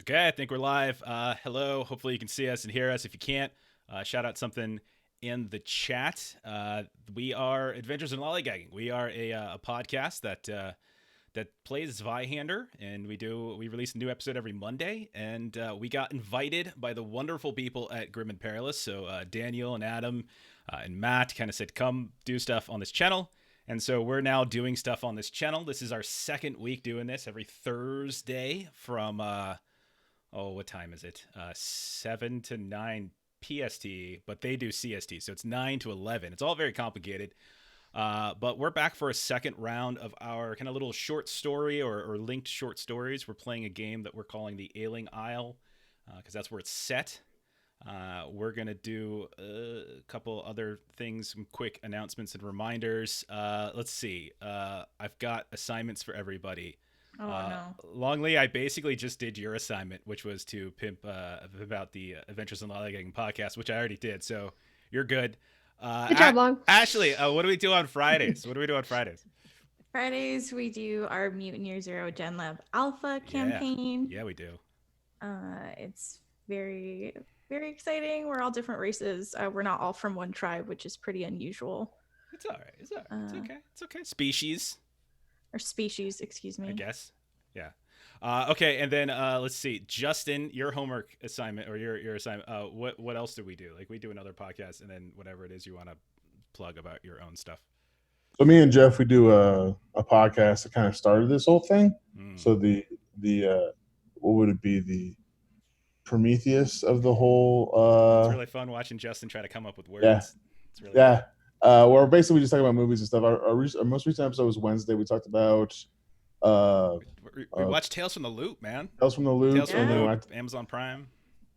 Okay, I think we're live. Hello. Hopefully you can see us and hear us. If you can't, shout out something in the chat. We are Adventures in Lollygagging. We are a podcast that plays Zweihander, and we release a new episode every Monday. And we got invited by the wonderful people at Grim and Perilous. So Daniel and Adam and Matt kind of said, "Come do stuff on this channel." And so we're now doing stuff on this channel. This is our second week doing this every Thursday from what time is it? 7 to 9 PST, but they do CST, so it's 9 to 11. It's all very complicated. But we're back for a second round of our kind of little short story or linked short stories. We're playing a game that we're calling the Ailing Isle because that's where it's set. We're going to do a couple other things, some quick announcements and reminders. Let's see. I've got assignments for everybody. Oh, no. Longley, I basically just did your assignment, which was to pimp about the Adventures in Lollygagging podcast, which I already did. So you're good. Good job, Long. Ashley, what do we do on Fridays? Fridays, we do our Mutant Year Zero Gen Lab Alpha campaign. Yeah, we do. It's very, very exciting. We're all different races. We're not all from one tribe, which is pretty unusual. It's all right. It's okay. It's okay. Species. Or species, excuse me. I guess. Yeah. Okay, and then let's see. Justin, your homework assignment or your assignment, what else do we do? Like we do another podcast and then whatever it is you want to plug about your own stuff. So me and Jeff, we do a podcast that kind of started this whole thing. So the what would it be? The Prometheus of the whole it's really fun watching Justin try to come up with words. Yeah. It's really fun. Where basically we just talk about movies and stuff. Our most recent episode was Wednesday. We talked about we watched Tales from the Loop, man. Tales from the Loop. Amazon Prime.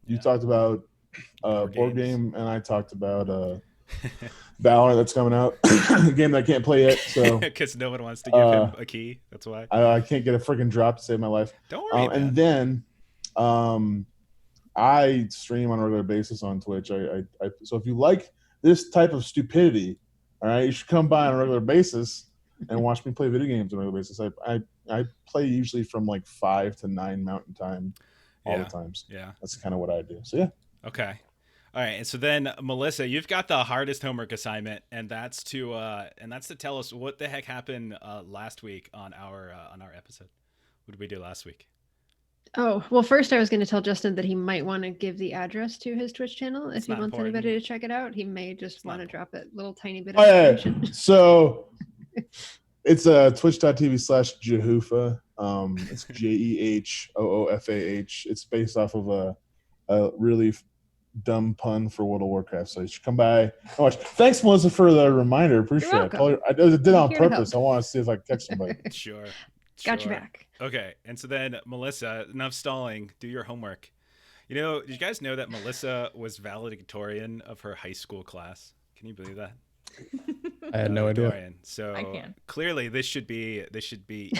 You talked about board game, and I talked about Valorant that's coming out. A game that I can't play yet, so because no one wants to give him a key. That's why I can't get a freaking drop to save my life. Don't worry. And then I stream on a regular basis on Twitch. So if you like this type of stupidity, all right, you should come by on a regular basis and watch me play video games on a regular basis. I play usually from like 5 to 9 Mountain Time all the times. Yeah, that's kind of what I do. So yeah. Okay. All right. And so then Melissa, you've got the hardest homework assignment, and that's to tell us what the heck happened last week on our episode. What did we do last week? Oh, well, first I was going to tell Justin that he might want to give the address to his Twitch channel if he wants anybody to check it out. He may just want to drop a little tiny bit of information. Yeah. So it's twitch.tv/Jehoofa. It's JEHOOFAH. It's based off of a really dumb pun for World of Warcraft. So you should come by and watch. Thanks, Melissa, for the reminder. Appreciate it. I did it on purpose. I want to see if I can catch somebody. Sure. Got your back. Okay, and so then Melissa, enough stalling. Do your homework. You know, did you guys know that Melissa was valedictorian of her high school class? Can you believe that? I had no idea. So I can. Clearly, this should be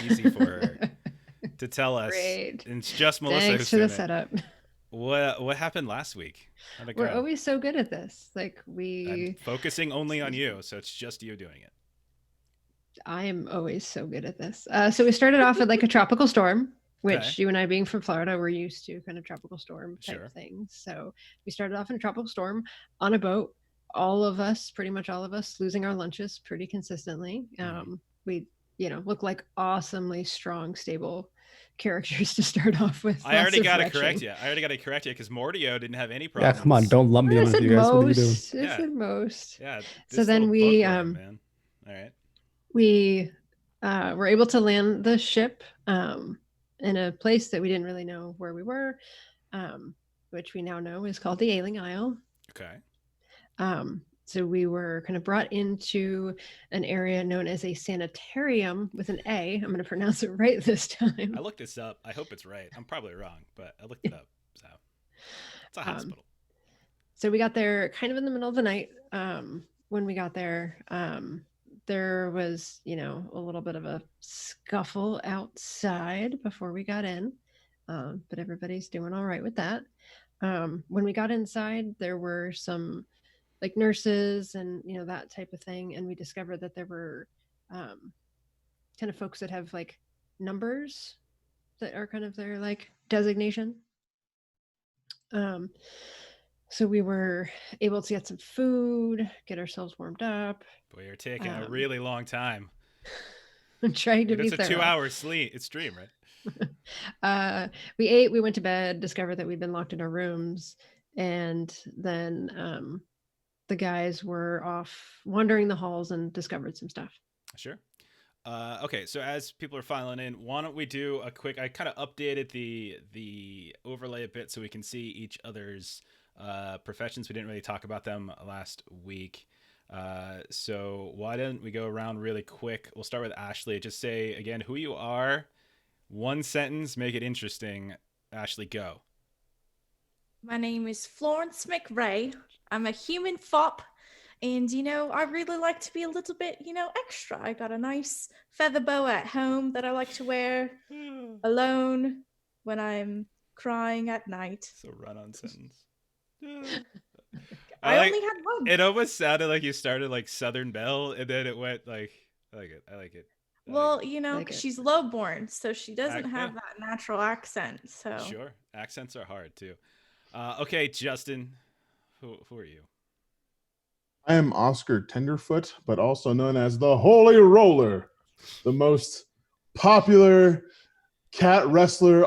easy for her to tell us. Great. And it's just Melissa. Thanks for the setup. What happened last week? We're always so good at this. I'm focusing only on you, so it's just you doing it. I am always so good at this. So we started off with like a tropical storm, which you and I being from Florida, we're used to kind of tropical storm type things. So we started off in a tropical storm on a boat. Pretty much all of us losing our lunches pretty consistently. We, look like awesomely strong, stable characters to start off with. I already got to correct you because Mortio didn't have any problems. Yeah, come on, don't lump me in with you guys. What are you doing? I said most. Yeah. So then we man. All right. We were able to land the ship in a place that we didn't really know where we were, which we now know is called the Ailing Isle. Okay. So we were kind of brought into an area known as a sanitarium with an A. I'm going to pronounce it right this time. I looked this up. I hope it's right. I'm probably wrong, but I looked it up. So it's a hospital. So we got there kind of in the middle of the night. When we got there, there was, a little bit of a scuffle outside before we got in, but everybody's doing all right with that. When we got inside, there were some like nurses and, that type of thing. And we discovered that there were kind of folks that have like numbers that are kind of their like designation. So we were able to get some food, get ourselves warmed up. Boy, you're taking a really long time. I'm trying to be It's a thorough. 2-hour stream, right? We ate, we went to bed, discovered that we'd been locked in our rooms, and then the guys were off wandering the halls and discovered some stuff. Sure. Okay, so as people are filing in, why don't we do a quick? I kind of updated the overlay a bit so we can see each other's professions. We didn't really talk about them last week. So why don't we go around really quick? We'll start with Ashley. Just say again who you are. One sentence, make it interesting. Ashley, go. My name is Florence McRae. I'm a human fop. And, I really like to be a little bit, extra. I got a nice feather boa at home that I like to wear alone when I'm crying at night. So run-on sentence. I only had one. It almost sounded like you started like Southern Belle, and then it went like, I like it. Well, she's low-born, so she doesn't have that natural accent. So sure, accents are hard too. Okay, Justin, who are you? I am Oscar Tenderfoot, but also known as the Holy Roller, the most popular cat wrestler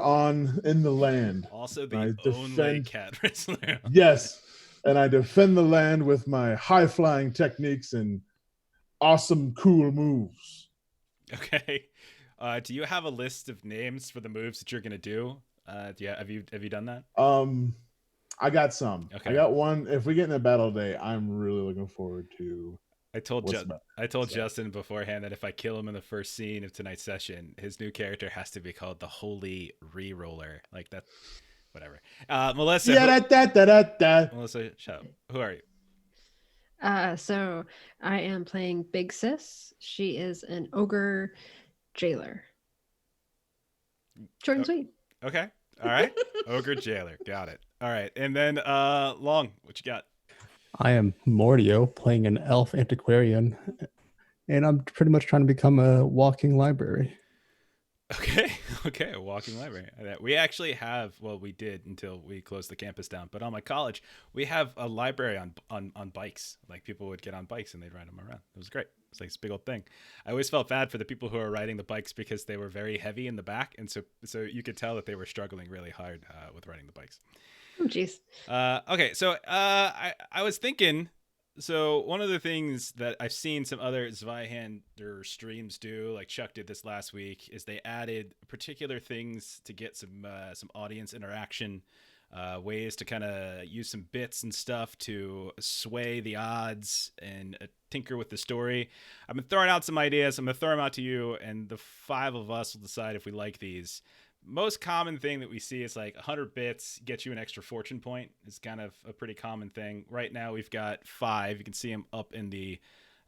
in the land. Also the only cat wrestler. Yes, and I defend the land with my high-flying techniques and awesome, cool moves. Okay. Do you have a list of names for the moves that you're gonna do? Have you done that? I got some. Okay. I got one. If we get in a battle today, I'm really looking forward to. I told Justin beforehand that if I kill him in the first scene of tonight's session, his new character has to be called the Holy Re-Roller. Like that, whatever. Melissa. Melissa, shut up. Who are you? So I am playing Big Sis. She is an ogre jailer. Short and sweet. Okay. All right. Ogre jailer. Got it. All right. And then Long, what you got? I am Mordio, playing an elf antiquarian, and I'm pretty much trying to become a walking library. Okay, a walking library. We actually have, well, we did until we closed the campus down, but on my college, we have a library on bikes. Like people would get on bikes and they'd ride them around. It was great. It's like this big old thing. I always felt bad for the people who are riding the bikes because they were very heavy in the back, and so you could tell that they were struggling really hard with riding the bikes. Oh, jeez. Okay, so I was thinking, so one of the things that I've seen some other Zweihander streams do, like Chuck did this last week, is they added particular things to get some audience interaction, ways to kind of use some bits and stuff to sway the odds and tinker with the story. I've been throwing out some ideas. I'm going to throw them out to you, and the five of us will decide if we like these. Most common thing that we see is like 100 bits gets you an extra fortune point. It's kind of a pretty common thing. Right now we've got 5. You can see them up in the,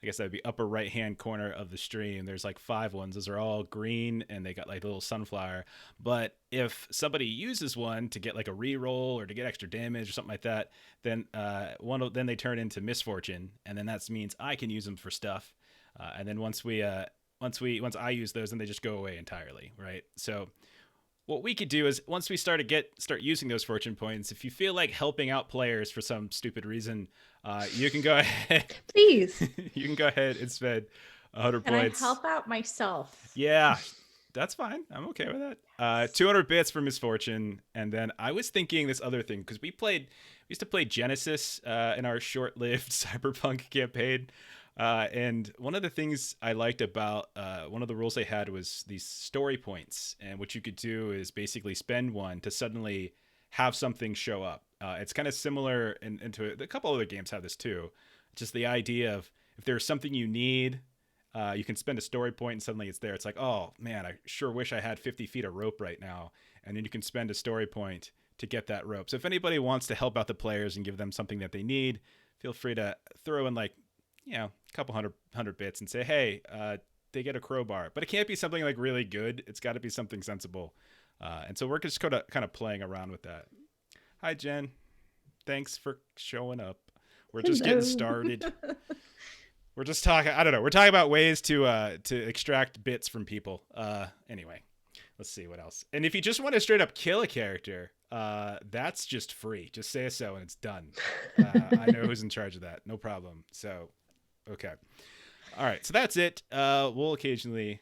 I guess that would be upper right hand corner of the stream. There's like 5 ones. Those are all green and they got like a little sunflower. But if somebody uses one to get like a reroll or to get extra damage or something like that, then then they turn into misfortune, and then that means I can use them for stuff. And then once I use those, then they just go away entirely, right? So what we could do is once we start using those fortune points, if you feel like helping out players for some stupid reason, you can go ahead. Please. You can go ahead and spend 100 Can points. I help out myself? Yeah, that's fine. I'm okay with that. 200 bits for misfortune, and then I was thinking this other thing because we used to play Genesis in our short-lived Cyberpunk campaign. And one of the things I liked about one of the rules they had was these story points. And what you could do is basically spend one to suddenly have something show up. It's kind of similar into a couple other games have this too. Just the idea of if there's something you need, you can spend a story point and suddenly it's there. It's like, oh man, I sure wish I had 50 feet of rope right now. And then you can spend a story point to get that rope. So if anybody wants to help out the players and give them something that they need, feel free to throw in like, a couple hundred bits and say, hey, they get a crowbar, but it can't be something like really good. It's got to be something sensible. And so we're just kind of playing around with that. Hi, Jen. Thanks for showing up. We're just getting started. We're just talking. I don't know. We're talking about ways to extract bits from people. Anyway, let's see what else. And if you just want to straight up kill a character, That's just free. Just say so and it's done. I know who's in charge of that. No problem. So, okay. All right. So that's it. We'll occasionally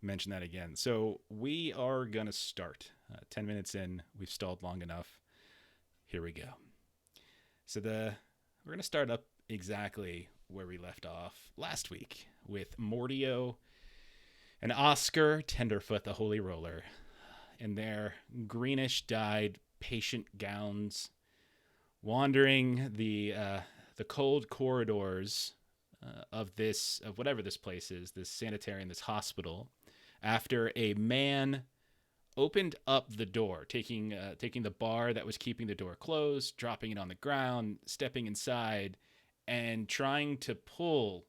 mention that again. So we are going to start. 10 minutes in. We've stalled long enough. Here we go. So we're going to start up exactly where we left off last week with Mordio and Oscar Tenderfoot, the Holy Roller, in their greenish dyed patient gowns, wandering the cold corridors of whatever this place is, this sanitarium, this hospital, after a man opened up the door, taking the bar that was keeping the door closed, dropping it on the ground, stepping inside, and trying to pull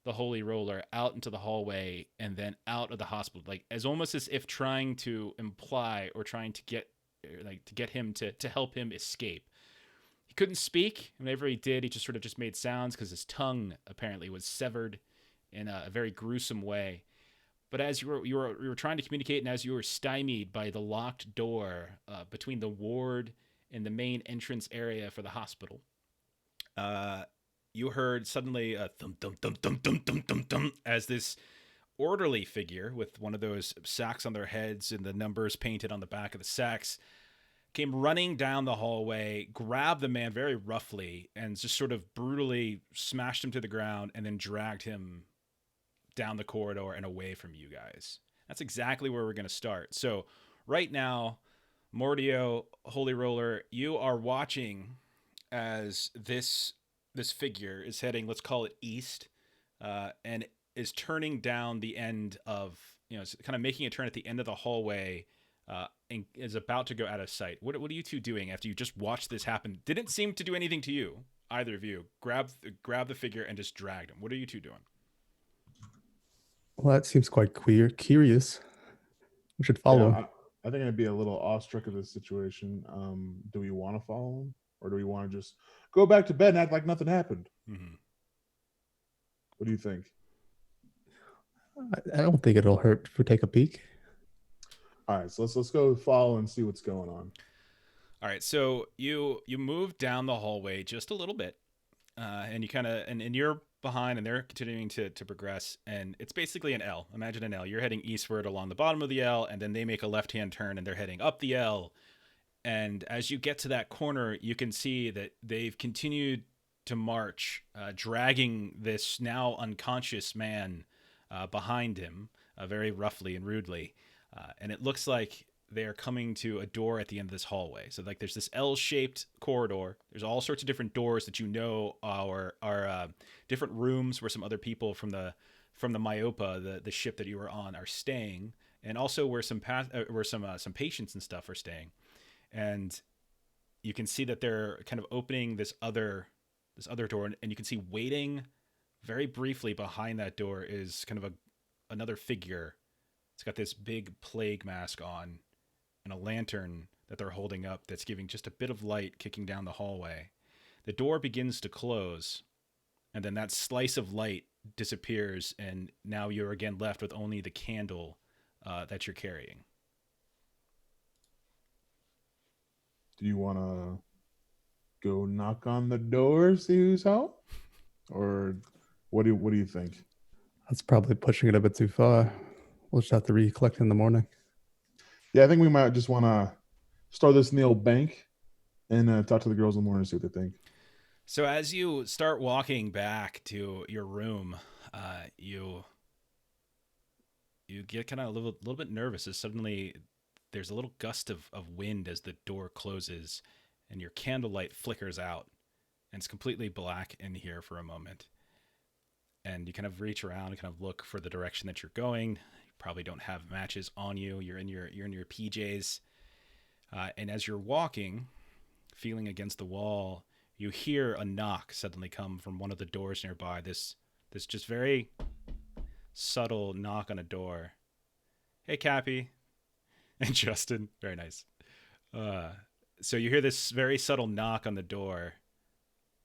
the Holy Roller out into the hallway and then out of the hospital, like almost as if trying to imply or trying to get him to help him escape. He couldn't speak. Whenever he did, he just made sounds because his tongue apparently was severed in a very gruesome way. But as you were trying to communicate, and as you were stymied by the locked door between the ward and the main entrance area for the hospital, you heard suddenly a thump, thump, thump, thump, thump, thump, thump, thump, as this orderly figure with one of those sacks on their heads and the numbers painted on the back of the sacks came running down the hallway, grabbed the man very roughly, and just sort of brutally smashed him to the ground and then dragged him down the corridor and away from you guys. That's exactly where we're going to start. So right now, Mordio, Holy Roller, you are watching as this figure is heading, let's call it east, and is turning down the end of, it's kind of making a turn at the end of the hallway, and is about to go out of sight. What are you two doing after you just watched this happen? Didn't seem to do anything to you, either of you. Grab the figure and just dragged him. What are you two doing? Well, that seems quite curious. We should follow him. I think I'd be a little awestruck of this situation. Do we want to follow him? Or do we want to just go back to bed and act like nothing happened? Mm-hmm. What do you think? I don't think it'll hurt if we take a peek. All right, so let's go follow and see what's going on. All right, so you move down the hallway just a little bit, and you kind of and you're behind, and they're continuing to progress, and it's basically an L. Imagine an L. You're heading eastward along the bottom of the L, and then they make a left-hand turn, and they're heading up the L. And as you get to that corner, you can see that they've continued to march, dragging this now unconscious man behind him very roughly and rudely. And it looks like they are coming to a door at the end of this hallway. So like there's this L-shaped corridor. There's all sorts of different doors that are different rooms where some other people from the Myopa, the ship that you were on, are staying, and also where some patients and stuff are staying. And you can see that they're kind of opening this other door, and you can see waiting very briefly behind that door is kind of another figure. It's got this big plague mask on and a lantern that they're holding up that's giving just a bit of light kicking down the hallway. The door begins to close, and then that slice of light disappears, and now you're again left with only the candle that you're carrying. Do you want to go knock on the door, see who's home? Or what do you think? That's probably pushing it a bit too far. We'll just have to recollect in the morning. Yeah, I think we might just want to start this in the old bank and talk to the girls in the morning and see what they think. So as you start walking back to your room, you get kind of a little bit nervous as suddenly there's a little gust of wind as the door closes and your candlelight flickers out and it's completely black in here for a moment. And you kind of reach around and kind of look for the direction that you're going. You probably don't have matches on you. You're in your PJs. And as you're walking, feeling against the wall, you hear a knock suddenly come from one of the doors nearby. This just very subtle knock on a door. Hey, Cappy. And Justin. Very nice. So you hear this very subtle knock on the door.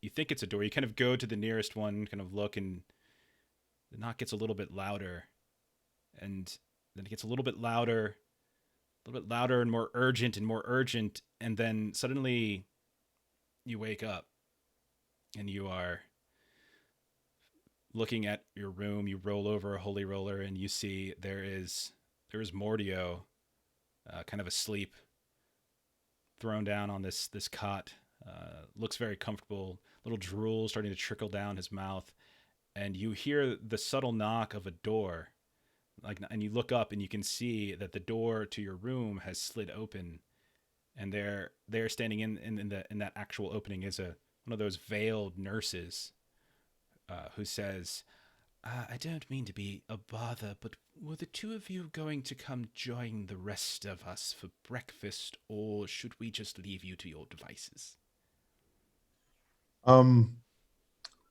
You think it's a door. You kind of go to the nearest one, kind of look, and the knock gets a little bit louder. And then it gets a little bit louder. little bit louder and more urgent, and then suddenly you wake up and you are looking at your room. You roll over a holy roller and you see there is Mordio, kind of asleep, thrown down on this cot. Looks very comfortable. Little drool starting to trickle down his mouth, and you hear the subtle knock of a door. And you look up and you can see that the door to your room has slid open, and there standing in that actual opening is one of those veiled nurses, who says, "I don't mean to be a bother, but were the two of you going to come join the rest of us for breakfast, or should we just leave you to your devices?"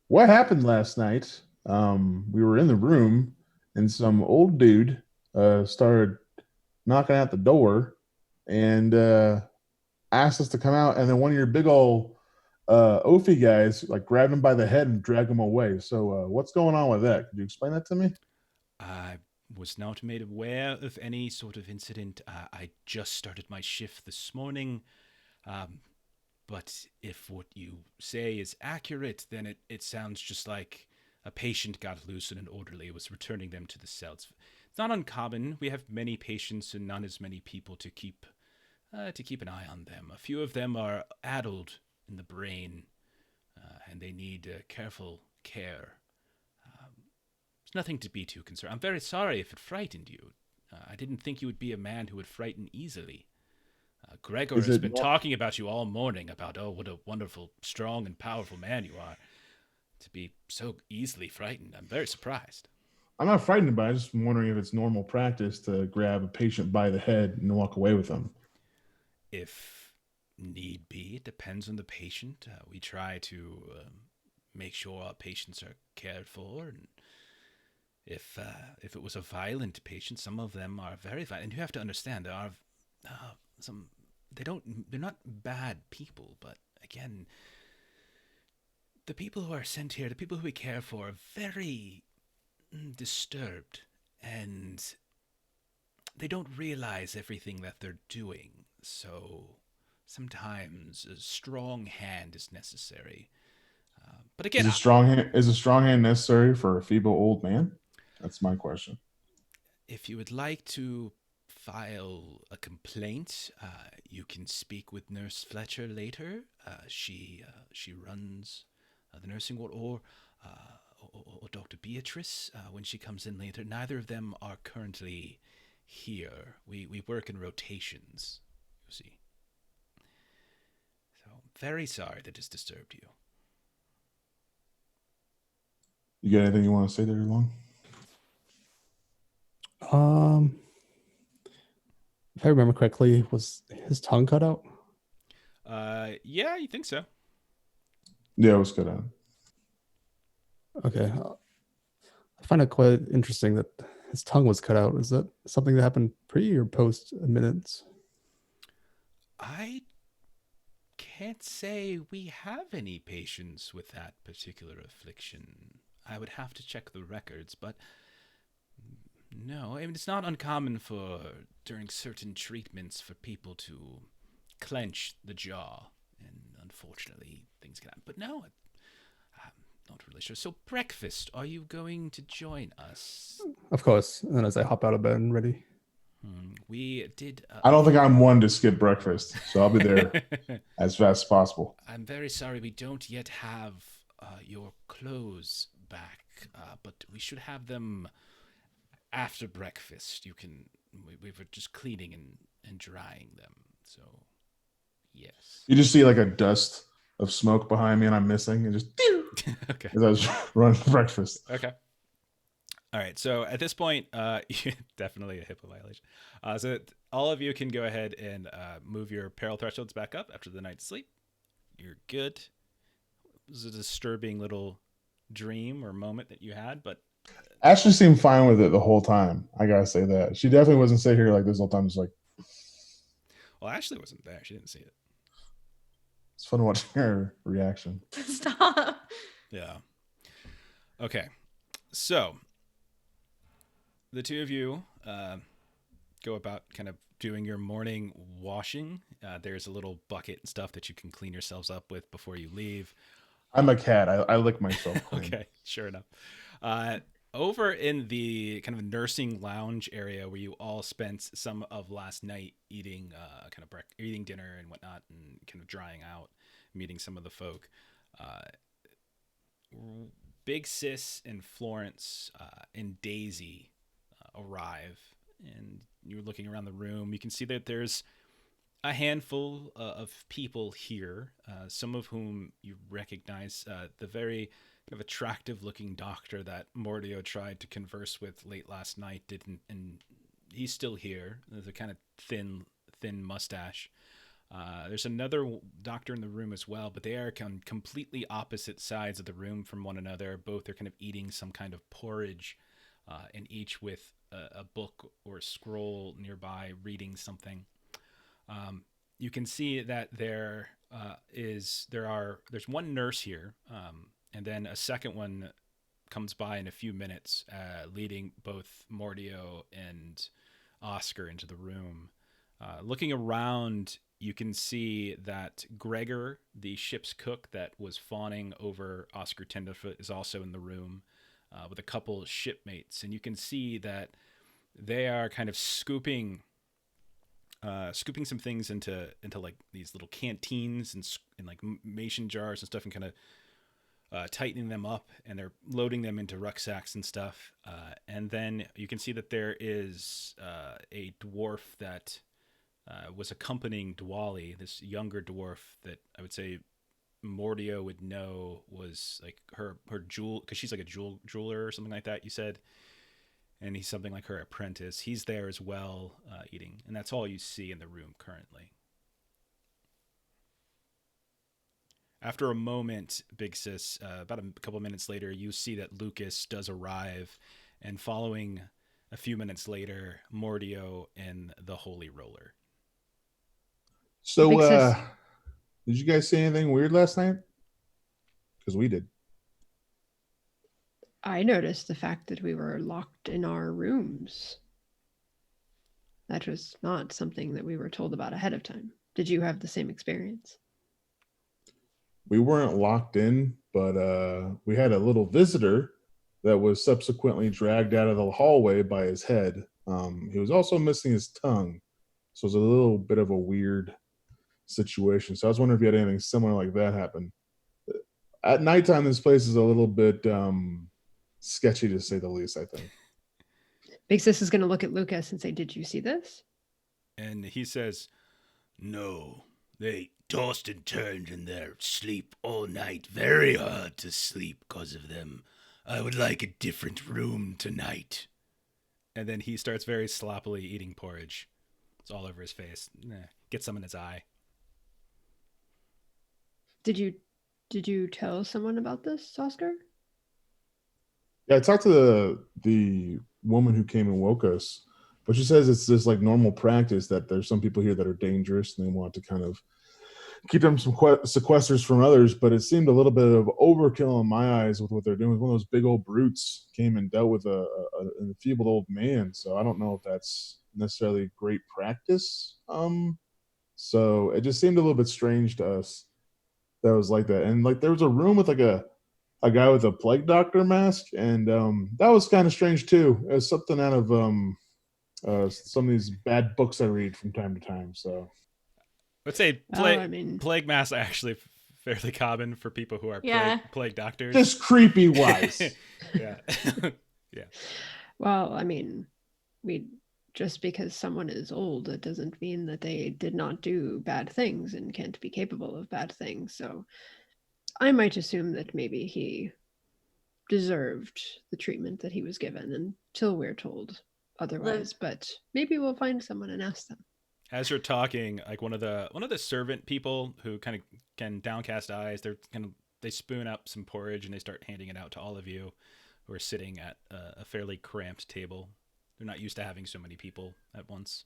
What happened last night? We were in the room, and some old dude started knocking at the door and asked us to come out. And then one of your big old Ophi guys like grabbed him by the head and dragged him away. So what's going on with that? Could you explain that to me? I was not made aware of any sort of incident. I just started my shift this morning. But if what you say is accurate, then it sounds just like a patient got loose and an orderly was returning them to the cells. It's not uncommon. We have many patients and not as many people to keep an eye on them. A few of them are addled in the brain, and they need careful care. There's nothing to be too concerned. I'm very sorry if it frightened you. I didn't think you would be a man who would frighten easily. Gregor has been talking about you all morning about, what a wonderful, strong, and powerful man you are. To be so easily frightened, I'm very surprised. I'm not frightened by it. I'm just wondering if it's normal practice to grab a patient by the head and walk away with them. If need be, it depends on the patient. We try to make sure our patients are cared for, and if it was a violent patient, some of them are very violent. And you have to understand, there are some. They're not bad people, but again, the people who are sent here, the people who we care for, are very disturbed, and they don't realize everything that they're doing. So sometimes a strong hand is necessary. But again, is a strong hand necessary for a feeble old man? That's my question. If you would like to file a complaint, you can speak with Nurse Fletcher later. She runs the nursing ward, or Dr. Beatrice when she comes in later. Neither of them are currently here. We work in rotations, you see. So very sorry that it's disturbed you. You got anything you want to say there, Long? If I remember correctly, was his tongue cut out? Yeah, you think so? Yeah, it was cut out. Okay. I find it quite interesting that his tongue was cut out. Is that something that happened pre or post admittance? I can't say we have any patients with that particular affliction. I would have to check the records, but no, I mean, it's not uncommon during certain treatments for people to clench the jaw, and unfortunately things can happen. But no, I'm not really sure. So breakfast, are you going to join us? Of course. And then as I hop out of bed and ready. We did. I don't think I'm one to skip breakfast, so I'll be there as fast as possible. I'm very sorry we don't yet have your clothes back, but we should have them after breakfast. We were just cleaning and drying them, so yes. You just see like a dust of smoke behind me and I'm missing, and just Okay. as I was running for breakfast. Okay. All right. So at this point, definitely a HIPAA violation. So all of you can go ahead and move your peril thresholds back up after the night's sleep. You're good. It was a disturbing little dream or moment that you had, but Ashley seemed fine with it the whole time. I gotta say that. She definitely wasn't sitting here like this whole time, just like. Well, Ashley wasn't there. She didn't see it. It's fun watching her reaction. Stop. Yeah. Okay. So the two of you go about kind of doing your morning washing. There's a little bucket and stuff that you can clean yourselves up with before you leave. I'm a cat. I lick myself clean. Okay, sure enough. Over in the kind of nursing lounge area where you all spent some of last night eating eating dinner and whatnot, and kind of drying out, meeting some of the folk. Big Sis and Florence and Daisy arrive, and you're looking around the room. You can see that there's a handful of people here, some of whom you recognize. The very kind of attractive looking doctor that Mordio tried to converse with late last night didn't, and he's still here. There's a kind of thin mustache. There's another doctor in the room as well, but they are on completely opposite sides of the room from one another. Both are kind of eating some kind of porridge, and each with a book or a scroll nearby, reading something. You can see that there's one nurse here, and then a second one comes by in a few minutes, leading both Mordio and Oscar into the room. Looking around, you can see that Gregor, the ship's cook that was fawning over Oscar Tenderfoot, is also in the room with a couple shipmates, and you can see that they are kind of scooping some things into like these little canteens and like mason jars and stuff, and kind of tightening them up, and they're loading them into rucksacks and stuff. And then you can see that there is a dwarf that was accompanying Dwali, this younger dwarf that I would say Mordio would know was like her jewel, because she's like a jeweler or something like that, you said. And he's something like her apprentice. He's there as well, eating. And that's all you see in the room currently. After a moment, Big Sis, about a couple of minutes later, you see that Lucas does arrive. And following a few minutes later, Mordio and the Holy Roller. So, did you guys see anything weird last night? Because we did. I noticed the fact that we were locked in our rooms. That was not something that we were told about ahead of time. Did you have the same experience? We weren't locked in, but we had a little visitor that was subsequently dragged out of the hallway by his head. He was also missing his tongue. So it was a little bit of a weird situation. So I was wondering if you had anything similar like that happen. At nighttime, this place is a little bit sketchy, to say the least, I think. Big Sis is going to look at Lucas and say, "Did you see this?" And he says, "No, they tossed and turned in their sleep all night. Very hard to sleep because of them. I would like a different room tonight." And then he starts very sloppily eating porridge. It's all over his face. Get some in his eye. Did you tell someone about this, Oscar? Yeah, I talked to the woman who came and woke us, but she says it's just like normal practice that there's some people here that are dangerous and they want to kind of keep them some sequesters from others. But it seemed a little bit of overkill in my eyes with what they're doing. One of those big old brutes came and dealt with an enfeebled old man. So I don't know if that's necessarily great practice. So it just seemed a little bit strange to us that was like that. And like there was a room with like a guy with a plague doctor mask, and that was kind of strange too. It was something out of some of these bad books I read from time to time. So let's say plague masks are actually fairly common for people who are plague doctors. Just creepy wise. Yeah. Yeah. Well, I mean, just because someone is old, it doesn't mean that they did not do bad things and can't be capable of bad things. So I might assume that maybe he deserved the treatment that he was given until we're told otherwise. But maybe we'll find someone and ask them. As you're talking, like one of the servant people who kind of can downcast eyes, they spoon up some porridge and they start handing it out to all of you who are sitting at a fairly cramped table. They're not used to having so many people at once.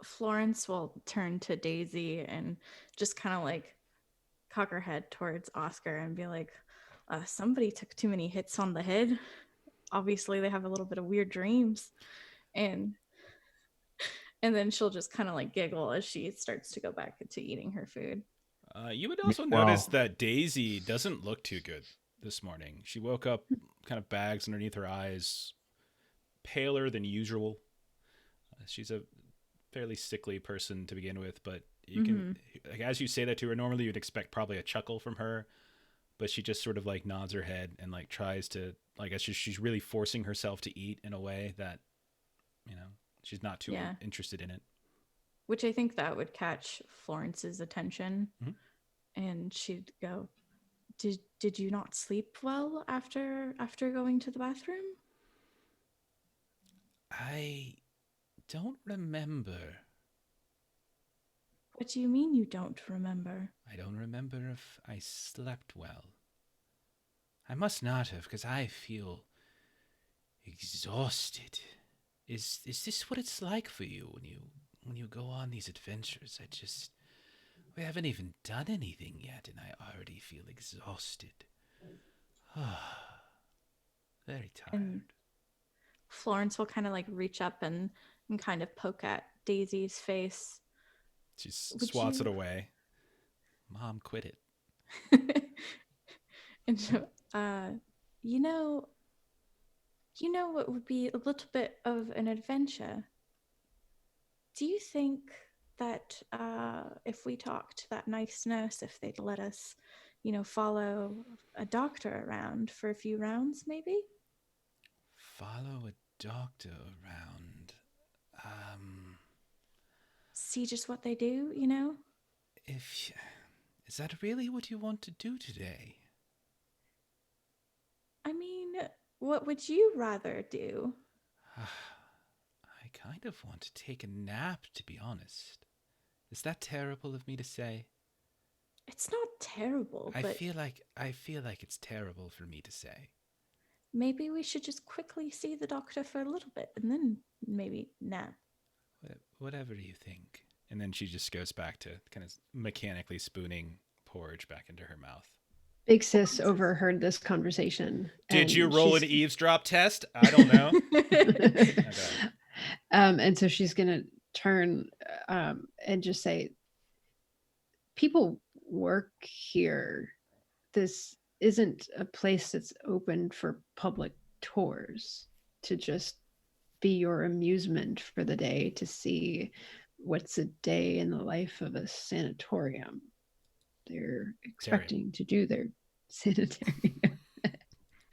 Florence will turn to Daisy and just kind of like cock her head towards Oscar and be like, somebody took too many hits on the head. Obviously, they have a little bit of weird dreams. And And then she'll just kind of like giggle as she starts to go back into eating her food. You would also Wow. notice that Daisy doesn't look too good this morning. She woke up kind of bags underneath her eyes, paler than usual. She's a fairly sickly person to begin with, but you can, like, as you say that to her, normally you'd expect probably a chuckle from her, but she just sort of like nods her head and like tries to, like, she's really forcing herself to eat in a way that, you know, she's not too interested in it. Which I think that would catch Florence's attention. Mhm. And she'd go, did you not sleep well after going to the bathroom? I don't remember. What do you mean you don't remember? I don't remember if I slept well. I must not have, because I feel exhausted. Is this what it's like for you when you go on these adventures? We haven't even done anything yet, and I already feel exhausted. Very tired. And Florence will kind of like reach up and kind of poke at Daisy's face. She swats it away. Mom, quit it. And so, you know what would be a little bit of an adventure? Do you think that if we talked to that nice nurse, if they'd let us, follow a doctor around for a few rounds, maybe? Follow a doctor around. See just what they do, Is that really what you want to do today? I mean, what would you rather do? I kind of want to take a nap, to be honest. Is that terrible of me to say? It's not terrible, but I feel like it's terrible for me to say. Maybe we should just quickly see the doctor for a little bit and then maybe nap. Whatever you think. And then she just goes back to kind of mechanically spooning porridge back into her mouth. Big Sis overheard this conversation. Did you roll an eavesdrop test? I don't know. Okay. And so she's going to turn and just say, people work here. This isn't a place that's open for public tours to just be your amusement for the day, to see what's a day in the life of a sanatorium. They're expecting to do their sanitarium.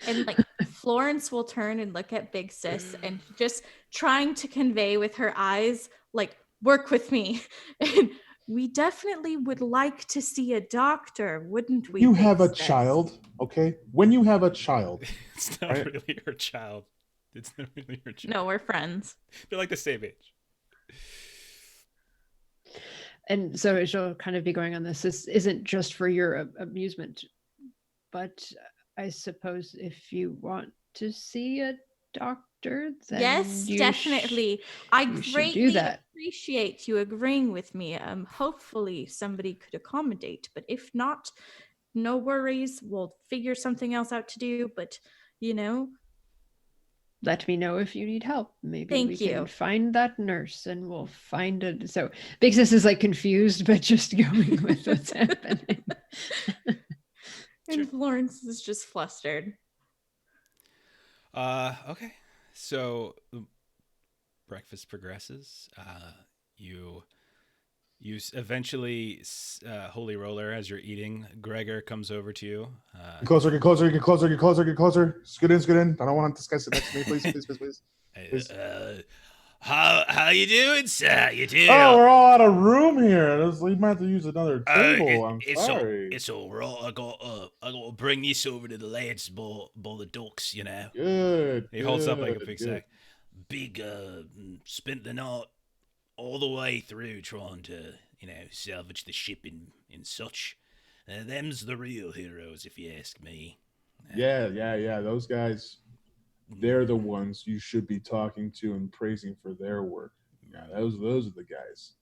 And like Florence will turn and look at Big Sis and just trying to convey with her eyes, like, work with me. And we definitely would like to see a doctor, wouldn't we? You have a child, okay? When you have a child. It's not really her child. It's not really her child. No, we're friends. They're like the same age. And so she'll kind of be going on this. This isn't just for your amusement, but I suppose if you want to see a doctor, then yes, definitely. I greatly appreciate you agreeing with me. Hopefully somebody could accommodate, but if not, no worries. We'll figure something else out to do. But let me know if you need help. Maybe Thank we you. can find that nurse and we'll find it. So Big Sis is like confused, but just going with what's happening. And Florence is just flustered. Okay. So breakfast progresses. You eventually, Holy Roller, as you're eating, Gregor comes over to you. Get closer. Scoot in. I don't want this guy to sit next to me, please. How you doing, sir? You doing? Oh, we're all out of room here. We might have to use another table. I'm sorry. It's all right. I got to bring this over to the lads by the docks. Good. He holds up like a big sack. Spent the night all the way through trying to, salvage the ship and such. Them's the real heroes, if you ask me. Yeah. Those guys, they're the ones you should be talking to and praising for their work. Yeah, those are the guys.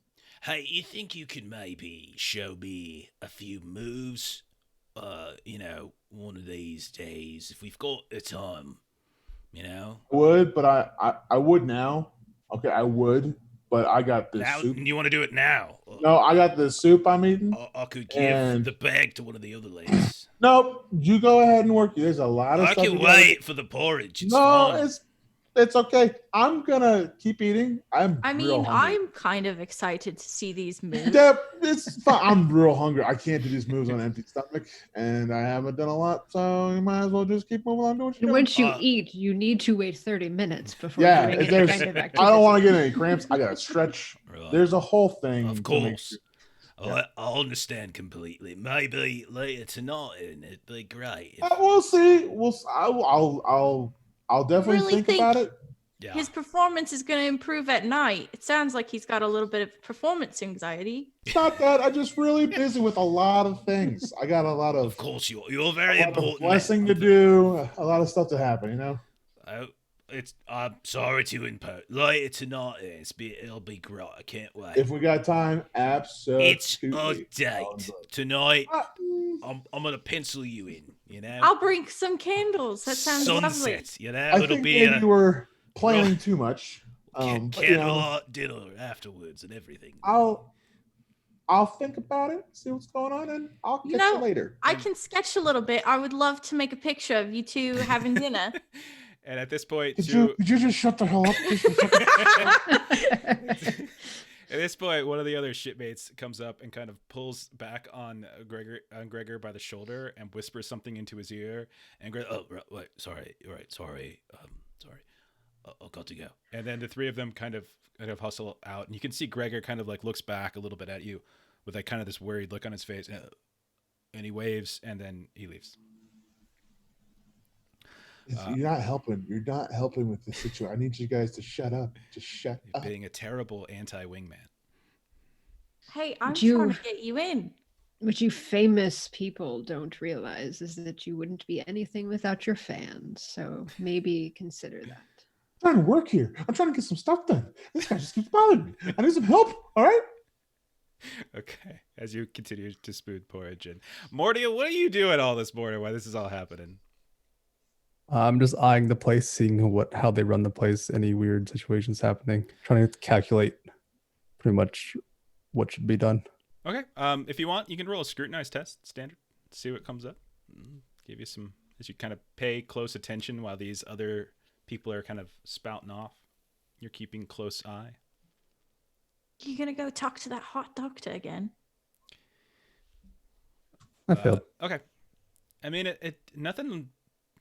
Hey, you think you could maybe show me a few moves? One of these days, if we've got the time, I would, but I would now. Okay, I would. but I got this Now soup. you want to do it now? No, I got the soup I'm eating. I could give And- the bag to one of the other ladies. Nope, you go ahead and work. There's a lot of I stuff. can you gotta- wait for the porridge. It's No, fine. it's okay. I'm gonna keep eating. I real mean, hungry. I'm kind of excited to see these moves. Deb, it's fine. I'm real hungry. I can't do these moves on an empty stomach, and I haven't done a lot, so you might as well just keep moving on doing what you're doing. Once you eat, you need to wait 30 minutes before Yeah, doing if any there's- kind of activity. I don't want to get any cramps. I gotta stretch. Right. There's a whole thing. Of to make course. sure- I understand completely. Maybe later tonight, and it'd be great. We'll see. I'll definitely Really think think- about it. Yeah. His performance is going to improve at night. It sounds like he's got a little bit of performance anxiety. It's not that. I'm just really busy with a lot of things. I got a lot Of of course, you're very a lot of important. blessing man. to do. A lot of stuff to happen. I'm sorry to impose. Later tonight, it'll be great. I can't wait. If we got time, absolutely. It's a date tonight. Uh, I'm gonna pencil you in. You know, I'll bring some candles. That sounds lovely. sunset. You know, I it'll think be maybe we're planning too much. But, candlelight dinner afterwards and everything. I'll think about it, see what's going on, and I'll catch you later. I can sketch a little bit. I would love to make a picture of you two having dinner. And at this point, Could you just shut the hell up? At this point, one of the other shipmates comes up and kind of pulls back on Gregor by the shoulder and whispers something into his ear. And Gregor, sorry, sorry. I've got to go. And then the three of them kind of hustle out, and you can see Gregor kind of like looks back a little bit at you with like kind of this worried look on his face, and he waves, and then he leaves. You're not helping. You're not helping with the situation. I need you guys to shut up. Just shut You're up. being a terrible anti-wingman. Hey, I'm You- trying to get you in. What you famous people don't realize is that you wouldn't be anything without your fans. So maybe consider that. I'm trying to work here. I'm trying to get some stuff done. This guy just keeps bothering me. I need some help. All right. Okay, as you continue to spoon porridge, and Morty, what are you doing all this morning while this is all happening? I'm just eyeing the place, seeing how they run the place, any weird situations happening, trying to calculate pretty much what should be done. Okay, if you want, you can roll a scrutinized test, standard, see what comes up. Give you some, as you kind of pay close attention while these other people are kind of spouting off. You're keeping close eye. You gonna go talk to that hot doctor again? I failed. Okay, I mean, nothing.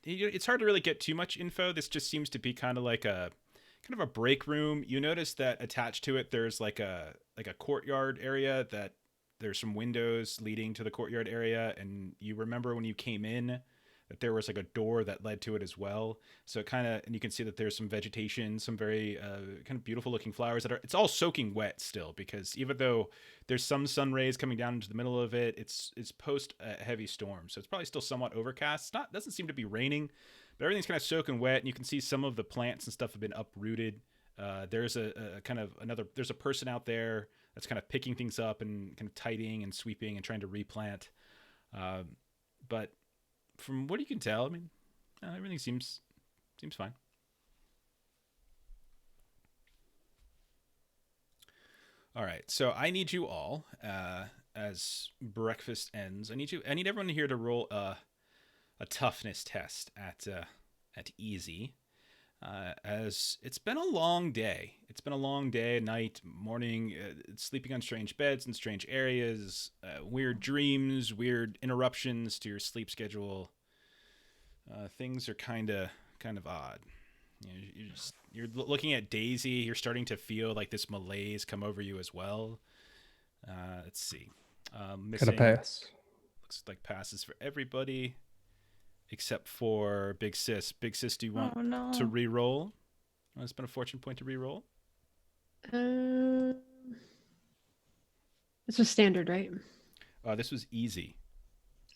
It's hard to really get too much info. This just seems to be kind of a break room. You notice that attached to it, there's like a courtyard area that there's some windows leading to the courtyard area. And you remember when you came in that there was like a door that led to it as well. So it and you can see that there's some vegetation, some very kind of beautiful looking flowers it's all soaking wet still, because even though there's some sun rays coming down into the middle of it, it's post a heavy storm. So it's probably still somewhat overcast. Doesn't seem to be raining, but everything's kind of soaking wet, and you can see some of the plants and stuff have been uprooted. There's there's a person out there that's kind of picking things up and kind of tidying and sweeping and trying to replant. But from what you can tell, I mean, everything seems fine. All right, so I need you all, as breakfast ends, I need everyone here to roll a toughness test at easy, as it's been a long day. It's been a long day, night, morning, sleeping on strange beds in strange areas, weird dreams, weird interruptions to your sleep schedule. Things are kind of odd. You're looking at Daisy. You're starting to feel like this malaise come over you as well. Let's see. Missing, Gonna pass. Looks like passes for everybody except for Big Sis. Big Sis, do you want to re-roll? Want to spend a fortune point to re-roll? This was standard, right? This was easy.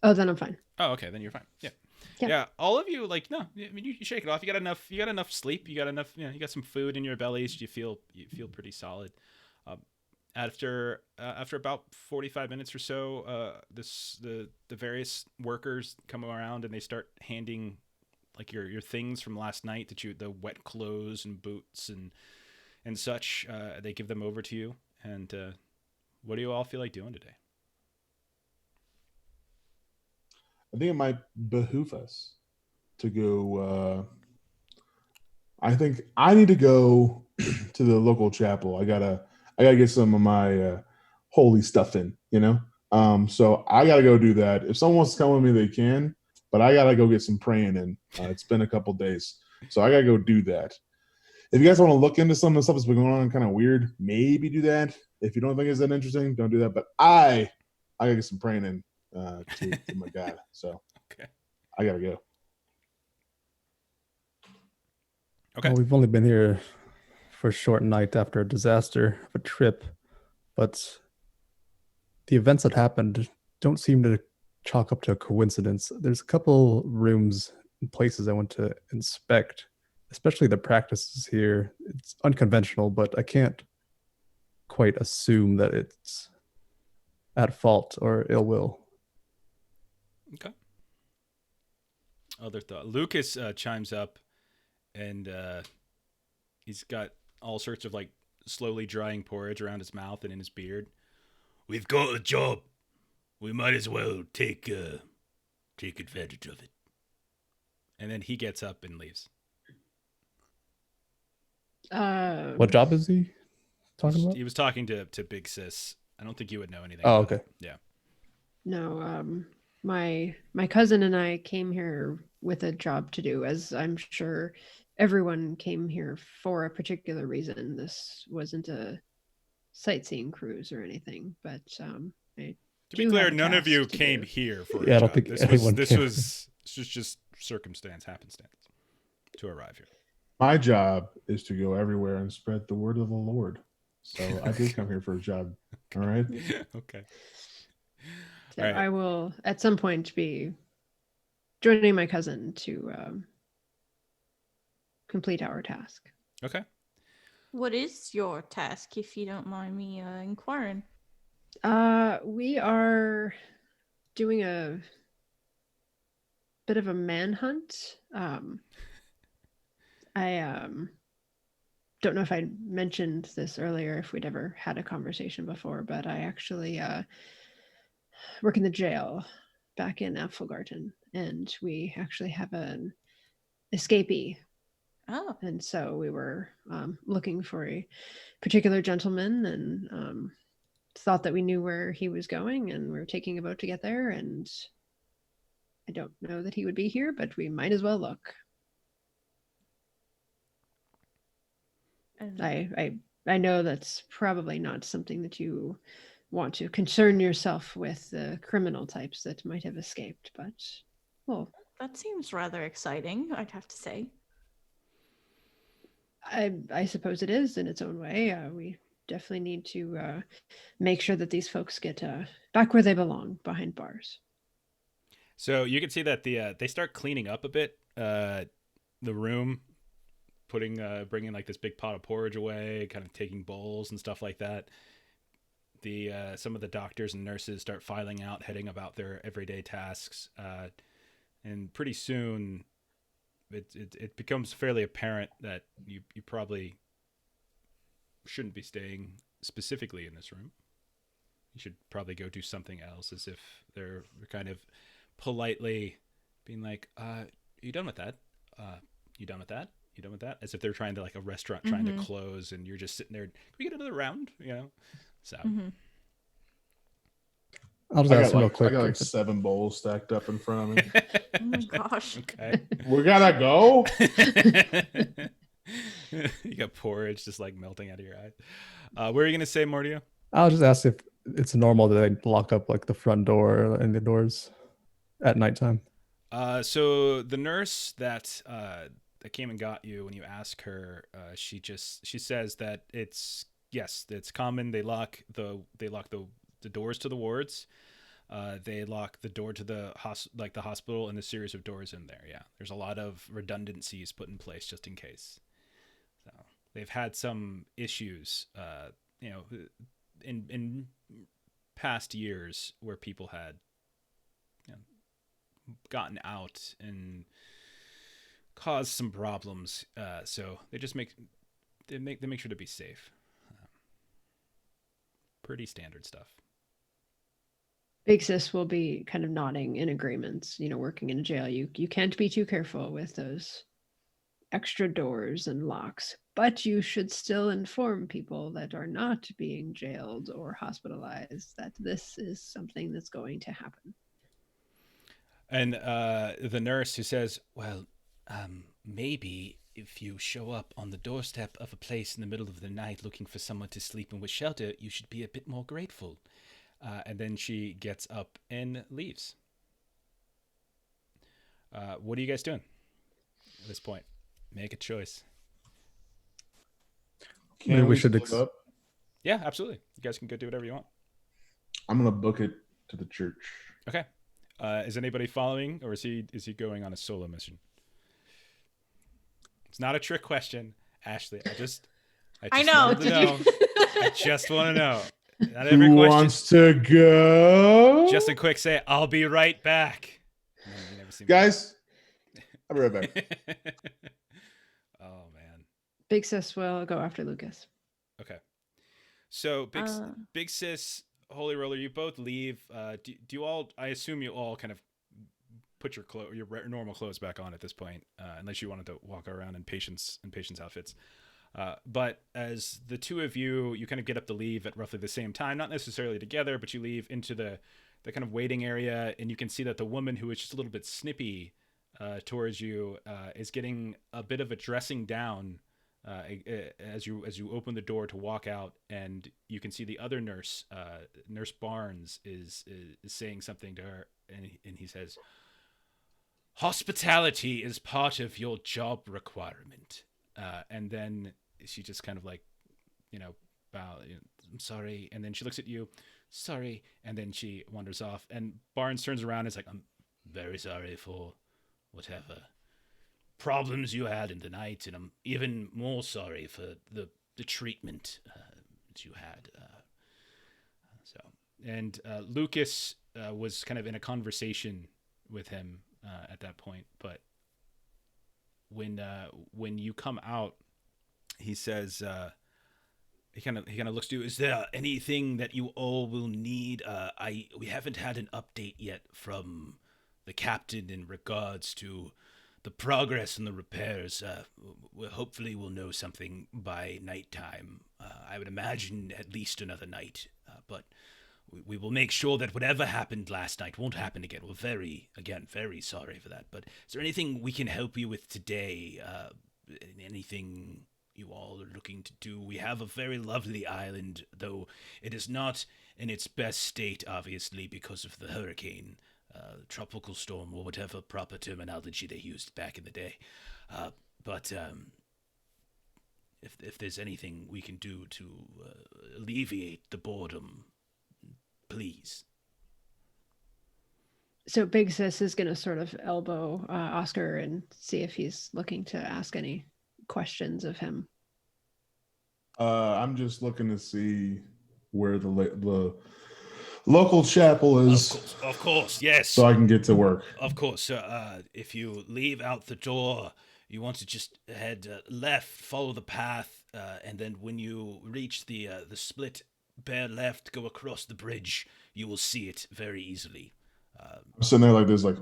Oh, then I'm fine. Oh, okay, then you're fine. Yeah. All of you, no. I mean, you shake it off. You got enough sleep. You got enough. You got some food in your bellies. You feel pretty solid. After about 45 minutes or so, the various workers come around and they start handing like your things from last night, the wet clothes and boots and and such. They give them over to you. And what do you all feel like doing today? I think it might behoove us to go. I think I need to go to the local chapel. I gotta get some of my holy stuff in, So I gotta go do that. If someone wants to come with me, they can, but I gotta go get some praying in. It's been a couple days, so I gotta go do that. If you guys want to look into some of the stuff that's been going on, kind of weird, maybe do that. If you don't think it's that interesting, don't do that. But I gotta get some praying in to my God. So Okay. I gotta go. Okay. Well, we've only been here for a short night after a disaster of a trip, but the events that happened don't seem to chalk up to a coincidence. There's a couple rooms and places I want to inspect, especially the practices here. It's unconventional, but I can't quite assume that it's at fault or ill will. Okay. Other thought. Lucas chimes up, and he's got all sorts of like slowly drying porridge around his mouth and in his beard. We've got a job. We might as well take advantage of it. And then he gets up and leaves. What job is he talking about? He was talking to Big Sis. I don't think you would know anything. Oh, about okay. it. Yeah. No, my cousin and I came here with a job to do, as I'm sure everyone came here for a particular reason. This wasn't a sightseeing cruise or anything, but to be clear, none of you came here for a I don't job. think This anyone was just circumstance, happenstance to arrive here. My job is to go everywhere and spread the word of the Lord. So I did come here for a job. All right. Okay. So All right. I will at some point be joining my cousin to complete our task. Okay. What is your task, if you don't mind me inquiring? We are doing a bit of a manhunt. I don't know if I mentioned this earlier, if we'd ever had a conversation before, but I actually work in the jail back in Apfelgarten, and we actually have an escapee. Oh, And so we were looking for a particular gentleman, and thought that we knew where he was going, and we were taking a boat to get there. And I don't know that he would be here, but we might as well look. I know that's probably not something that you want to concern yourself with, the criminal types that might have escaped, but well, that seems rather exciting, I'd have to say. I suppose it is in its own way. We definitely need to make sure that these folks get back where they belong, behind bars. So you can see that they start cleaning up a bit the room, bringing like this big pot of porridge away, kind of taking bowls and stuff like that. Some of the doctors and nurses start filing out, heading about their everyday tasks, and pretty soon it becomes fairly apparent that you probably shouldn't be staying specifically in this room. You should probably go do something else, as if they're kind of politely being like, you done with that? You done with that? You done with that? As if they're trying to, like a restaurant trying to close, and you're just sitting there. Can we get another round? So. I'll just ask real I quick. got like 7 bowls stacked up in front of me. Oh my gosh. Okay. We gotta go. You got porridge just like melting out of your eyes. What are you gonna say, Mordio? I'll just ask if it's normal that they lock up like the front door and the doors at nighttime. So the nurse that came and got you, when you ask her, she says that it's common. They lock the doors to the wards. They lock the door to the hospital, and the series of doors in there. Yeah, there's a lot of redundancies put in place just in case. So they've had some issues, in past years where people had gotten out and caused some problems. So they just make they make sure to be safe. Pretty standard stuff. Big Sis will be kind of nodding in agreements. Working in a jail, you can't be too careful with those extra doors and locks, but you should still inform people that are not being jailed or hospitalized that this is something that's going to happen. And the nurse who says, well, maybe if you show up on the doorstep of a place in the middle of the night looking for someone to sleep in with shelter, you should be a bit more grateful. And then she gets up and leaves. What are you guys doing at this point? Make a choice. Maybe we should split up. Yeah, absolutely. You guys can go do whatever you want. I'm gonna book it to the church. Okay. Is anybody following, or is he going on a solo mission? It's not a trick question, Ashley. I just I know. wanted to know. I just want to know. Not Who every question. wants to go? Just a quick say, I'll be right back. And then you never see me. Guys, I'll be right back. Oh man. Big Sis will go after Lucas. Okay. So big sis, Holy Roller, you both leave. Do you all? I assume you all kind of put your normal clothes back on at this point, unless you wanted to walk around in patience outfits. But as the two of you kind of get up to leave at roughly the same time, not necessarily together, but you leave into the kind of waiting area, and you can see that the woman who is just a little bit snippy towards you is getting a bit of a dressing down as you open the door to walk out, and you can see the other nurse, Nurse Barnes, is saying something to her, and he says, "Hospitality is part of your job requirement." And then she just kind of like, bow, I'm sorry. And then she looks at you, sorry. And then she wanders off. And Barnes turns around and is like, I'm very sorry for whatever problems you had in the night. And I'm even more sorry for the treatment that you had. And Lucas was kind of in a conversation with him at that point. But when you come out, he says, he kind of looks to you. Is there anything that you all will need? We haven't had an update yet from the captain in regards to the progress and the repairs. Hopefully we'll know something by nighttime. I would imagine at least another night, but we will make sure that whatever happened last night won't happen again. We're very sorry for that. But is there anything we can help you with today? Anything you all are looking to do? We have a very lovely island, though it is not in its best state, obviously, because of the hurricane, tropical storm, or whatever proper terminology they used back in the day. But if there's anything we can do to alleviate the boredom, please. So Big Sis is going to sort of elbow Oscar and see if he's looking to ask any questions of him. I'm just looking to see where the local chapel is. Of course, yes. So I can get to work. Of course. So, if you leave out the door, you want to just head left, follow the path, and then when you reach the split, bear left, go across the bridge. You will see it very easily. I'm sitting there like this, like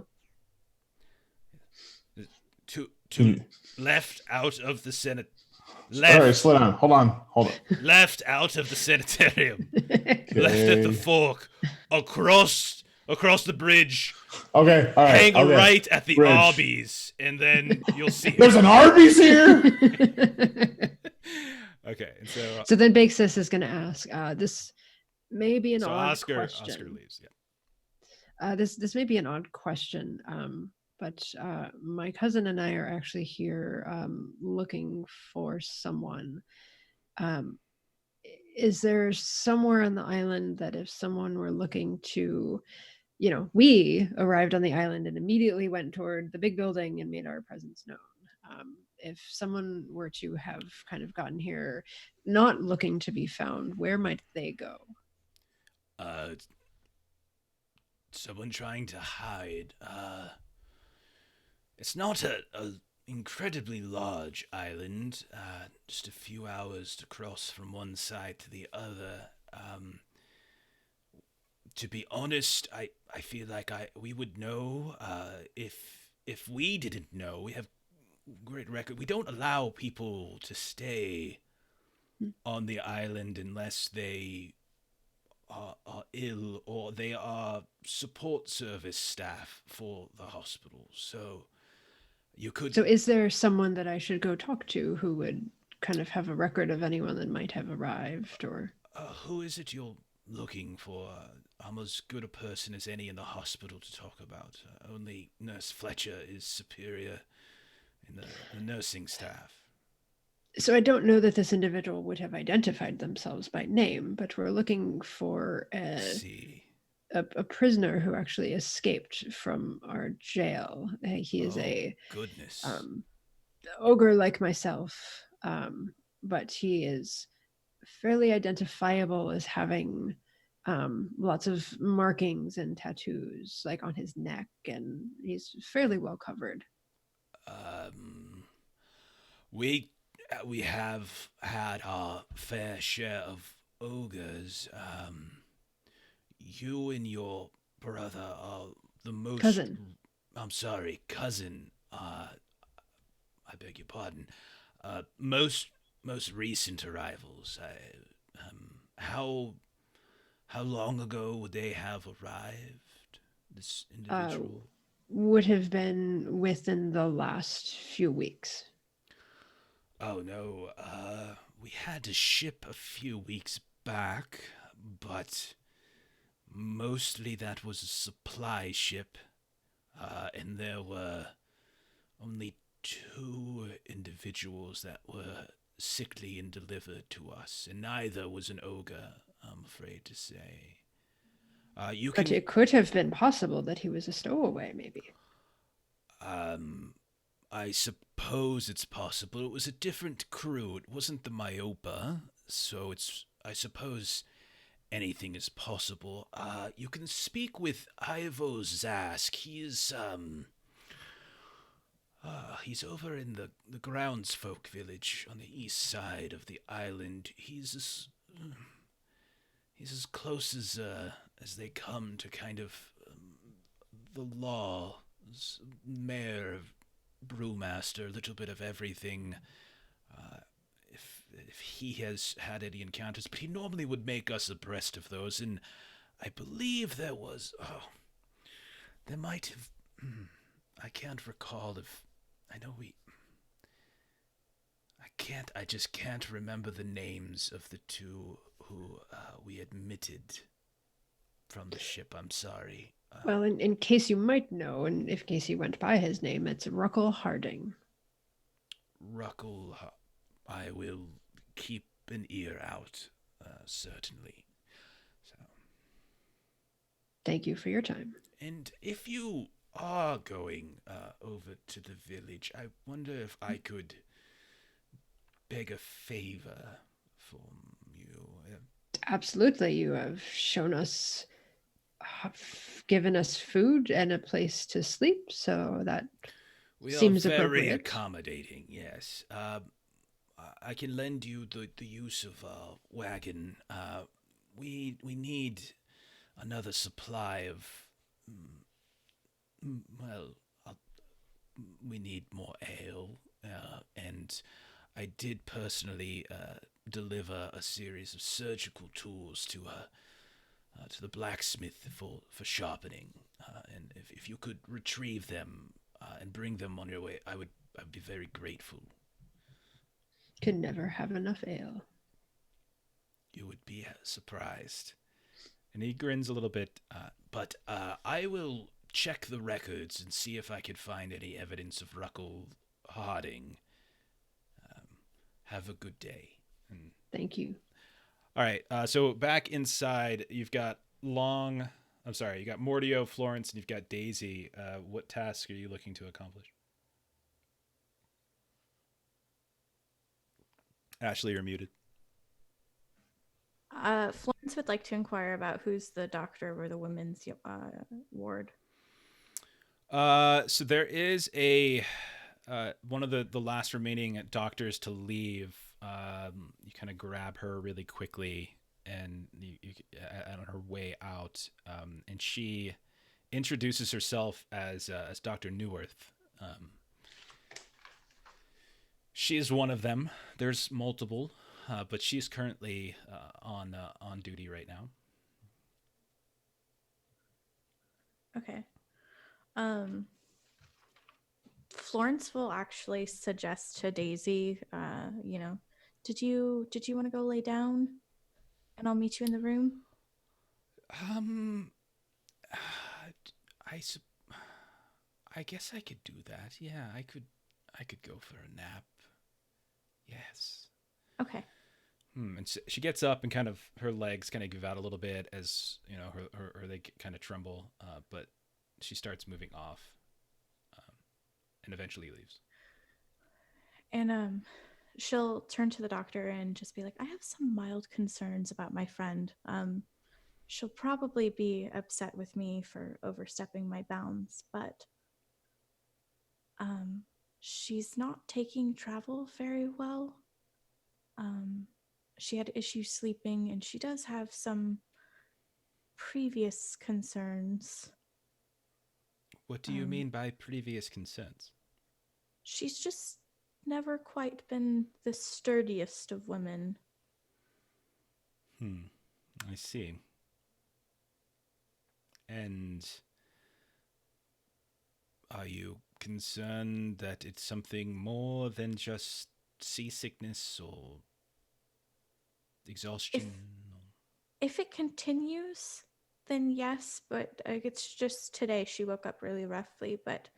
to left out of the Senate. Left. All right, slow down. Hold on. Left out of the sanitarium. Okay. Left at the fork. Across the bridge. Okay. All right. Hang right at the Arby's, and then you'll see. There's an Arby's here. Okay. And so then Big Sis is going to ask. This may be an odd question. Oscar leaves. Yeah. This may be an odd question. But my cousin and I are actually here looking for someone. Is there somewhere on the island that if someone were looking to, we arrived on the island and immediately went toward the big building and made our presence known. If someone were to have kind of gotten here not looking to be found, where might they go? Someone trying to hide. It's not a incredibly large island, just a few hours to cross from one side to the other. To be honest, I feel like we would know if we didn't know. We have great record. We don't allow people to stay on the island unless they are ill or they are support service staff for the hospital. So you could. So is there someone that I should go talk to who would kind of have a record of anyone that might have arrived, or? Who is it you're looking for? I'm as good a person as any in the hospital to talk about. Only Nurse Fletcher is superior in the nursing staff. So I don't know that this individual would have identified themselves by name, but we're looking for a prisoner who actually escaped from our jail. He is goodness. Ogre like myself, but he is fairly identifiable as having lots of markings and tattoos, like on his neck, and he's fairly well covered. We have had our fair share of ogres. You and your brother are the most... Cousin. I'm sorry, cousin. I beg your pardon. Most recent arrivals. How long ago would they have arrived? This individual would have been within the last few weeks. Oh no, we had to ship a few weeks back, but mostly that was a supply ship, and there were only 2 individuals that were sickly and delivered to us, and neither was an ogre, I'm afraid to say. But it could have been possible that he was a stowaway, maybe. I suppose it's possible. It was a different crew. It wasn't the Myopa, so I suppose anything is possible. You can speak with Ivo Zask. He's over in the Groundsfolk village on the east side of the island. He's as close as they come to kind of the law, mayor, brewmaster, a little bit of everything. If he has had any encounters, but he normally would make us abreast of those, and I believe there might have, I can't recall if, I just can't remember the names of the 2 who we admitted from the ship. I'm sorry. Well, in case you might know, and if Casey went by his name, it's Ruckle Harding. Ruckle, I will keep an ear out, certainly. So, thank you for your time. And if you are going over to the village, I wonder if I could beg a favor from you. Absolutely. You have given us food and a place to sleep, so that seems appropriate. We are very accommodating, yes. I can lend you the use of a wagon. We need another supply of, we need more ale, and I did personally deliver a series of surgical tools to the blacksmith for sharpening, and if you could retrieve them and bring them on your way, I'd be very grateful. Can never have enough ale. You would be surprised. And he grins a little bit, but I will check the records and see if I could find any evidence of Ruckle Harding. Have a good day. Thank you. All right, so back inside, you've got you got Mordio, Florence, and you've got Daisy. What task are you looking to accomplish? Ashley, you're muted. Florence would like to inquire about who's the doctor over the women's ward. So there is a one of the last remaining doctors to leave, you kind of grab her really quickly, and you on her way out, and she introduces herself as Dr. Newworth. She is one of them. There's multiple, but she's currently on duty right now. Okay. Florence will actually suggest to Daisy, did you want to go lay down, and I'll meet you in the room? I guess I could do that. Yeah, I could go for a nap. Yes. Okay. And she gets up, and kind of her legs kind of give out a little bit as her they kind of tremble. But she starts moving off, and eventually leaves. And she'll turn to the doctor and just be like, I have some mild concerns about my friend. She'll probably be upset with me for overstepping my bounds, but she's not taking travel very well. She had issues sleeping, and she does have some previous concerns. What do you mean by previous concerns? She's just never quite been the sturdiest of women. I see. And are you concerned that it's something more than just seasickness or exhaustion? If it continues, then yes, but it's just today she woke up really roughly. But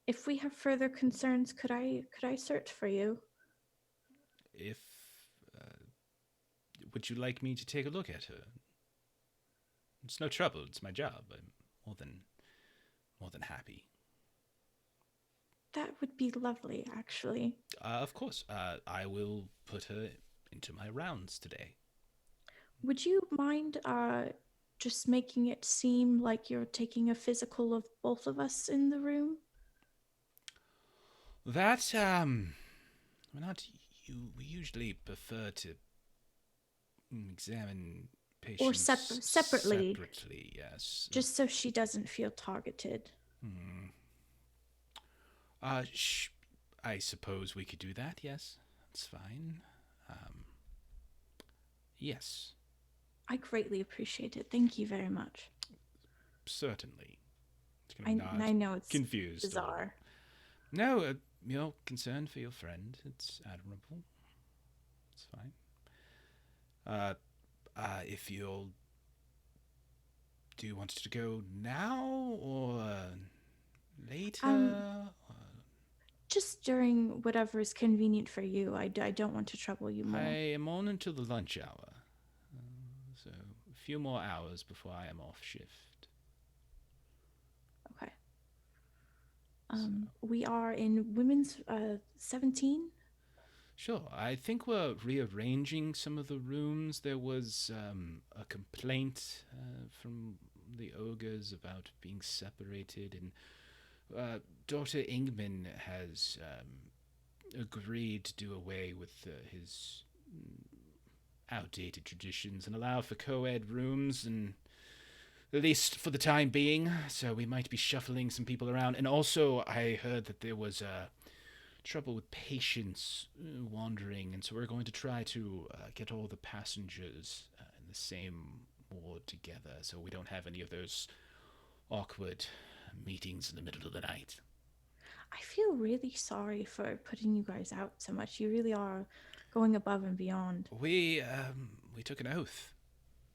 if we have further concerns, could I search for you? If would you like me to take a look at her? It's no trouble. It's my job. I'm more than happy. That would be lovely, actually. Of course. I will put her into my rounds today. Would you mind just making it seem like you're taking a physical of both of us in the room? That we're not. We usually prefer to examine patients Or separately. Separately, yes. Just so she doesn't feel targeted. I suppose we could do that. Yes, that's fine. Yes. I greatly appreciate it. Thank you very much. Certainly. I know it's confused. bizarre. No, your concern for your friend, it's admirable. It's fine. If you'll... Do you want to go now or later? Just during whatever is convenient for you. I don't want to trouble you more. I am on until the lunch hour. So a few more hours before I am off shift. Okay. We are in women's 17. Sure. I think we're rearranging some of the rooms. There was a complaint from the ogres about being separated, and Dr. Ingman has agreed to do away with his outdated traditions and allow for co-ed rooms, and at least for the time being. So we might be shuffling some people around. And also I heard that there was trouble with patients wandering, and so we're going to try to get all the passengers in the same ward together so we don't have any of those awkward meetings in the middle of the night. I feel really sorry for putting you guys out so much. You really are going above and beyond. We took an oath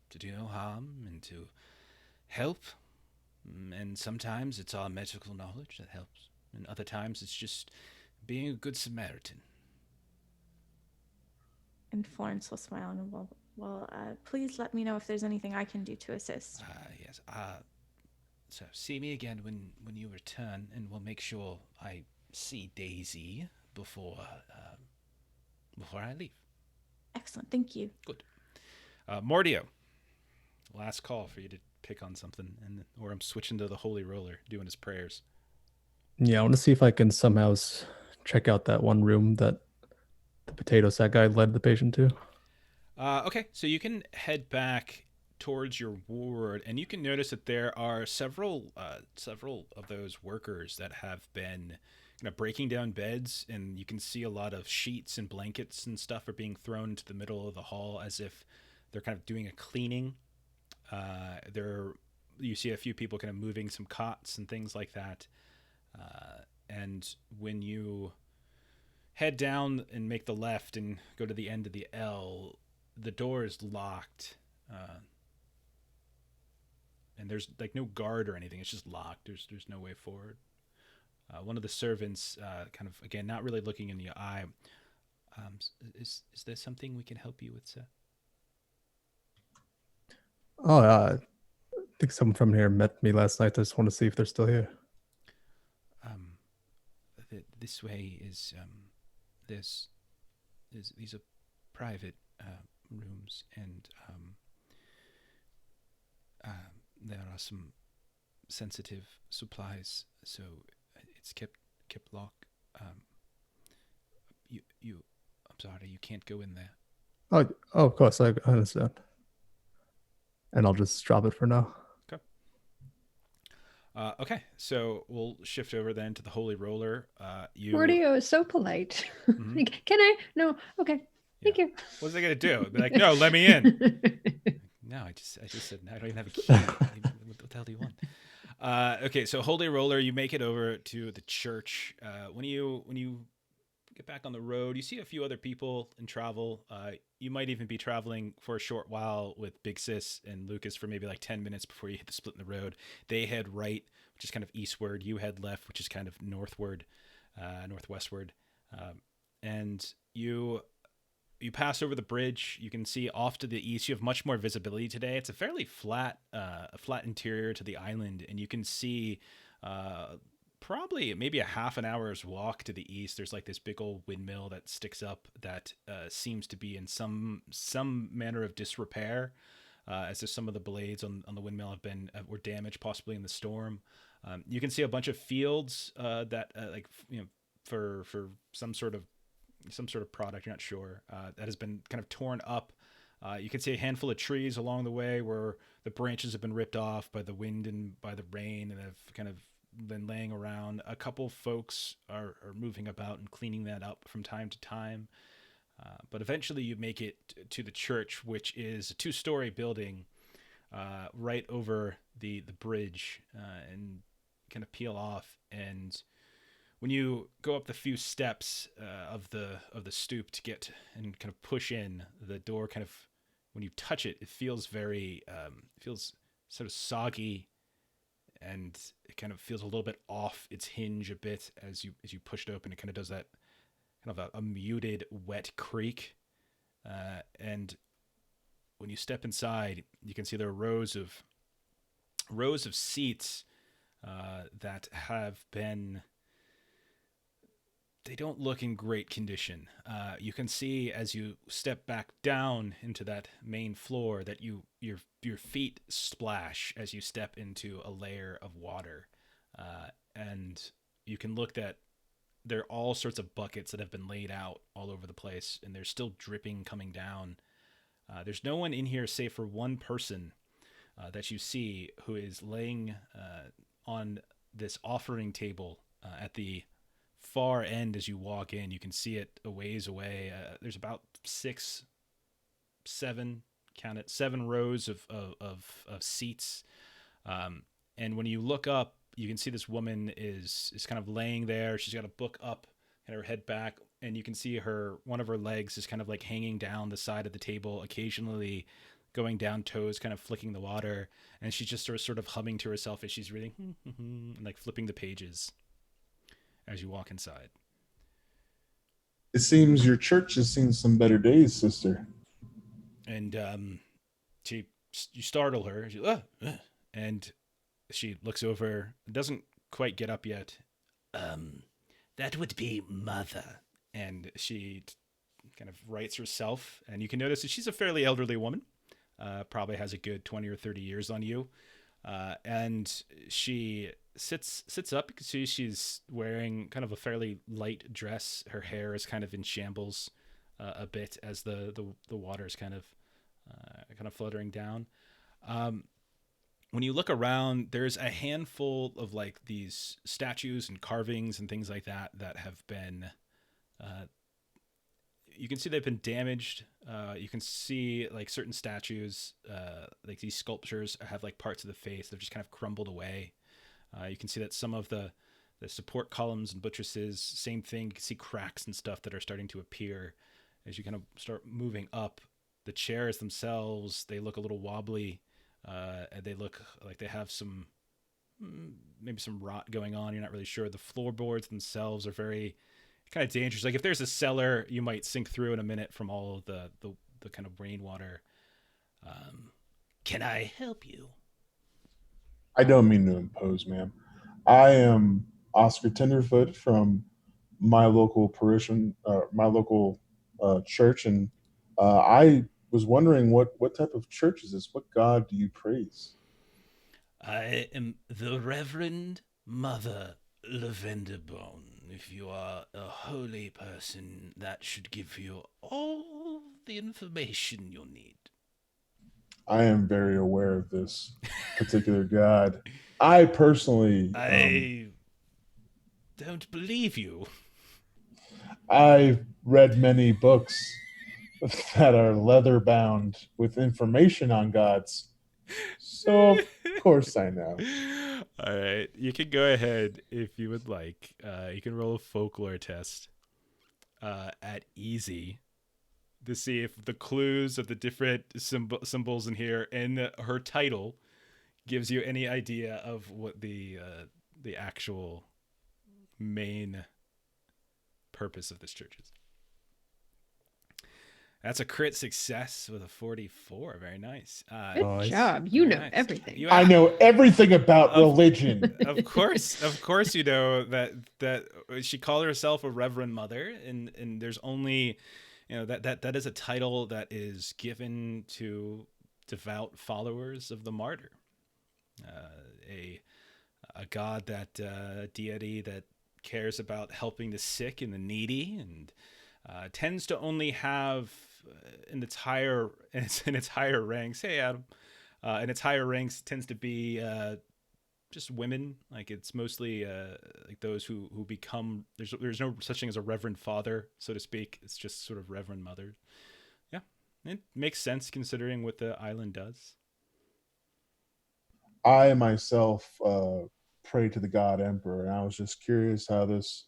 to do no harm and to help, and sometimes it's our medical knowledge that helps, and other times it's just being a good Samaritan. And Florence will smile and well, please let me know if there's anything I can do to assist. Yes. So see me again when you return, and we'll make sure I see Daisy before I leave. Excellent, thank you. Good. Mordio, last call for you to pick on something, or I'm switching to the Holy Roller, doing his prayers. Yeah, I want to see if I can somehow check out that one room that the potato sack guy led the patient to. Okay, so you can head back towards your ward, and you can notice that there are several of those workers that have been breaking down beds, and you can see a lot of sheets and blankets and stuff are being thrown into the middle of the hall as if they're kind of doing a cleaning. There, you see a few people kind of moving some cots and things like that. And when you head down and make the left and go to the end of the L, the door is locked. And there's like no guard or anything. It's just locked. There's no way forward. One of the servants, kind of again, not really looking in the eye. Is there something we can help you with, sir? Oh, I think someone from here met me last night. I just want to see if they're still here. This way is these are private rooms, and there are some sensitive supplies, so it's kept locked. I'm sorry, you can't go in there. Oh, of course, I understand. And I'll just drop it for now. Okay, so we'll shift over then to the Holy Roller. Mordio is so polite. Mhm. Like, can I? No. Okay. Thank you. What's they gonna do? Be like, no, let me in. No, I just said no, I don't even have a key. What the hell do you want? Okay, so Holy Roller, you make it over to the church. When you get back on the road, you see a few other people in travel. You might even be traveling for a short while with Big Sis and Lucas for maybe like 10 minutes before you hit the split in the road. They head right, which is kind of eastward. You head left, which is kind of northward, northwestward. And you pass over the bridge. You can see off to the east. You have much more visibility today. It's a fairly flat interior to the island, and you can see probably maybe a half an hour's walk to the east. There's like this big old windmill that sticks up that seems to be in some manner of disrepair, as if some of the blades on the windmill were damaged, possibly in the storm. You can see a bunch of fields that for some sort of product, you're not sure, that has been kind of torn up. You can see a handful of trees along the way where the branches have been ripped off by the wind and by the rain, and have kind of been laying around. A couple folks are moving about and cleaning that up from time to time. But eventually you make it to the church, which is a 2-story building right over the bridge, and kind of peel off. And when you go up the few steps of the stoop to get and kind of push in, the door kind of, when you touch it, it feels very feels sort of soggy, and it kind of feels a little bit off its hinge a bit as you push it open. It kind of does that kind of a muted, wet creak. And when you step inside, you can see there are rows of seats that have been, they don't look in great condition. You can see as you step back down into that main floor that your feet splash as you step into a layer of water. And you can look that there are all sorts of buckets that have been laid out all over the place, and there's still dripping coming down. There's no one in here save for one person that you see, who is laying on this offering table at the far end. As you walk in, you can see it a ways away. There's about 7 rows of seats. And when you look up, you can see this woman is kind of laying there. She's got a book up and her head back, and you can see one of her legs is kind of like hanging down the side of the table, occasionally going down toes, kind of flicking the water. And she's just sort of humming to herself as she's reading, and like flipping the pages as you walk inside. It seems your church has seen some better days, sister. And you startle her, and she looks over, doesn't quite get up yet. That would be Mother. And she kind of rights herself, and you can notice that she's a fairly elderly woman, probably has a good 20 or 30 years on you. and she sits up. You can see she's wearing kind of a fairly light dress. Her hair is kind of in shambles a bit as the water is kind of fluttering down. When you look around, there's a handful of like these statues and carvings and things like that have been, you can see they've been damaged. You can see like certain statues, like these sculptures have like parts of the face that have just kind of crumbled away. You can see that some of the support columns and buttresses, same thing. You can see cracks and stuff that are starting to appear as you kind of start moving up. The chairs themselves, they look a little wobbly. And they look like they have maybe some rot going on. You're not really sure. The floorboards themselves are very kind of dangerous. Like if there's a cellar, you might sink through in a minute from all of the kind of rainwater. Can I help you? I don't mean to impose, ma'am. I am Oscar Tenderfoot from my local church, and I was wondering what type of church is this? What God do you praise? I am the Reverend Mother Lavenderbone. If you are a holy person, that should give you all the information you'll need. I am very aware of this particular God. I personally, I don't believe you. I've read many books that are leather bound with information on gods. So, of course, I know. All right. You can go ahead if you would like. You can roll a folklore test at easy to see if the clues of the different symbols in here and her title gives you any idea of what the actual main purpose of this church is. That's a crit success with a 44. Very nice. Good job. You know everything. I know everything about religion. Of course, you know that she called herself a Reverend Mother, and there's only, that is a title that is given to devout followers of the martyr, a god that deity that cares about helping the sick and the needy, and tends to only have in its higher ranks. Hey, Adam. In its higher ranks tends to be just women. Like it's mostly like those who become. There's no such thing as a Reverend Father, so to speak. It's just sort of Reverend Mother. Yeah, it makes sense considering what the island does. I myself pray to the God Emperor, and I was just curious how this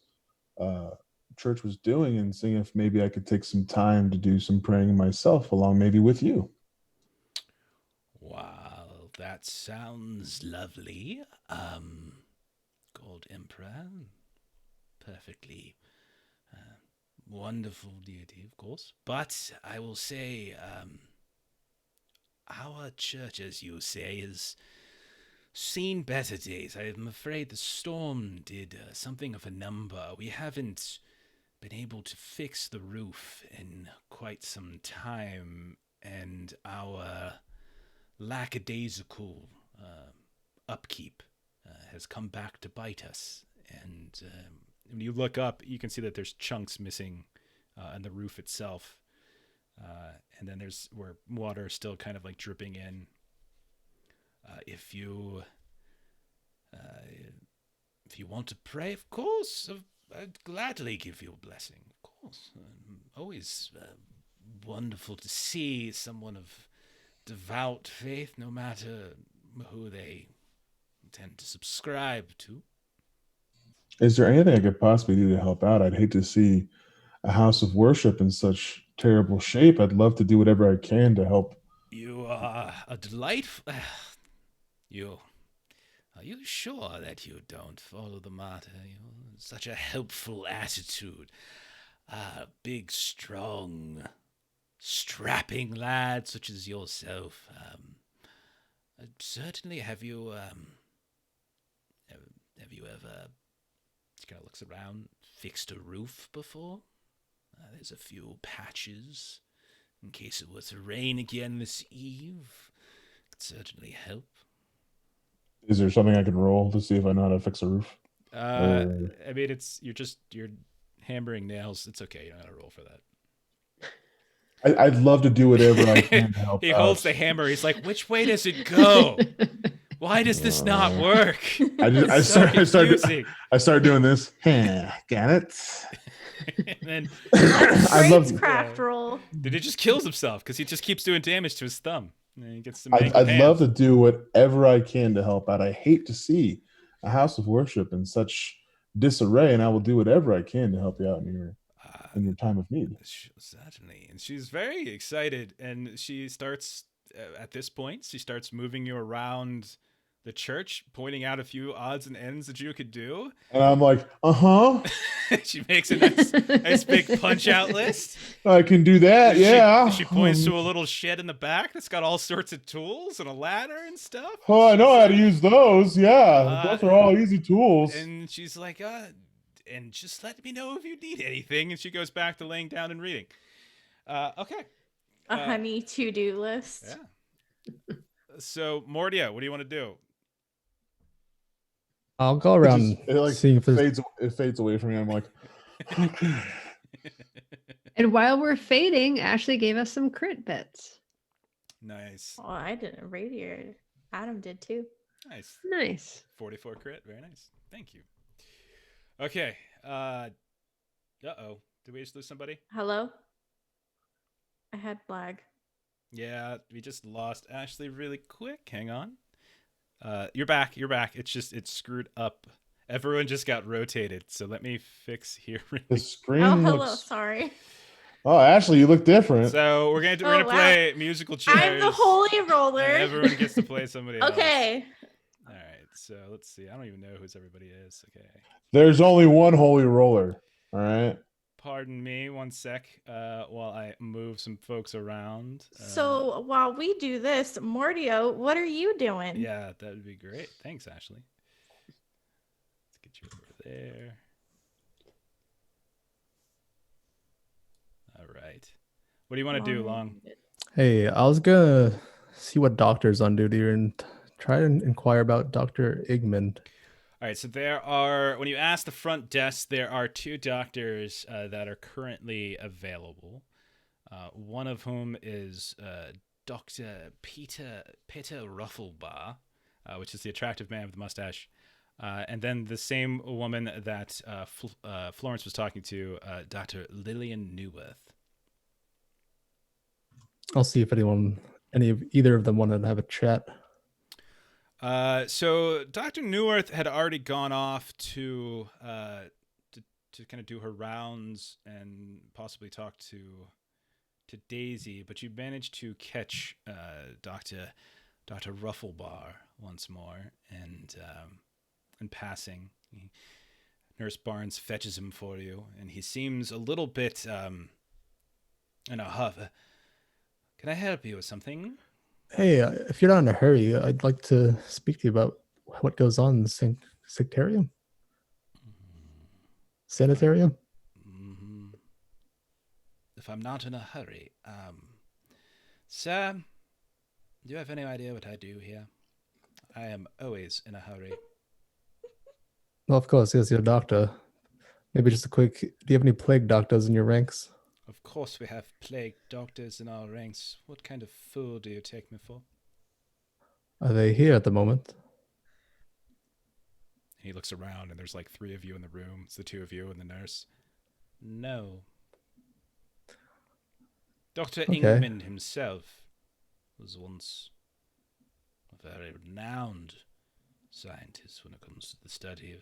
church was doing, and seeing if maybe I could take some time to do some praying myself, along maybe with you. Wow, that sounds lovely. God Emperor, perfectly wonderful deity, of course. But I will say, our church, as you say, has seen better days. I am afraid the storm did something of a number. We haven't been able to fix the roof in quite some time, and our lackadaisical upkeep has come back to bite us. And when you look up, you can see that there's chunks missing on the roof itself, and then there's where water is still kind of like dripping in. If you want to pray, of course, I'd gladly give you a blessing. Of course, always wonderful to see someone of devout faith, no matter who they tend to subscribe to. Is there anything I could possibly do to help out? I'd hate to see a house of worship in such terrible shape. I'd love to do whatever I can to help. You are a delightful. Are you sure that you don't follow the martyr? Such a helpful attitude. Big, strong, strapping lad such as yourself. Certainly, have you ever, just kind of looks around, fixed a roof before? There's a few patches in case it were to rain again this eve. Could certainly help. Is there something I can roll to see if I know how to fix a roof? I mean, you're hammering nails. It's okay. You don't gotta roll for that. I'd love to do whatever I can to help He out. holds the hammer. He's like, "Which way does it go? Why does this not work?" I start doing this. Got it. And then That's I great love- craft roll. then he just kills himself because he just keeps doing damage to his thumb. And he gets some. I'd love to do whatever I can to help out. I hate to see a house of worship in such disarray, and I will do whatever I can to help you out in your time of need. Certainly. And she's very excited. And she starts, at this point, she starts moving you around the church, pointing out a few odds and ends that you could do. And I'm like, uh-huh. She makes a nice big punch-out list. I can do that, yeah. She points to a little shed in the back that's got all sorts of tools and a ladder and stuff. Oh, I know how to use those, yeah. Those are all easy tools. And she's like, and just let me know if you need anything. And she goes back to laying down and reading. Okay. A honey to-do list. Yeah. So, Mordia, what do you want to do? I'll go around seeing if there's... It fades away from me. I'm like, okay. And while we're fading, Ashley gave us some crit bits. Nice. Oh, I didn't radiate. Adam did too. Nice. Nice. 44 crit. Very nice. Thank you. Okay. Uh-oh. Did we just lose somebody? Hello? I had lag. Yeah, we just lost Ashley really quick. Hang on. You're back. It's screwed up. Everyone just got rotated. So let me fix here. The screen hello. looks... Sorry. Oh, Ashley, you look different. So we're gonna play musical chairs. I'm the holy roller. And everyone gets to play somebody else. Okay. All right. So let's see. I don't even know who everybody is. Okay. There's only one holy roller. All right. Pardon me 1 sec while I move some folks around. So while we do this, Mordio, what are you doing? Yeah, that would be great. Thanks, Ashley. Let's get you over there. All right. What do you want to do, Long? Hey, I was gonna see what doctor's on duty and try to inquire about Dr. Igmund. All right, so there are, when you ask the front desk, there are 2 doctors that are currently available. One of whom is Dr. Peter Ruffelbar, which is the attractive man with the mustache. And then the same woman that Florence was talking to, Dr. Lillian Newworth. I'll see if either of them want to have a chat. So Dr. Newworth had already gone off to kind of do her rounds and possibly talk to Daisy, but you managed to catch Dr. Ruffelbar once more, and in passing, Nurse Barnes fetches him for you, and he seems a little bit in a huff. Can I help you with something? Hey, if you're not in a hurry, I'd like to speak to you about what goes on in the sectarium? Sanitarium? Mm-hmm. If I'm not in a hurry. Sir, do you have any idea what I do here? I am always in a hurry. Well, of course, yes, you're a doctor. Maybe just a quick, do you have any plague doctors in your ranks? Of course we have plague doctors in our ranks. What kind of fool do you take me for? Are they here at the moment? He looks around and there's like 3 of you in the room. It's the 2 of you and the nurse. No. Dr. Ingman himself was once a very renowned scientist when it comes to the study of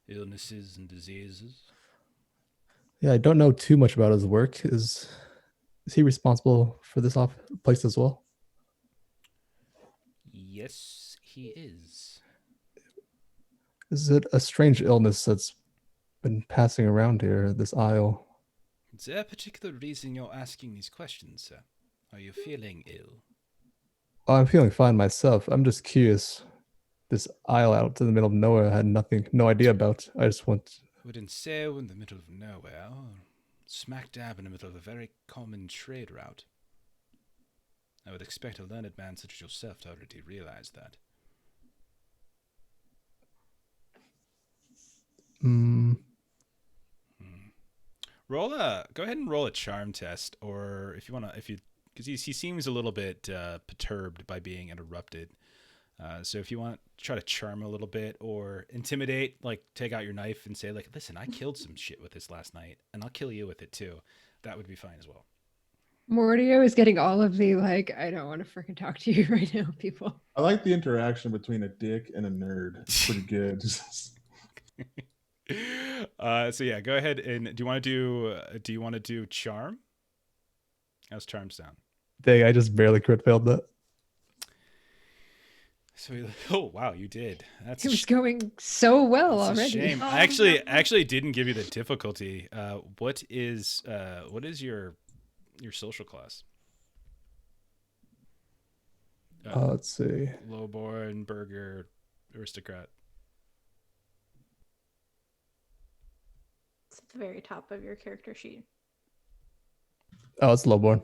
illnesses and diseases. Yeah, I don't know too much about his work. Is he responsible for this place as well? Yes, he is. Is it a strange illness that's been passing around here, this isle? Is there a particular reason you're asking these questions, sir? Are you feeling ill? Oh, I'm feeling fine myself. I'm just curious. This isle out in the middle of nowhere I had no idea about. I just want... Wouldn't sail in the middle of nowhere, smack dab in the middle of a very common trade route. I would expect a learned man such as yourself to already realize that. Mm, Go ahead and roll a charm test, or if you want to, because he seems a little bit perturbed by being interrupted. So if you want, try to charm a little bit or intimidate, like take out your knife and say, like, listen, I killed some shit with this last night, and I'll kill you with it too. That would be fine as well. Mordio is getting all of the like, I don't want to freaking talk to you right now, people. I like the interaction between a dick and a nerd. It's pretty good. So yeah, go ahead and do you want to do charm? How's charm sound? dang, I just barely crit failed that. So oh wow, you did. That's It was going so well that's a already. shame. Oh, I no. actually didn't give you the difficulty. What is your social class? Let's see. Lowborn, burger, aristocrat. It's at the very top of your character sheet. Oh, it's lowborn.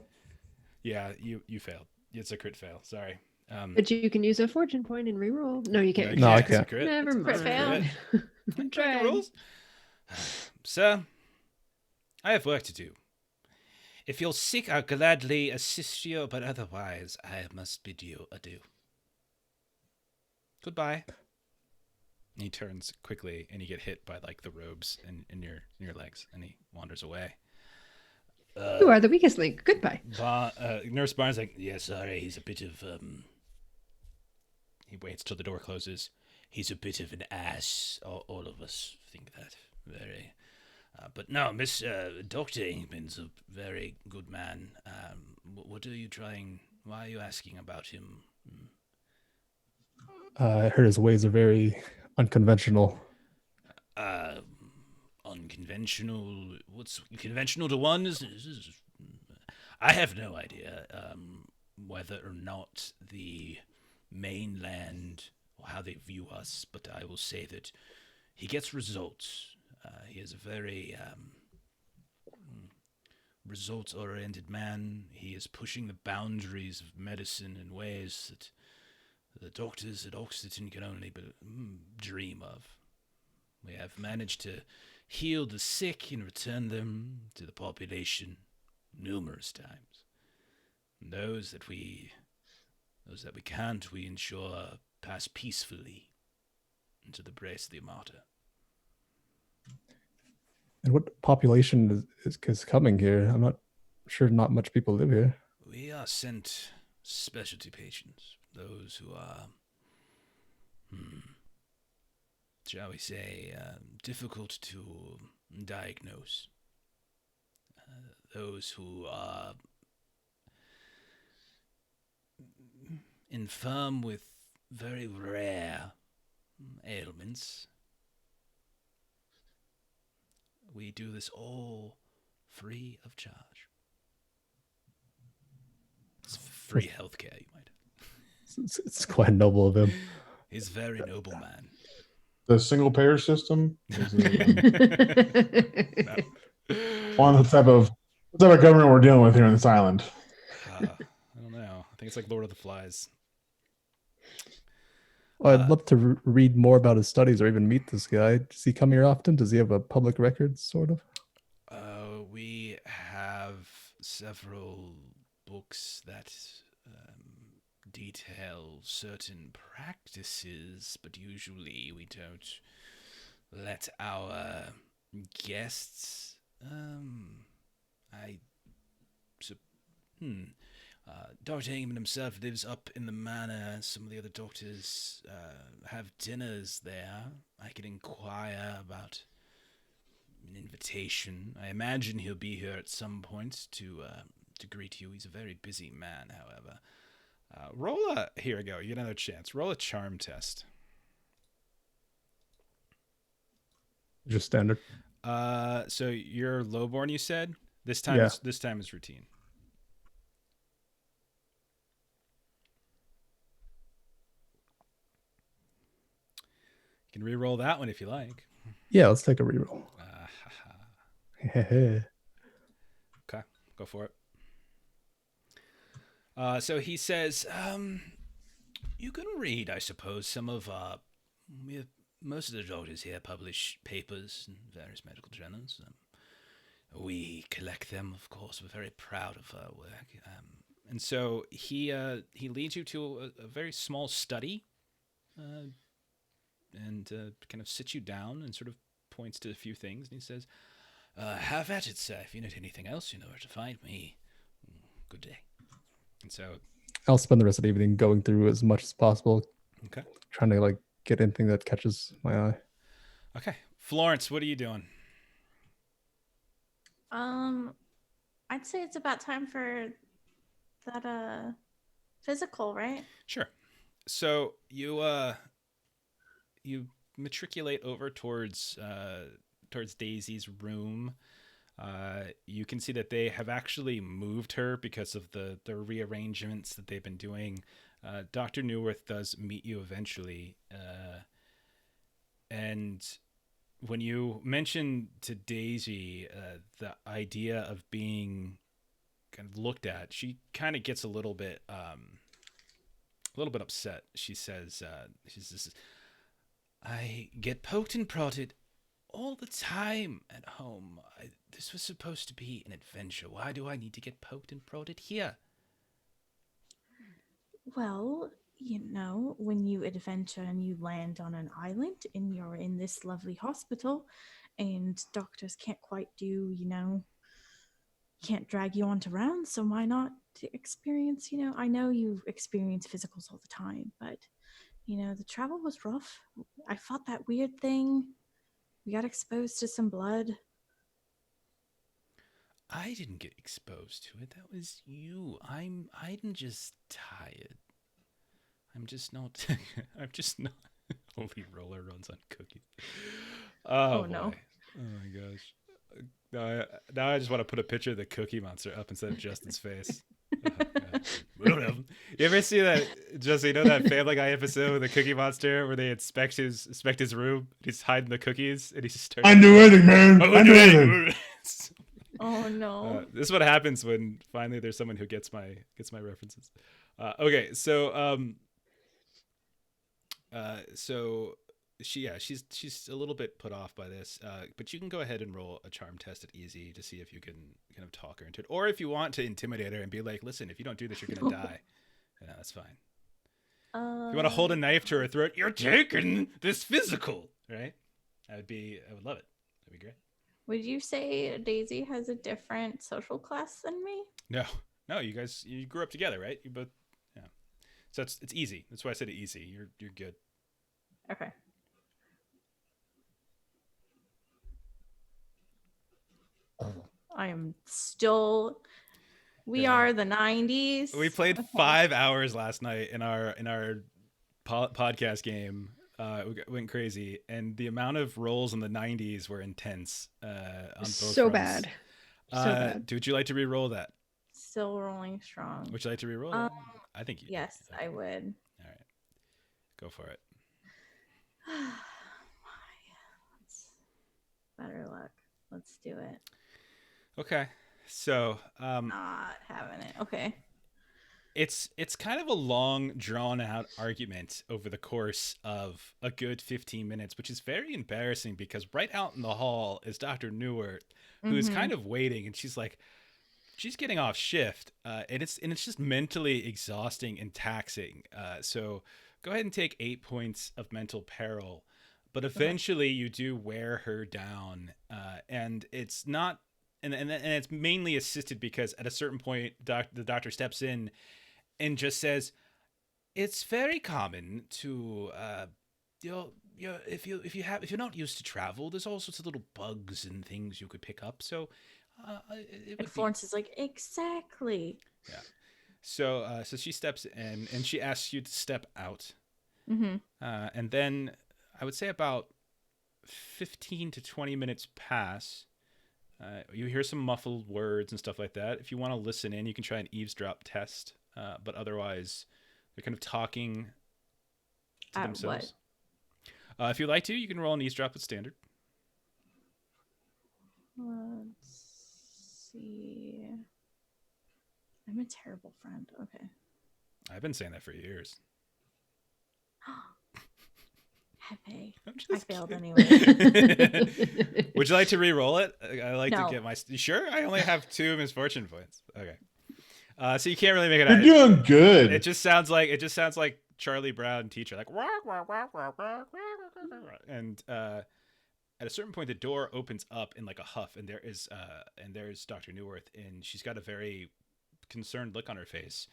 Yeah, you failed. It's a crit fail. Sorry. But you can use a fortune point and reroll. No, you can't. No, I it's a can't. crit. Never It's a crit mind. fail. I'm Break the trying. rules. Sir, I have work to do. If you're sick, I'll gladly assist you, but otherwise, I must bid you adieu. Goodbye. He turns quickly, and you get hit by like the robes in your legs, and he wanders away. You are the weakest link. Goodbye. Nurse Barnes like, yeah, sorry, he's a bit of He waits till the door closes. He's a bit of an ass. All of us think that. Very. But no, Dr. Ingman's a very good man. What are you trying? Why are you asking about him? I heard his ways are very unconventional. Unconventional. What's conventional to one is I have no idea whether or not the mainland or how they view us, but I will say that he gets results. He is a very results-oriented man. He is pushing the boundaries of medicine in ways that the doctors at Oxford can only dream of. We have managed to heal the sick and return them to the population numerous times. And those that we can't, we ensure pass peacefully into the brace of the Armada. And what population is coming here? I'm not sure. Not much people live here. We are sent specialty patients, those who are, shall we say, difficult to diagnose. Those who are infirm with very rare ailments. We do this all free of charge. It's free healthcare, you might. It's quite noble of him. He's a very noble man. The single payer system is No. on the type of government we're dealing with here on this island. I don't know. I think it's like Lord of the Flies. Well, I'd love to read more about his studies or even meet this guy. Does he come here often? Does he have a public record, sort of? We have several books that detail certain practices, but usually we don't let our guests. Dr. Ingman himself lives up in the manor. Some of the other doctors have dinners there. I could inquire about an invitation. I imagine he'll be here at some point to greet you. He's a very busy man, however. Here we go. You get another chance. Roll a charm test. Just standard. So you're lowborn, you said? This time is routine. You can re-roll that one if you like. Yeah, let's take a reroll. Okay, go for it. So he says, you can read, I suppose, some of most of the doctors here publish papers in various medical journals. We collect them, of course. We're very proud of our work. And so he leads you to a very small study, and kind of sits you down and sort of points to a few things. And he says, "Have at it, sir. If you need anything else, you know where to find me. Good day." And so, I'll spend the rest of the evening going through as much as possible, okay, trying to like get anything that catches my eye. okay, Florence, what are you doing? I'd say it's about time for that physical, right? Sure. So you matriculate over towards Daisy's room. You can see that they have actually moved her because of the rearrangements that they've been doing. Dr. Newworth does meet you eventually, and when you mention to Daisy the idea of being kind of looked at, she kind of gets a little bit upset. She says, "I get poked and prodded all the time at home. This was supposed to be an adventure. Why do I need to get poked and prodded here?" Well, when you adventure and you land on an island and you're in this lovely hospital and doctors can't quite do, can't drag you onto rounds, so why not to experience, I know you experience physicals all the time, but, the travel was rough. I fought that weird thing. We got exposed to some blood. I didn't get exposed to it. That was you. I'm just tired. I'm just not. I'm just not. Holy roller runs on cookies. Oh no. Oh my gosh. Now I just want to put a picture of the Cookie Monster up instead of Justin's face. Oh, God. We don't have him. You ever see that, Justin? You know that Family Guy episode with the Cookie Monster where they inspect his room? He's hiding the cookies and he just starts. I do anything, man. I do anything. Oh no. This is what happens when finally there's someone who gets my references. Okay, so she's a little bit put off by this, but you can go ahead and roll a charm test at easy to see if you can kind of talk her into it, or if you want to intimidate her and be like, "Listen, if you don't do this, you're gonna die." Yeah, that's fine. If you want to hold a knife to her throat, "You're taking this physical," right? I would love it. That'd be great. Would you say Daisy has a different social class than me? No, you grew up together, right? You both, yeah. So it's easy. That's why I said it easy. You're good. Okay. I am still. We are the 90s. We played 5 hours last night in our podcast game. It went crazy, and the amount of rolls in the 90s were intense. On both so fronts. bad. So bad. Would you like to re-roll that? Still rolling strong. Would you like to re-roll that? I think you. Yes, okay. I would. All right, go for it. Better luck. Let's do it. Okay, so Not having it. Okay. it's kind of a long, drawn out argument over the course of a good 15 minutes, which is very embarrassing because right out in the hall is Dr. Newert, who's kind of waiting, and she's getting off shift, and it's just mentally exhausting and taxing. So go ahead and take 8 points of mental peril, but eventually you do wear her down, and it's not, and it's mainly assisted because at a certain point, the doctor steps in and just says, "It's very common to, if you're not used to travel, there's all sorts of little bugs and things you could pick up. So." And Florence is like, exactly. Yeah. So she steps in and she asks you to step out. And then I would say about 15 to 20 minutes pass. You hear some muffled words and stuff like that. If you want to listen in, you can try an eavesdrop test. But otherwise, they're kind of talking to themselves. What? If you'd like to, you can roll an eavesdrop with standard. Let's see. I'm a terrible friend. Okay. I've been saying that for years. Hey, I'm I just failed kidding. anyway. Would you like to re-roll it? I like No. to get my. You sure? I only have 2 misfortune points. Okay. So you can't really make it You're out. doing good. It just sounds like Charlie Brown teacher, like, and at a certain point the door opens up in like a huff, and there's Dr. Newworth, and she's got a very concerned look on her face,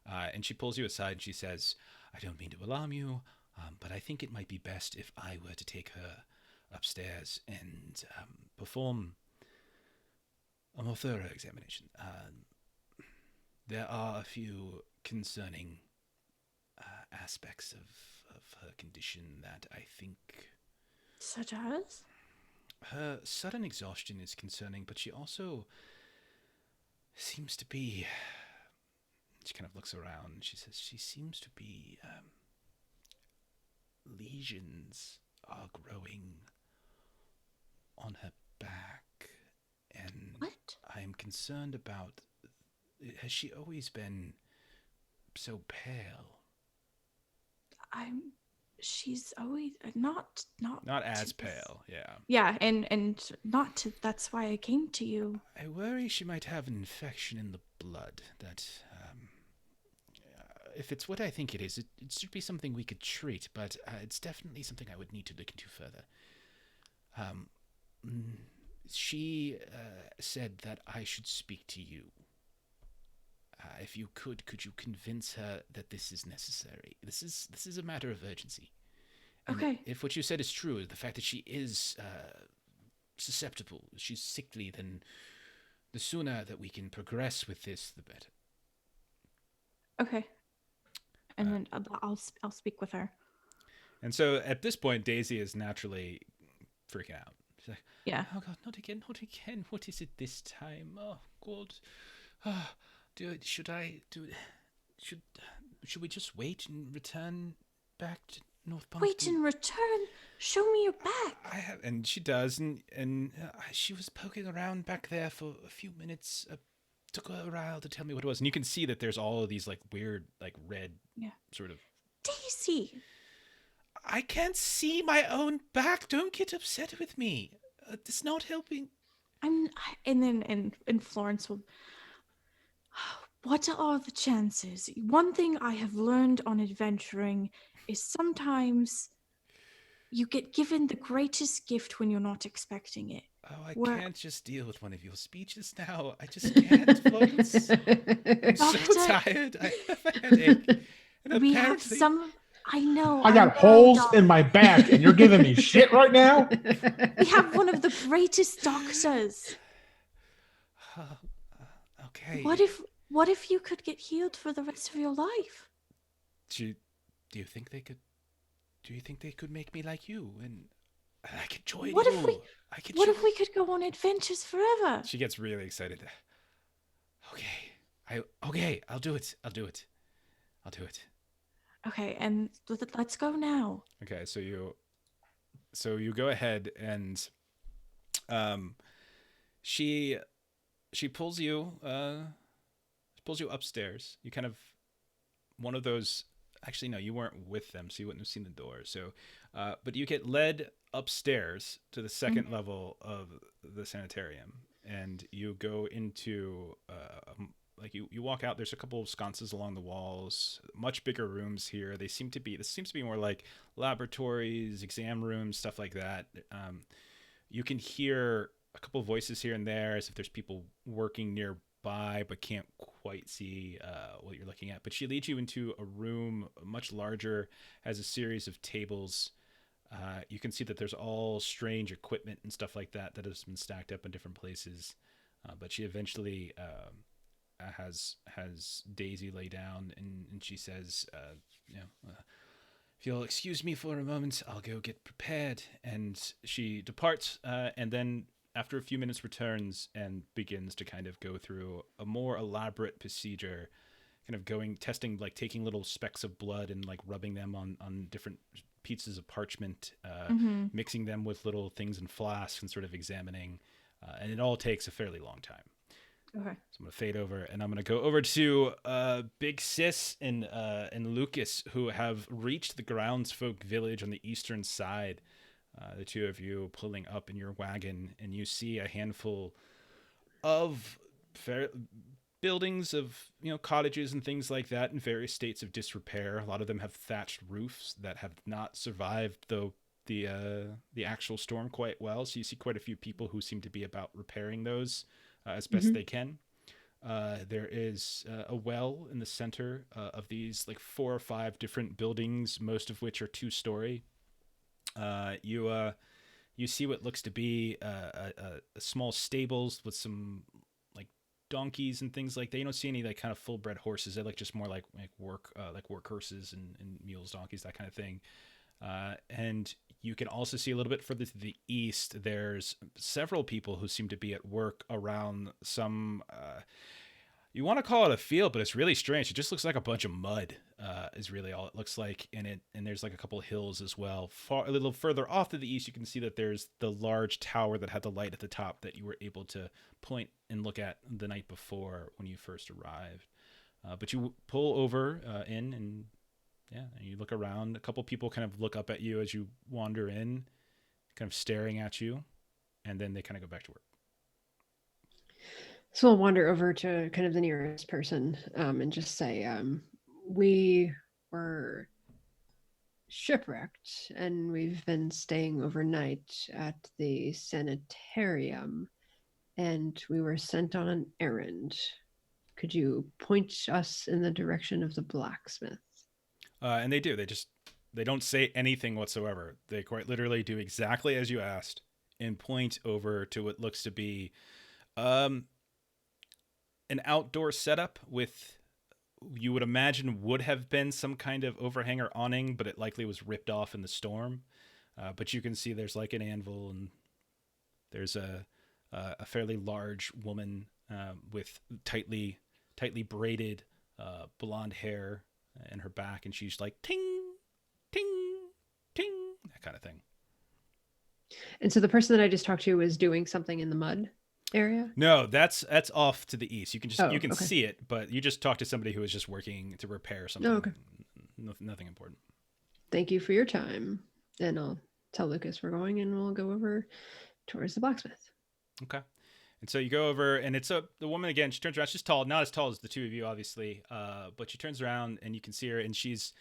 and she pulls you aside and she says, "I don't mean to alarm you, but I think it might be best if I were to take her upstairs and perform a more thorough examination. There are a few concerning aspects of her condition that I think." Such as? Her sudden exhaustion is concerning, but she also seems to be... She kind of looks around and she says she seems to be... lesions are growing on her back, and What? I am concerned about... Has she always been so pale? She's always not As to this- pale, yeah. Yeah, and not to, that's why I came to you. I worry she might have an infection in the blood that, if it's what I think it is, it should be something we could treat, but it's definitely something I would need to look into further. She said that I should speak to you. If you could you convince her that this is necessary? This is a matter of urgency. And Okay. if what you said is true, the fact that she is susceptible, she's sickly, then the sooner that we can progress with this, the better. Okay. And then I'll speak with her. And so at this point, Daisy is naturally freaking out. She's like, Yeah. "Oh God, not again, not again! What is it this time? Oh God, should we just wait and return back to North Pumpkin?" Wait and return. Show me your back. And she does, and she was poking around back there for a few minutes. Took her a while to tell me what it was, and you can see that there's all of these like weird, like red, sort of. Daisy. I can't see my own back. Don't get upset with me. It's not helping. And then Florence will. What are the chances? One thing I have learned on adventuring is sometimes you get given the greatest gift when you're not expecting it. Oh, I can't just deal with one of your speeches now. I just can't, Florence. I'm so tired. I have a headache. And We have some. I know. I got holes in my back, and you're giving me shit right now? We have one of the greatest doctors. Okay. What if you could get healed for the rest of your life? Do you think they could? Do you think they could make me like you, and I could join What you? if we could go on adventures forever? She gets really excited. Okay, I'll do it. Okay, and let's go now. Okay, so you go ahead, and she pulls you upstairs. You kind of one of those. Actually, no, you weren't with them, so you wouldn't have seen the door. So, but you get led upstairs to the second level of the sanitarium, and you go into you walk out. There's a couple of sconces along the walls, much bigger rooms here. This seems to be more like laboratories, exam rooms, stuff like that. You can hear a couple of voices here and there as if there's people working nearby, but can't quite see what you're looking at. But she leads you into a room much larger, has a series of tables. You can see that there's all strange equipment and stuff like that has been stacked up in different places. But she eventually has Daisy lay down, and she says, if you'll excuse me for a moment, I'll go get prepared. And she departs, and then after a few minutes returns and begins to kind of go through a more elaborate procedure, kind of testing, like taking little specks of blood and like rubbing them on different pieces of parchment, mixing them with little things in flasks and sort of examining. And it all takes a fairly long time. Okay. So I'm gonna fade over, and I'm gonna go over to Big Sis and Lucas, who have reached the Groundsfolk village on the eastern side. The two of you pulling up in your wagon, and you see a handful of buildings of cottages and things like that in various states of disrepair. A lot of them have thatched roofs that have not survived the actual storm quite well. So you see quite a few people who seem to be about repairing those as best they can. There is a well in the center of these like 4 or 5 different buildings, most of which are 2-story. You see what looks to be a small stables with some like donkeys and things like that. You don't see any like kind of full bred horses. They look just more like work horses and mules, donkeys, that kind of thing. And you can also see a little bit further to the east, there's several people who seem to be at work around some, you want to call it a field, but it's really strange. It just looks like a bunch of mud, is really all it looks like in it. And there's like a couple of hills as well. A little further off to the east, you can see that there's the large tower that had the light at the top that you were able to point and look at the night before when you first arrived. But you pull over in, and you look around. A couple people kind of look up at you as you wander in, kind of staring at you, and then they kind of go back to work. So I'll wander over to kind of the nearest person and just say, we were shipwrecked and we've been staying overnight at the sanitarium, and we were sent on an errand. Could you point us in the direction of the blacksmith? And they do. They don't say anything whatsoever. They quite literally do exactly as you asked and point over to what looks to be an outdoor setup with, you would imagine, would have been some kind of overhang or awning, but it likely was ripped off in the storm. But you can see there's like an anvil, and there's a fairly large woman with tightly braided blonde hair in her back, and she's like ting, ting, ting, that kind of thing. And so the person that I just talked to was doing something in the mud area? No, that's off to the east. You can Okay. see it, but you just talked to somebody who was just working to repair something. Oh, okay. Nothing important. Thank you for your time. And I'll tell Lucas we're going, and we'll go over towards the blacksmith. Okay. And so you go over, and it's the woman again. She turns around. She's tall, not as tall as the two of you, obviously, but she turns around and you can see her, and she's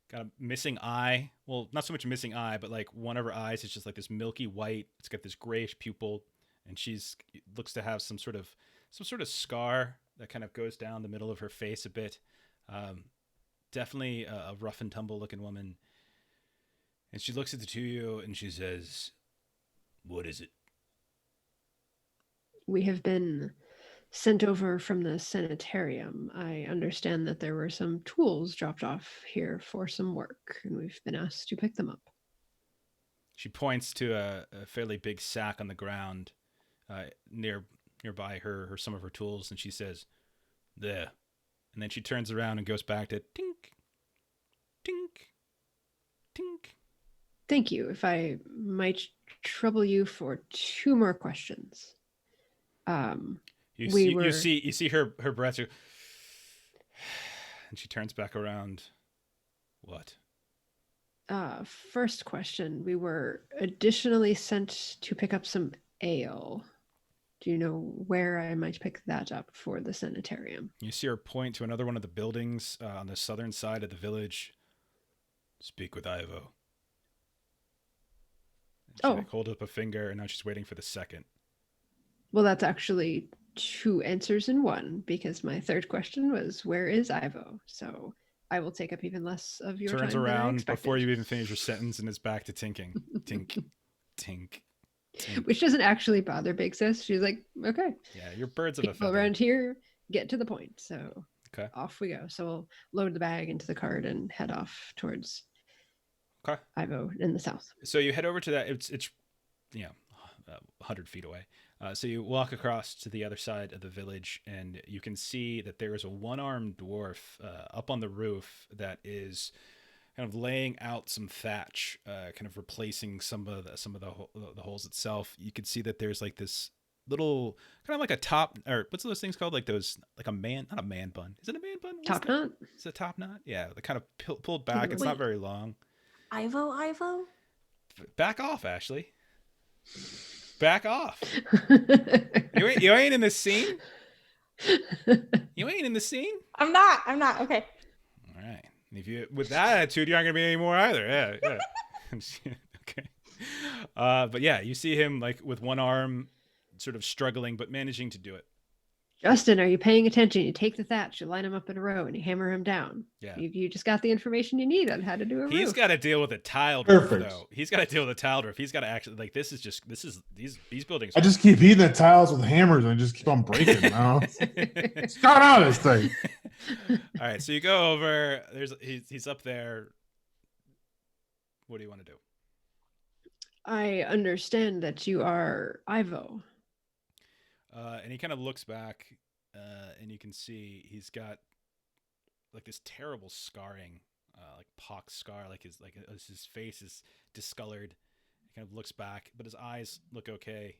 got a missing eye. Well, not so much a missing eye, but like one of her eyes is just like this milky white. It's got this grayish pupil, and looks to have some sort of scar that kind of goes down the middle of her face a bit. Definitely a rough and tumble looking woman. And she looks at the two of you and she says, "What is it?" We have been sent over from the sanitarium. I understand that there were some tools dropped off here for some work, and we've been asked to pick them up. She points to a fairly big sack on the ground nearby her some of her tools, and she says, "There." And then she turns around and goes back to tink, tink, tink. Thank you. If I might trouble you for 2 more questions. You see her breath, and she turns back around. What? First question, we were additionally sent to pick up some ale. Do you know where I might pick that up for the sanitarium? You see her point to another one of the buildings on the southern side of the village. "Speak with Ivo." And she hold up a finger, and now she's waiting for the second. Well, that's actually 2 answers in one, because my third question was, where is Ivo? So I will take up even less of your time. Turns around before you even finish your sentence and is back to tinking. Tink, tink, tink. Which doesn't actually bother Big Sis. She's like, okay. Yeah, you're birds of a People feather. around here get to the point. So okay. Off we go. So we'll load the bag into the cart and head off towards Ivo in the south. So you head over to that. It's 100 feet away. So you walk across to the other side of the village, and you can see that there is a one-armed dwarf up on the roof that is kind of laying out some thatch, kind of replacing some of the holes itself. You can see that there's like this little kind of like a top, or what's those things called? Like those, like a man, not a man bun. Is it a man bun? What's Top that? knot? It's a top knot. Yeah, they kind of pulled back. It's not Wait. very long. Ivo? Back off, Ashley. Back off. You ain't in the scene. You ain't in the scene. I'm not. Okay. All right. If you with that attitude, you aren't gonna be anymore either. Yeah. Okay. But yeah, you see him like with one arm, sort of struggling, but managing to do it. Justin, are you paying attention? You take the thatch, you line them up in a row, and you hammer him down. Yeah. You just got the information you need on how to do a He's roof. got to deal with a tiled roof, Perfect. though. He's got to deal with a tiled roof. He's got to actually like these buildings. I just keep hitting the tiles with hammers and I just keep on breaking. It's got out of this thing. All right, so you go over. He's up there. What do you want to do? I understand that you are Ivo. And he kind of looks back, and you can see he's got like this terrible scarring, like pox scar, like his face is discolored. He kind of looks back, but his eyes look okay,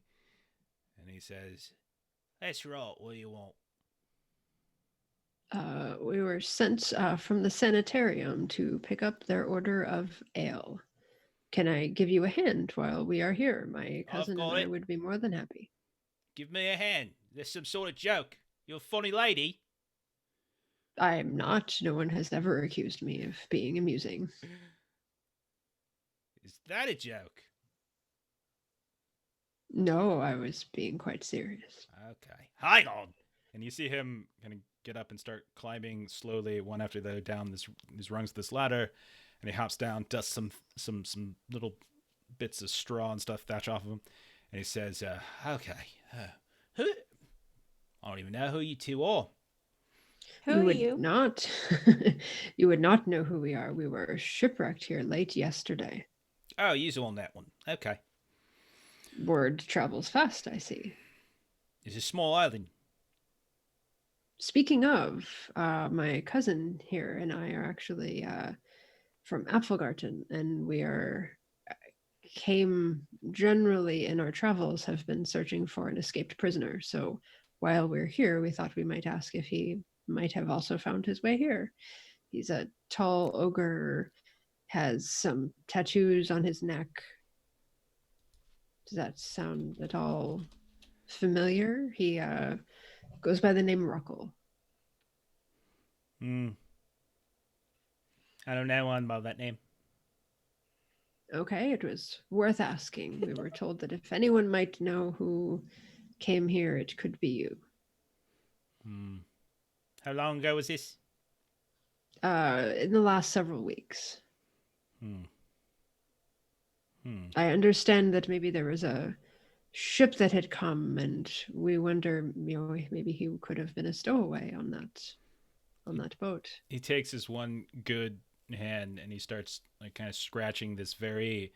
and he says, "That's right. What do you want?" We were sent from the sanitarium to pick up their order of ale. Can I give you a hand while we are here? My cousin and I would be more than happy. Give me a hand. There's some sort of joke. You're a funny lady. I'm not. No one has ever accused me of being amusing. Is that a joke? No, I was being quite serious. Okay. Hang on. And you see him kind of get up and start climbing slowly, one after the other, down these rungs of this ladder. And he hops down, dusts some little bits of straw and stuff, thatch off of him. And he says, okay. I don't even know who you two are. Who are you? Not. You would not know who we are. We were shipwrecked here late yesterday. Oh, you're on that one. Okay. Word travels fast, I see. It's a small island. Speaking of, my cousin here and I are actually from Apfelgarten, and we came generally in our travels have been searching for an escaped prisoner. So while we're here, we thought we might ask if he might have also found his way here. He's a tall ogre, has some tattoos on his neck. Does that sound at all familiar? He goes by the name Ruckle. I don't know one about that name. Okay, it was worth asking. We were told that if anyone might know who came here, it could be you. How long ago was this? In the last several weeks. I understand that maybe there was a ship that had come, and we wonder, maybe he could have been a stowaway on that boat. He takes his one good hand and he starts like kind of scratching this very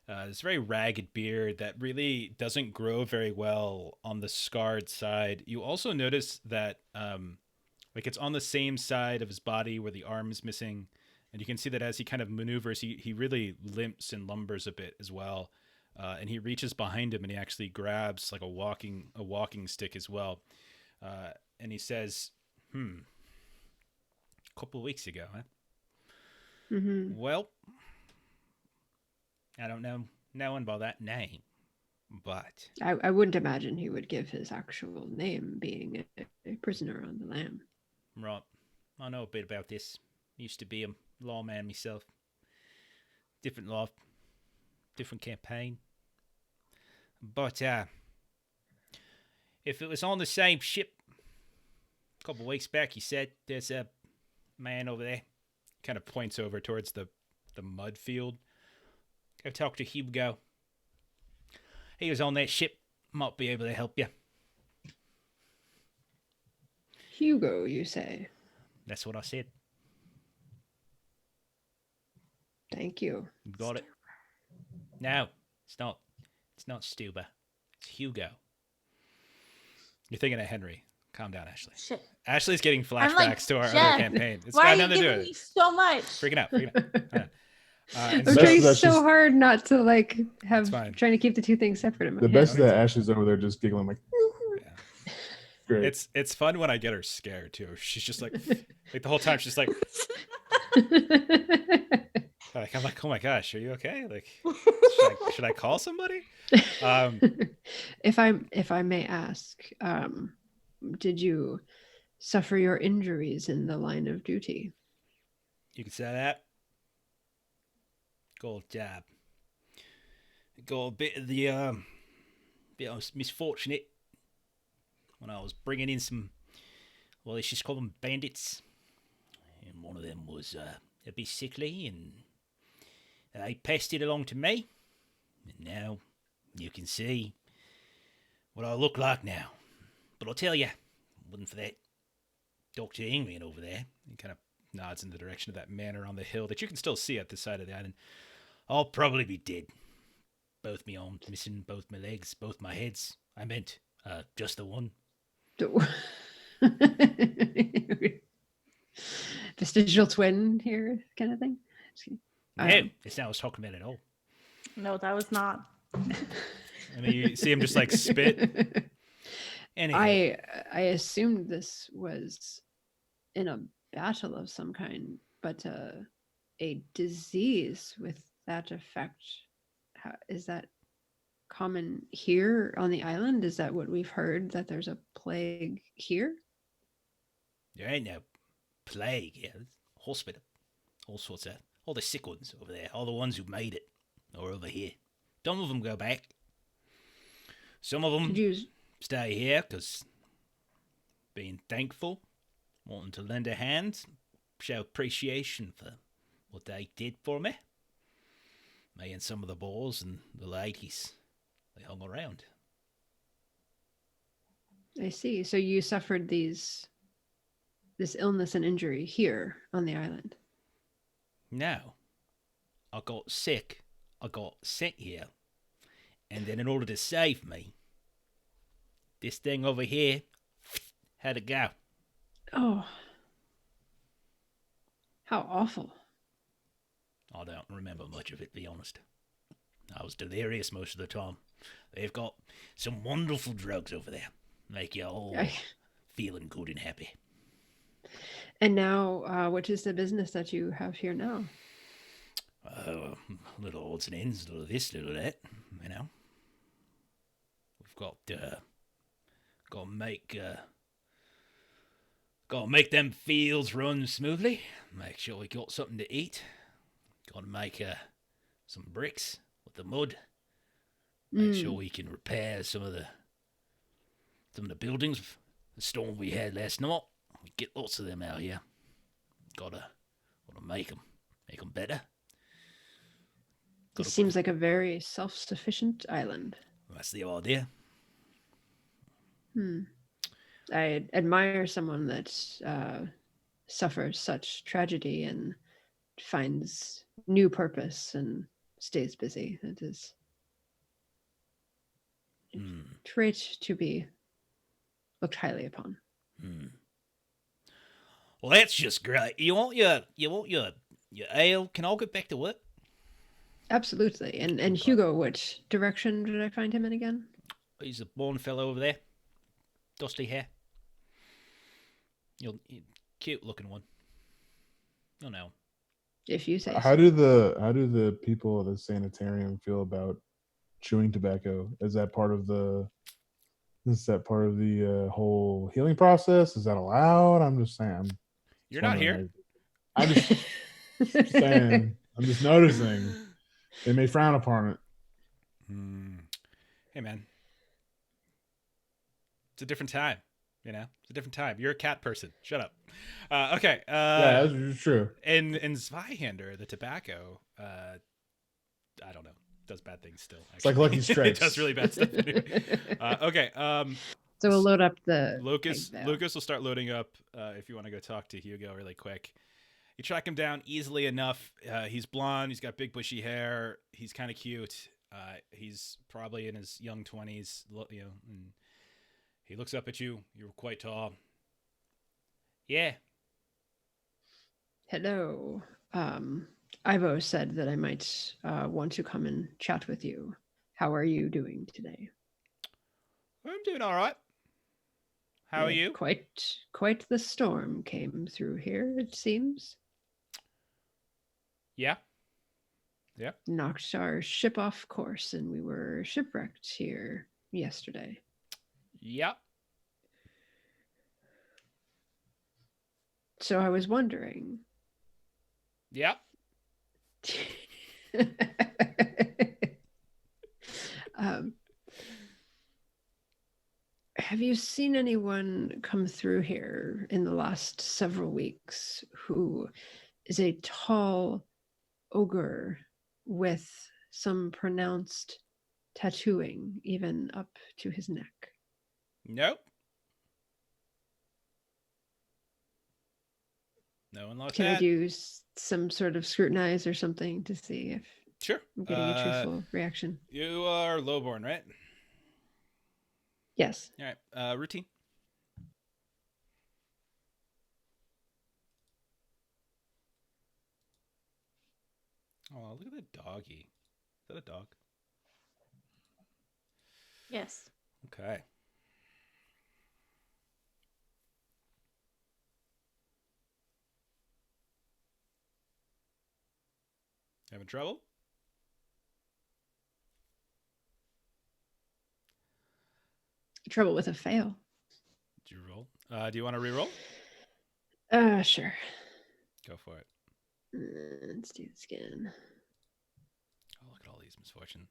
ragged beard that really doesn't grow very well on the scarred side. You also notice that like it's on the same side of his body where the arm is missing, and you can see that as he kind of maneuvers, he really limps and lumbers a bit as well. And he reaches behind him and he actually grabs like a walking stick as well. And he says, a couple of weeks ago, huh? Mm-hmm. Well, I don't know no one by that name, but I wouldn't imagine he would give his actual name, being a prisoner on the lam. right, I know a bit about this. Used to be a lawman myself. Different life, different campaign. But if it was on the same ship, a couple of weeks back, he said there's a man over there. Kind of points over towards the mud field. Go talk to Hugo. He was on that ship. Might be able to help you. Hugo, you say? That's what I said. Thank you. You got it? No, it's not. It's not Stuber. It's Hugo. You're thinking of Henry. Calm down, Ashley. Shit. Ashley's getting flashbacks like, to our Jeff, other campaign. It's Why got are nothing you to do giving with me it. so much? Freaking out. And I'm so- trying that's so just- hard not to like have It's fine. trying to keep the two things separate in my The head. best is that Ashley's over there just giggling like, Great. It's fun when I get her scared too. She's just like the whole time she's like I'm like, oh my gosh, are you okay? Like, should I call somebody? If I may ask, did you suffer your injuries in the line of duty? You can say that. Gold jab. Got a bit of the bit of misfortunate when I was bringing in some. Well, let's just call them bandits, and one of them was a bit sickly, and they passed it along to me, and now you can see what I look like now. But I'll tell you, wasn't for that Dr. Ailing over there, he kind of nods in the direction of that manor on the hill that you can still see at the side of the island, I'll probably be dead. Both me arms missing, both my legs, both my heads. I meant just the one. Vestigial twin here, kind of thing. No, it's not what I was talking about at all. No, that was not. I mean, you see him just like spit. Anyhow. I assumed this was in a battle of some kind, but a disease with that effect. Is that common here on the island? Is that what we've heard, that there's a plague here? There ain't no plague here. There's a hospital. All sorts of, all the sick ones over there. All the ones who made it are over here. Some of them go back. Some of them stay here because being thankful, wanting to lend a hand, show appreciation for what they did for me. Me and some of the boys and the ladies, they hung around. I see. So you suffered this illness and injury here on the island? No. I got sick. I got sent here. And then in order to save me, this thing over here had to go. Oh. How awful. I don't remember much of it, to be honest. I was delirious most of the time. They've got some wonderful drugs over there. Make you all feeling good and happy. And now, what is the business that you have here now? Little odds and ends, little this, little that, you know. We've got to make them fields run smoothly. Make sure we got something to eat. Got to make some bricks with the mud. Make sure we can repair some of the buildings. The storm we had last night. We get lots of them out here. Gotta make them better. This seems like a very self-sufficient island. That's the idea. I admire someone that suffers such tragedy and finds new purpose and stays busy. It is a trait to be looked highly upon. Well, that's just great. You want your ale? Can I get back to work? Absolutely. And Hugo, which direction did I find him in again? He's a blonde fellow over there. Dusty hair. Cute looking one. Oh no. If you say so. How do the people of the sanitarium feel about chewing tobacco? Is that part of the whole healing process? Is that allowed? I'm just saying. You're not here. I'm just saying. I'm just noticing. They may frown upon it. Hey, man. It's a different time. You know, it's a different time. You're a cat person. Shut up. Okay. Yeah, that's true. In Zweihander, the tobacco, I don't know, does bad things still. Actually. It's like Lucky Strikes. It does really bad stuff. Okay. So we'll load up the Lucas will start loading up if you want to go talk to Hugo really quick. You track him down easily enough. He's blonde. He's got big bushy hair. He's kind of cute. He's probably in his young 20s. You know, and he looks up at you. You're quite tall. Yeah. Hello. Ivo said that I might want to come and chat with you. How are you doing today? I'm doing all right. How are you? Quite the storm came through here, it seems. Yeah. Knocked our ship off course, and we were shipwrecked here yesterday. Yeah. So I was wondering. Yeah. Have you seen anyone come through here in the last several weeks who is a tall ogre with some pronounced tattooing even up to his neck? Nope. No one like Can that. I do some sort of scrutinize or something to see if Sure. I'm getting a truthful reaction? You are lowborn, right? Yes. All right. Routine. Oh, look at that doggy. Is that a dog? Yes. Okay. Having trouble? Trouble with a fail. Did you roll? Do you want to re-roll? Sure. Go for it. Let's do this again. Oh, look at all these misfortune.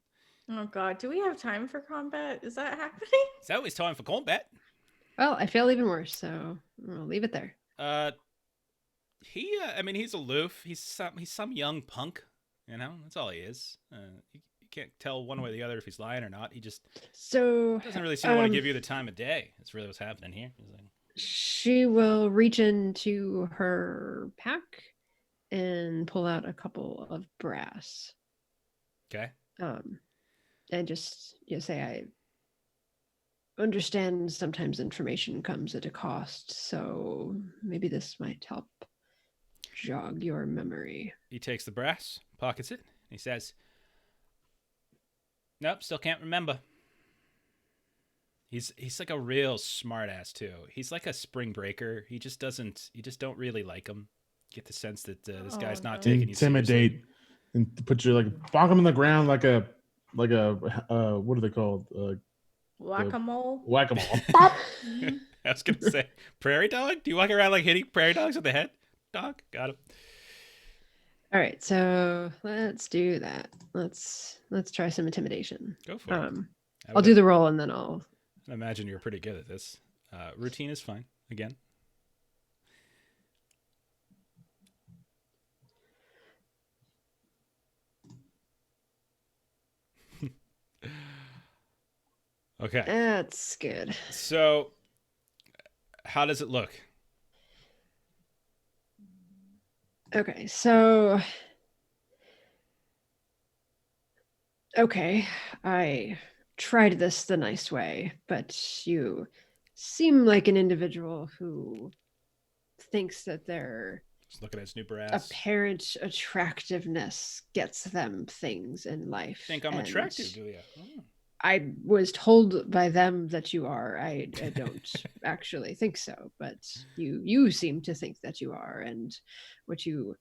Oh God, do we have time for combat? Is that happening? It's always time for combat. Well, I fail even worse, so I'll leave it there. I mean, he's aloof. He's some young punk. You know, that's all he is. You can't tell one way or the other if he's lying or not. He just doesn't really seem to want to give you the time of day. That's really what's happening here. He's like, she will reach into her pack and pull out a couple of brass. okay. And just say, I understand sometimes information comes at a cost, so maybe this might help jog your memory. He takes the brass, pockets it, and he says, "Nope, still can't remember." He's like a real smart ass too. He's like a spring breaker. You just don't really like him. Get the sense that this guy's not taking you seriously. Intimidate and put you bonk him in the ground like a what are they called? Whack-a-mole. Whack-a-mole. I was gonna say prairie dog. Do you walk around like hitting prairie dogs with the head? Dog, got him. All right, so let's do that. Let's try some intimidation. Go for it. I'll do the roll and then I'll. I imagine you're pretty good at this. Routine is fine. Again. Okay. That's good. So, how does it look? Okay, so. Okay, I tried this the nice way, but you seem like an individual who thinks that their Just looking at his new brass. apparent attractiveness gets them things in life. Think I'm and attractive, do you? Oh. I was told by them that you are. I don't actually think so, but you seem to think that you are, and what you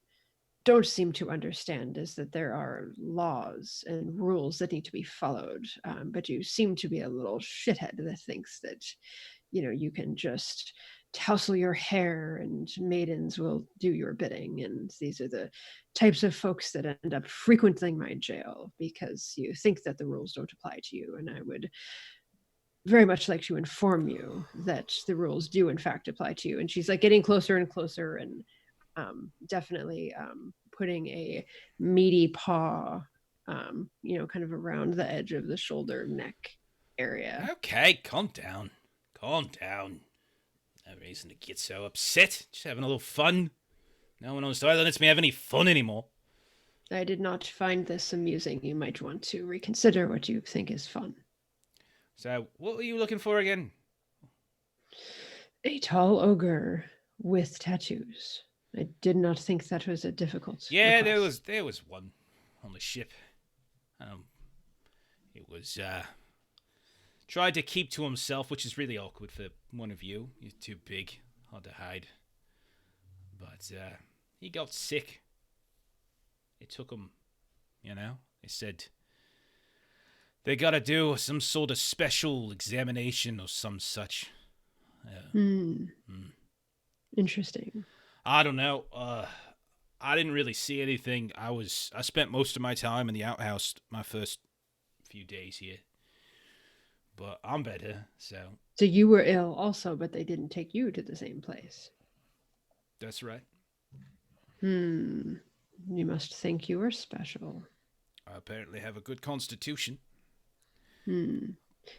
don't seem to understand is that there are laws and rules that need to be followed, but you seem to be a little shithead that thinks that you can just tousle your hair and maidens will do your bidding, and these are the types of folks that end up frequenting my jail because you think that the rules don't apply to you. And I would very much like to inform you that the rules do in fact apply to you. And she's like getting closer and closer, and definitely putting a meaty paw kind of around the edge of the shoulder neck area. Okay, calm down. Calm down. No reason to get so upset. Just having a little fun. No one on the lets me have any fun anymore. I did not find this amusing. You might want to reconsider what you think is fun. So, what were you looking for again? A tall ogre with tattoos. I did not think that was a difficult Yeah, request. there was one on the ship. It was tried to keep to himself, which is really awkward for one of you. You're too big, hard to hide. But he got sick. It took him, you know. They said they gotta do some sort of special examination or some such. Interesting. I don't know. I didn't really see anything. I spent most of my time in the outhouse my first few days here. But I'm better, so. So you were ill also, but they didn't take you to the same place. That's right. You must think you were special. I apparently have a good constitution.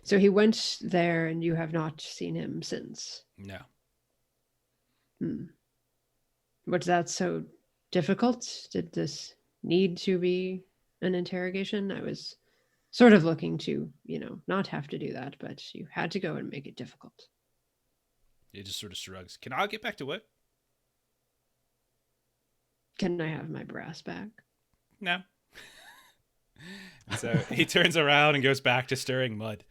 So he went there and you have not seen him since? No. Was that so difficult? Did this need to be an interrogation? I was sort of looking to, not have to do that, but you had to go and make it difficult. He just sort of shrugs. Can I get back to work? Can I have my brass back? No. So he turns around and goes back to stirring mud.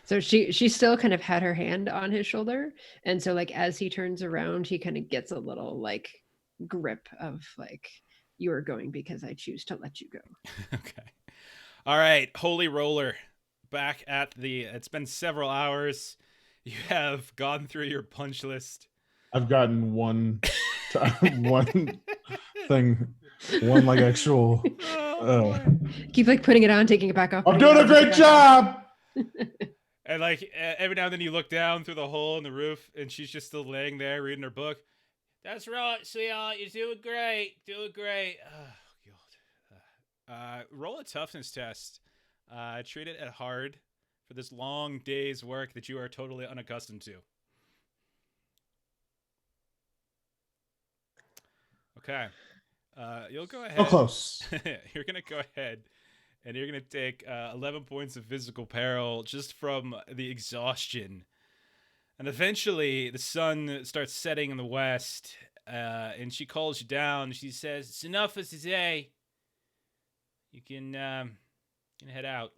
So she still kind of had her hand on his shoulder. And so like, as he turns around, he kind of gets a little like grip of like, you are going because I choose to let you go. Okay. All right. Holy Roller. Back at it's been several hours. You have gone through your punch list. I've gotten one thing, one like actual. Keep like putting it on, taking it back off. I'm doing a great job. And like every now and then you look down through the hole in the roof and she's just still laying there reading her book. That's right, sweetheart. You're doing great. Doing great. Oh, God. Roll a toughness test. Treat it at hard for this long day's work that you are totally unaccustomed to. Okay. You'll go ahead. So close. You're going to go ahead and you're going to take 11 points of physical peril just from the exhaustion. And eventually the sun starts setting in the west and she calls you down. She says, it's enough for today. You can head out.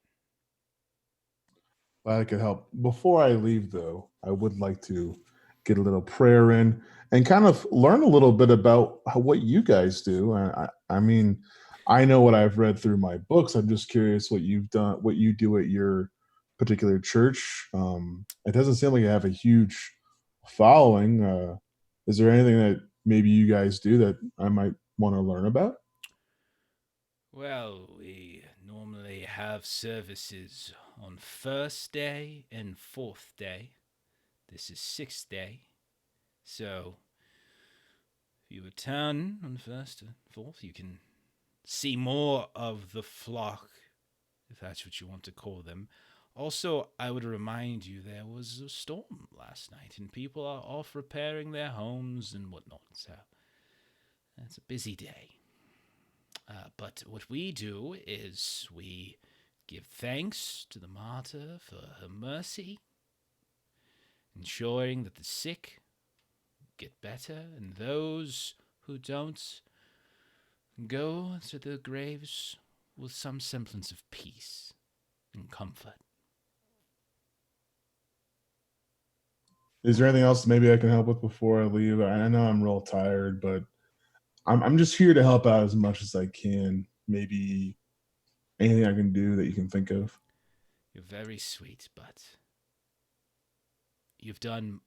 Glad I could help. Before I leave, though, I would like to get a little prayer in and kind of learn a little bit about what you guys do. I mean, I know what I've read through my books. I'm just curious what you've done, what you do at your particular church. It doesn't seem like you have a huge following. Is there anything that maybe you guys do that I might want to learn about? Well, we normally have services on first day and fourth day. This is sixth day. So, if you return on first and fourth, you can see more of the flock, if that's what you want to call them. Also, I would remind you there was a storm last night, and people are off repairing their homes and whatnot, so it's a busy day. But what we do is we give thanks to the martyr for her mercy, ensuring that the sick get better and those who don't go to their graves with some semblance of peace and comfort. Is there anything else maybe I can help with before I leave? I know I'm real tired, but I'm just here to help out as much as I can. Maybe anything I can do that you can think of. You're very sweet, but you've done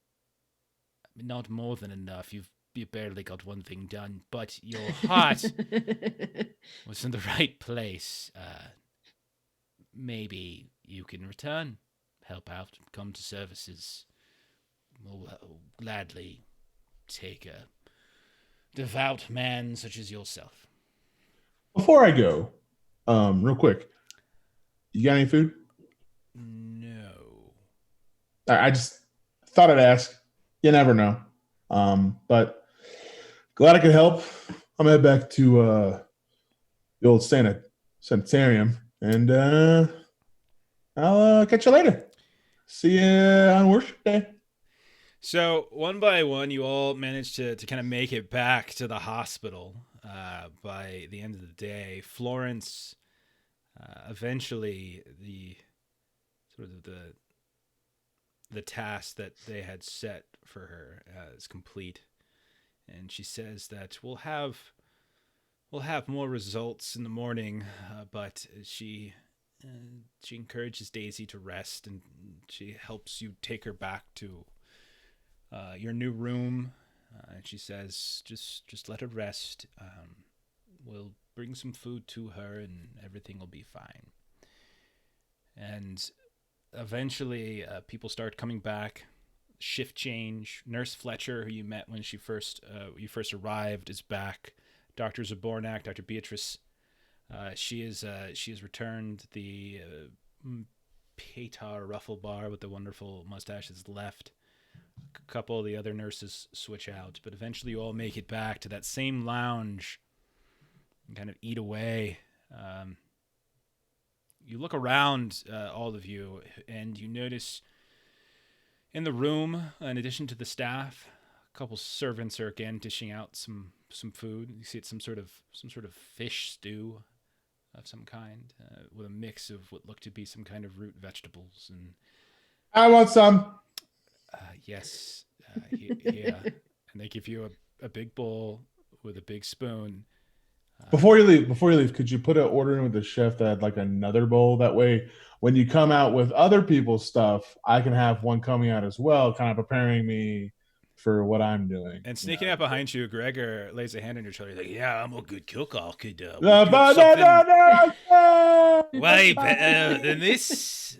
not more than enough. You barely got one thing done, but your heart was in the right place. Maybe you can return, help out, come to services. We'll gladly take a devout man such as yourself. Before I go, real quick, you got any food? No. I just thought I'd ask. You never know. But glad I could help. I'm head back to the old sanitarium, and I'll catch you later. See you on worship day. So one by one, you all managed to kind of make it back to the hospital. By the end of the day, Florence, eventually the the task that they had set for her is complete, and she says that we'll have more results in the morning, but she encourages Daisy to rest, and she helps you take her back to your new room. And she says, just let her rest. We'll bring some food to her, and everything will be fine. And eventually, people start coming back. Shift change. Nurse Fletcher, who you met when you first arrived, is back. Dr. Zabornak, Dr. Beatrice, she has returned. The Petar Rufflebar with the wonderful mustache is left. A couple of the other nurses switch out, but eventually you all make it back to that same lounge and kind of eat away. You look around, all of you, and you notice in the room, in addition to the staff, a couple servants are again dishing out some food. You see it's some sort of fish stew of some kind, with a mix of what look to be some kind of root vegetables. And I want some. Yes, yeah, and they give you a big bowl with a big spoon. Before you leave, could you put an order in with the chef that had like another bowl? That way, when you come out with other people's stuff, I can have one coming out as well, kind of preparing me for what I'm doing. And sneaking up behind you, Gregor lays a hand on your shoulder. He's like, "Yeah, I'm a good cook. I could No, way better than this.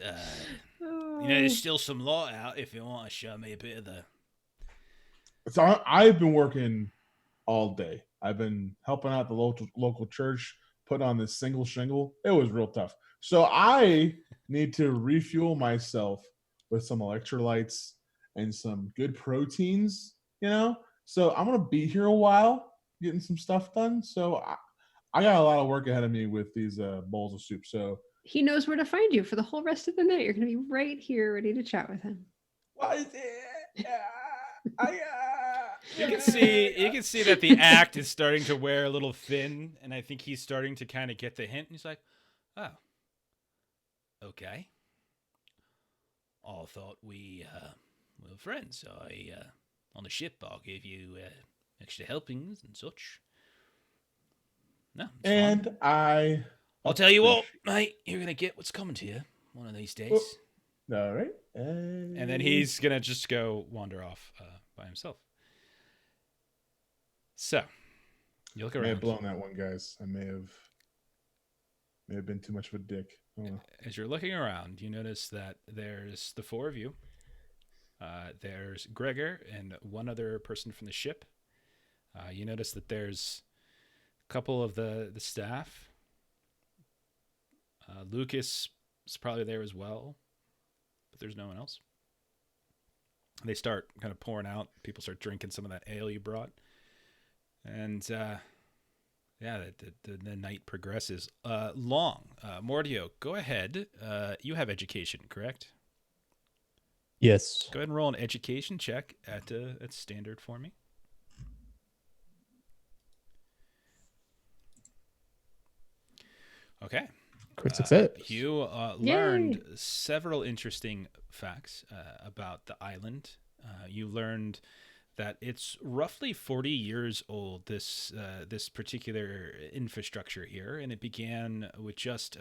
There's still some lot out if you want to show me a bit of the." So I've been working all day. I've been helping out the local church, putting on this single shingle. It was real tough. So I need to refuel myself with some electrolytes and some good proteins, So I'm going to be here a while getting some stuff done. So I got a lot of work ahead of me with these bowls of soup. So he knows where to find you for the whole rest of the night. You're going to be right here ready to chat with him. What is it? You can see that the act is starting to wear a little thin, and I think he's starting to kind of get the hint. And he's like, "Oh, okay. I thought we were friends. On the ship, I gave you extra helpings and such. No, and fine. I'll tell you what, mate. You're gonna get what's coming to you one of these days. All right. And then he's gonna just go wander off by himself. So you look around. I may have blown that one, guys. I may have been too much of a dick. As you're looking around, you notice that there's the four of you. There's Gregor and one other person from the ship. You notice that there's a couple of the staff. Lucas is probably there as well, but there's no one else. They start kind of pouring out. People start drinking some of that ale you brought. And the night progresses. Long. Mordio, go ahead. You have education, correct? Yes. Go ahead and roll an education check at standard for me. Okay. Crit success. You learned several interesting facts about the island. You learned that it's roughly 40 years old, this particular infrastructure here, and it began with just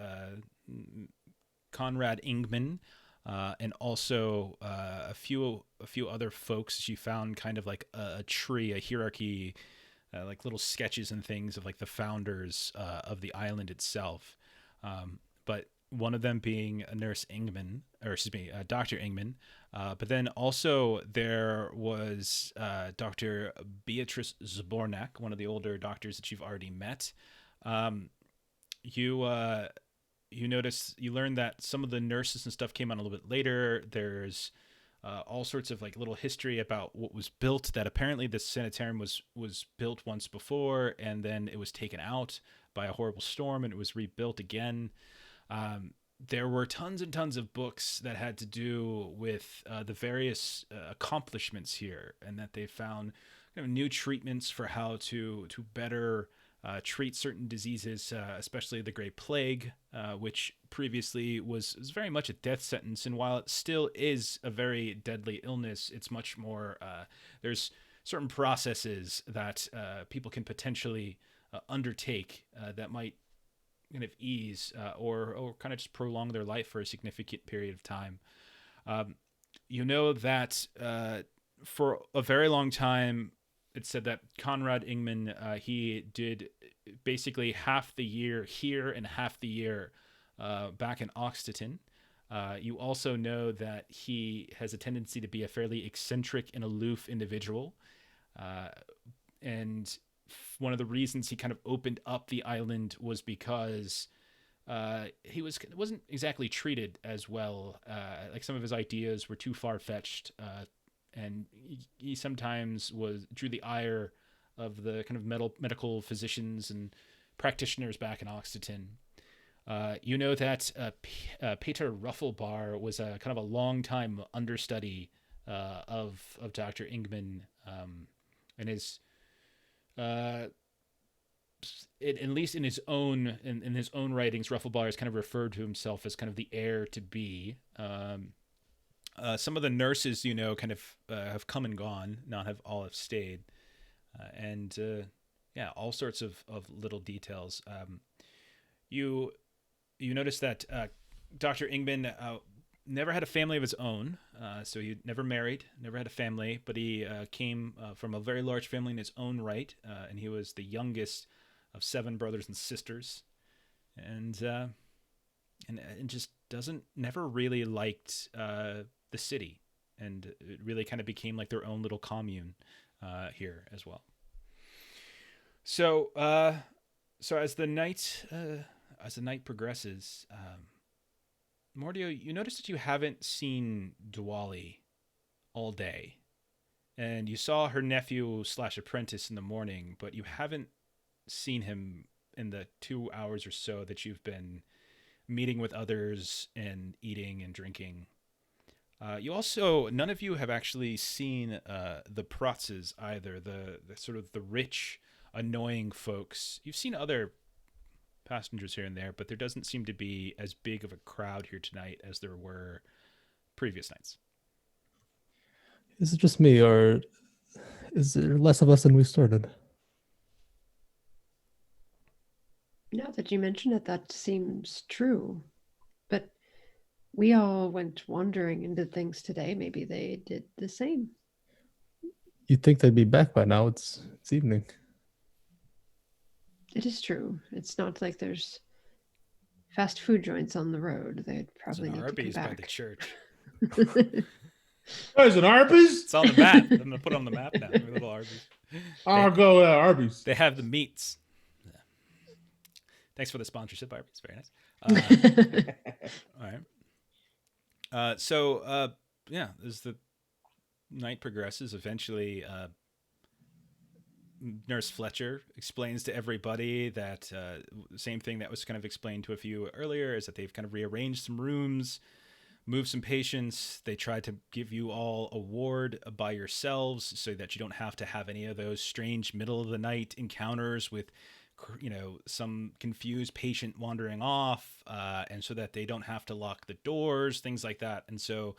Conrad Ingman, and also a few other folks. You found kind of like a tree, a hierarchy, like little sketches and things of like the founders of the island itself. But one of them being a nurse Ingman, Dr. Ingman. But then also there was Dr. Beatrice Zabornak, one of the older doctors that you've already met. You learned that some of the nurses and stuff came on a little bit later. There's all sorts of like little history about what was built, that apparently the sanitarium was built once before, and then it was taken out by a horrible storm and it was rebuilt again. There were tons and tons of books that had to do with the various accomplishments here, and that they found kind of new treatments for how to better treat certain diseases, especially the Great Plague, which previously was very much a death sentence. And while it still is a very deadly illness, it's much more, there's certain processes that people can potentially undertake that might kind of ease or kind of just prolong their life for a significant period of time. You know that for a very long time, it said that Conrad Ingman, he did basically half the year here and half the year back in Oxteton. You also know that he has a tendency to be a fairly eccentric and aloof individual. And one of the reasons he kind of opened up the island was because he wasn't exactly treated as well. Like some of his ideas were too far-fetched, and he sometimes drew the ire of the kind of medical physicians and practitioners back in Oxteton. You know that Peter Ruffelbar was a kind of a long-time understudy of Dr. Ingman, and his at least in his own writings, Ruffelbar has kind of referred to himself as kind of the heir to be. Some of the nurses, you know, kind of have come and gone, not all have stayed, and all sorts of little details. You notice that Dr. Ingman never had a family of his own, so he never married, never had a family, but he came from a very large family in his own right, and he was the youngest of 7 brothers and sisters, and just never really liked the city, and it really kind of became like their own little commune here as well. So as the night progresses, Mordio, you notice that you haven't seen Diwali all day, and you saw her nephew / apprentice in the morning, but you haven't seen him in the 2 hours or so that you've been meeting with others and eating and drinking. You also, none of you have actually seen the Pratzes either, the sort of the rich, annoying folks. You've seen other passengers here and there, but there doesn't seem to be as big of a crowd here tonight as there were previous nights. Is it just me, or is there less of us than we started? Now that you mention it, that seems true. But we all went wandering and did things today. Maybe they did the same. You'd think they'd be back by now. It's evening. It is true. It's not like there's fast food joints on the road. They'd probably need Arby's to come by back. the church. There's an Arby's? It's on the map. I'm gonna put it on the map now. A little Arby's. I'll go Arby's. They have the meats. Yeah. Thanks for the sponsorship, Arby's. Very nice. All right. As the night progresses, eventually Nurse Fletcher explains to everybody that same thing that was kind of explained to a few earlier, is that they've kind of rearranged some rooms, moved some patients. They tried to give you all a ward by yourselves so that you don't have to have any of those strange middle of the night encounters with, you know, some confused patient wandering off, and so that they don't have to lock the doors, things like that. And so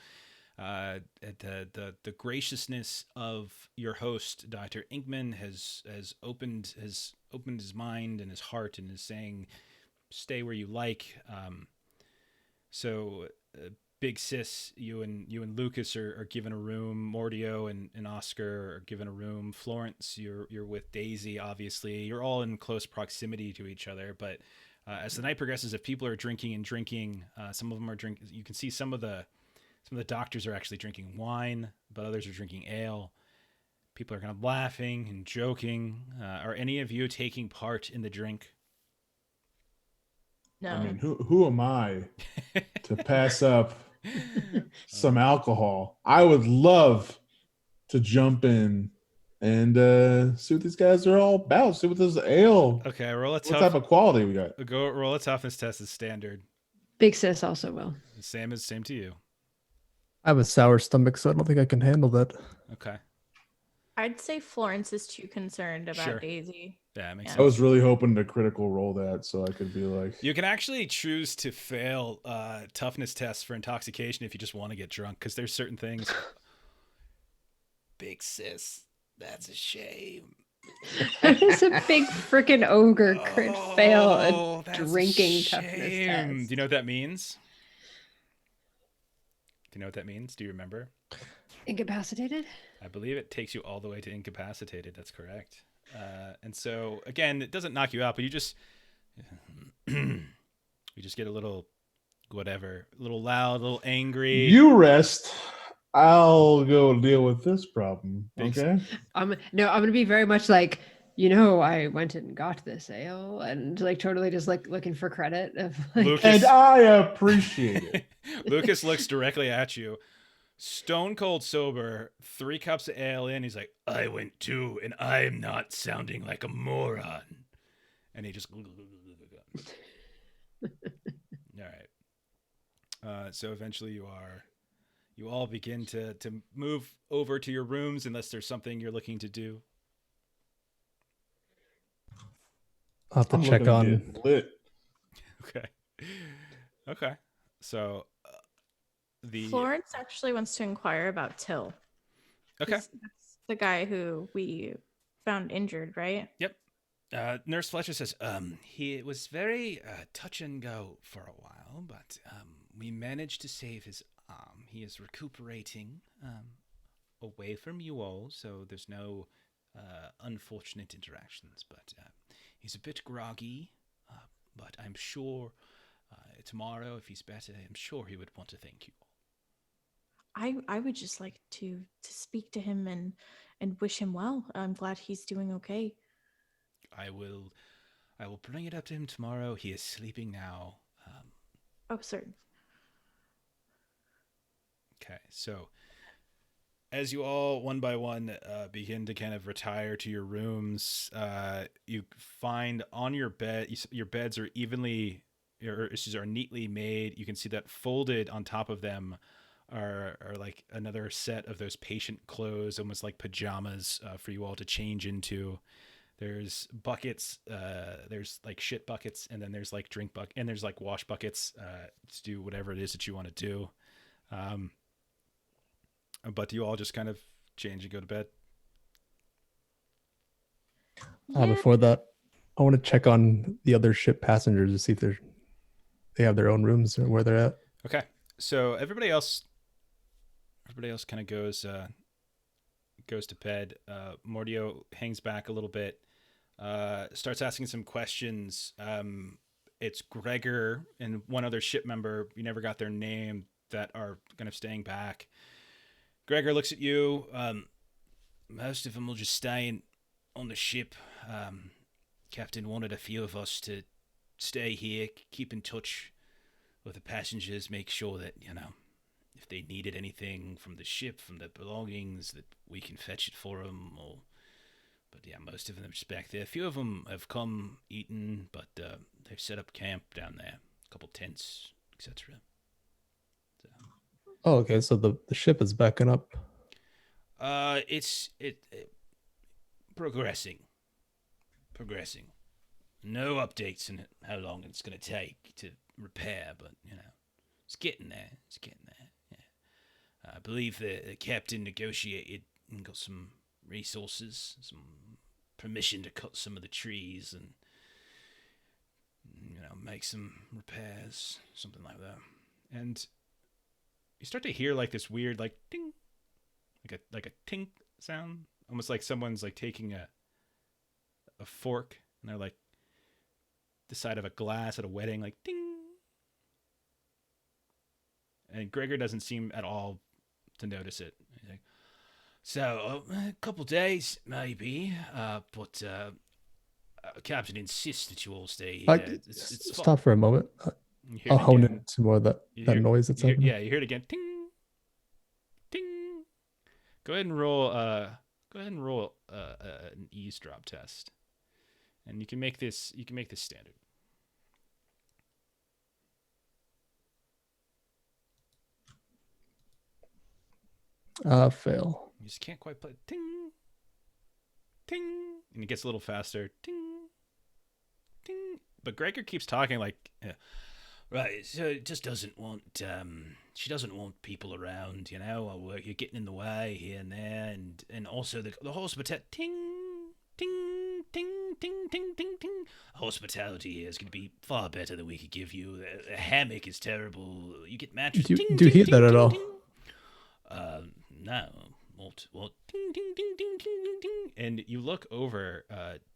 the graciousness of your host, Dr. Ingman, has opened his mind and his heart and is saying, stay where you like. Big Sis, you and Lucas are given a room. Mordio and Oscar are given a room. Florence, you're with Daisy, obviously. You're all in close proximity to each other, but as the night progresses, if people are drinking, some of them are drinking. You can see some of the doctors are actually drinking wine, but others are drinking ale. People are kind of laughing and joking. Are any of you taking part in the drink? No. I mean, who am I to pass up some alcohol? I would love to jump in and see what these guys are all about. See what this ale. Okay, roll a what type of quality we got. Go roll a toughness test as standard. Big Sis also will. Same to you. I have a sour stomach, so I don't think I can handle that. Okay. I'd say Florence is too concerned about Sure. Daisy. Yeah, that makes Yeah. I sense. was really hoping to critical roll that so I could be like, You can actually choose to fail toughness tests for intoxication if you just want to get drunk, because there's certain things. Big sis, that's a shame. It's a big freaking ogre crit fail Oh, a that's a drinking toughness shame. test. Do you know what that means? Do you know what that means? Do you remember? Incapacitated? I believe it takes you all the way to incapacitated. That's correct. And so again, it doesn't knock you out, but you just get a little whatever, a little loud, a little angry. you rest. I'll go deal with this problem. Big- Okay. No, I'm gonna be very much like, I went and got this ale, and like totally just like looking for credit of like, Lucas, And I appreciate it. Lucas looks directly at you, stone cold sober, 3 cups of ale in. He's like, I went too, and I'm not sounding like a moron. And he just. All right. So eventually you all begin to move over to your rooms unless there's something you're looking to do. I'll have to I'm check looking to on. get lit. Okay. So the Florence actually wants to inquire about Till. okay. That's the guy who we found injured, right? Yep. Nurse Fletcher says, he was very touch and go for a while, but we managed to save his arm. He is recuperating away from you all, so there's no unfortunate interactions, but he's a bit groggy, but I'm sure tomorrow, if he's better, I'm sure he would want to thank you all. I would just like to speak to him and wish him well. I'm glad he's doing okay. I will bring it up to him tomorrow. He is sleeping now. Oh, certain. Okay, so as you all one by one begin to kind of retire to your rooms, you find on your bed, your beds are are neatly made. You can see that folded on top of them are like another set of those patient clothes, almost like pajamas for you all to change into. There's buckets, there's like shit buckets, and then there's like and there's like wash buckets to do whatever it is that you want to do. But you all just kind of change and go to bed. Before that, I want to check on the other ship passengers to see if they have their own rooms or where they're at. Okay, so everybody else kind of goes to bed. Mordio hangs back a little bit, starts asking some questions. It's Gregor and one other ship member, you never got their name, that are kind of staying back. Gregor looks at you. Most of them will just stay on the ship. Captain wanted a few of us to stay here, keep in touch with the passengers, make sure that, if they needed anything from the ship, from their belongings, that we can fetch it for them. But yeah, most of them are just back there. A few of them have come, eaten, but they've set up camp down there. A couple tents, etc. Oh, okay. So the ship is backing up. It's progressing. No updates on how long it's going to take to repair, but it's getting there. Yeah. I believe the captain negotiated and got some resources, some permission to cut some of the trees and make some repairs, something like that. And you start to hear like this weird like ding, like a tink sound, almost like someone's like taking a fork and they're like the side of a glass at a wedding, like ding. And Gregor doesn't seem at all to notice it. He's like, so a couple days maybe, but Captain insists that you all stay here. It's Stop fun. for a moment. I'll hone in to more of that noise that's happening. Yeah, you hear it again. Ting, ting. Go ahead and roll. An eavesdrop test, and you can make this. You can make this standard. Fail. You just can't quite play. Ting, ting, and it gets a little faster, ting, ting. But Gregor keeps talking like, right, so it just doesn't want, she doesn't want people around, you know, or you're getting in the way here and there, and also the hospitality, ting, ting, ting, ting, ting, ting, ting. Hospitality here is going to be far better than we could give you. A hammock is terrible. You get mattress. Do ting, you ting, hear ting, that at ting, all? ting. No. What? Ding, ding, ding, ding, ding, ding, ding. And you look over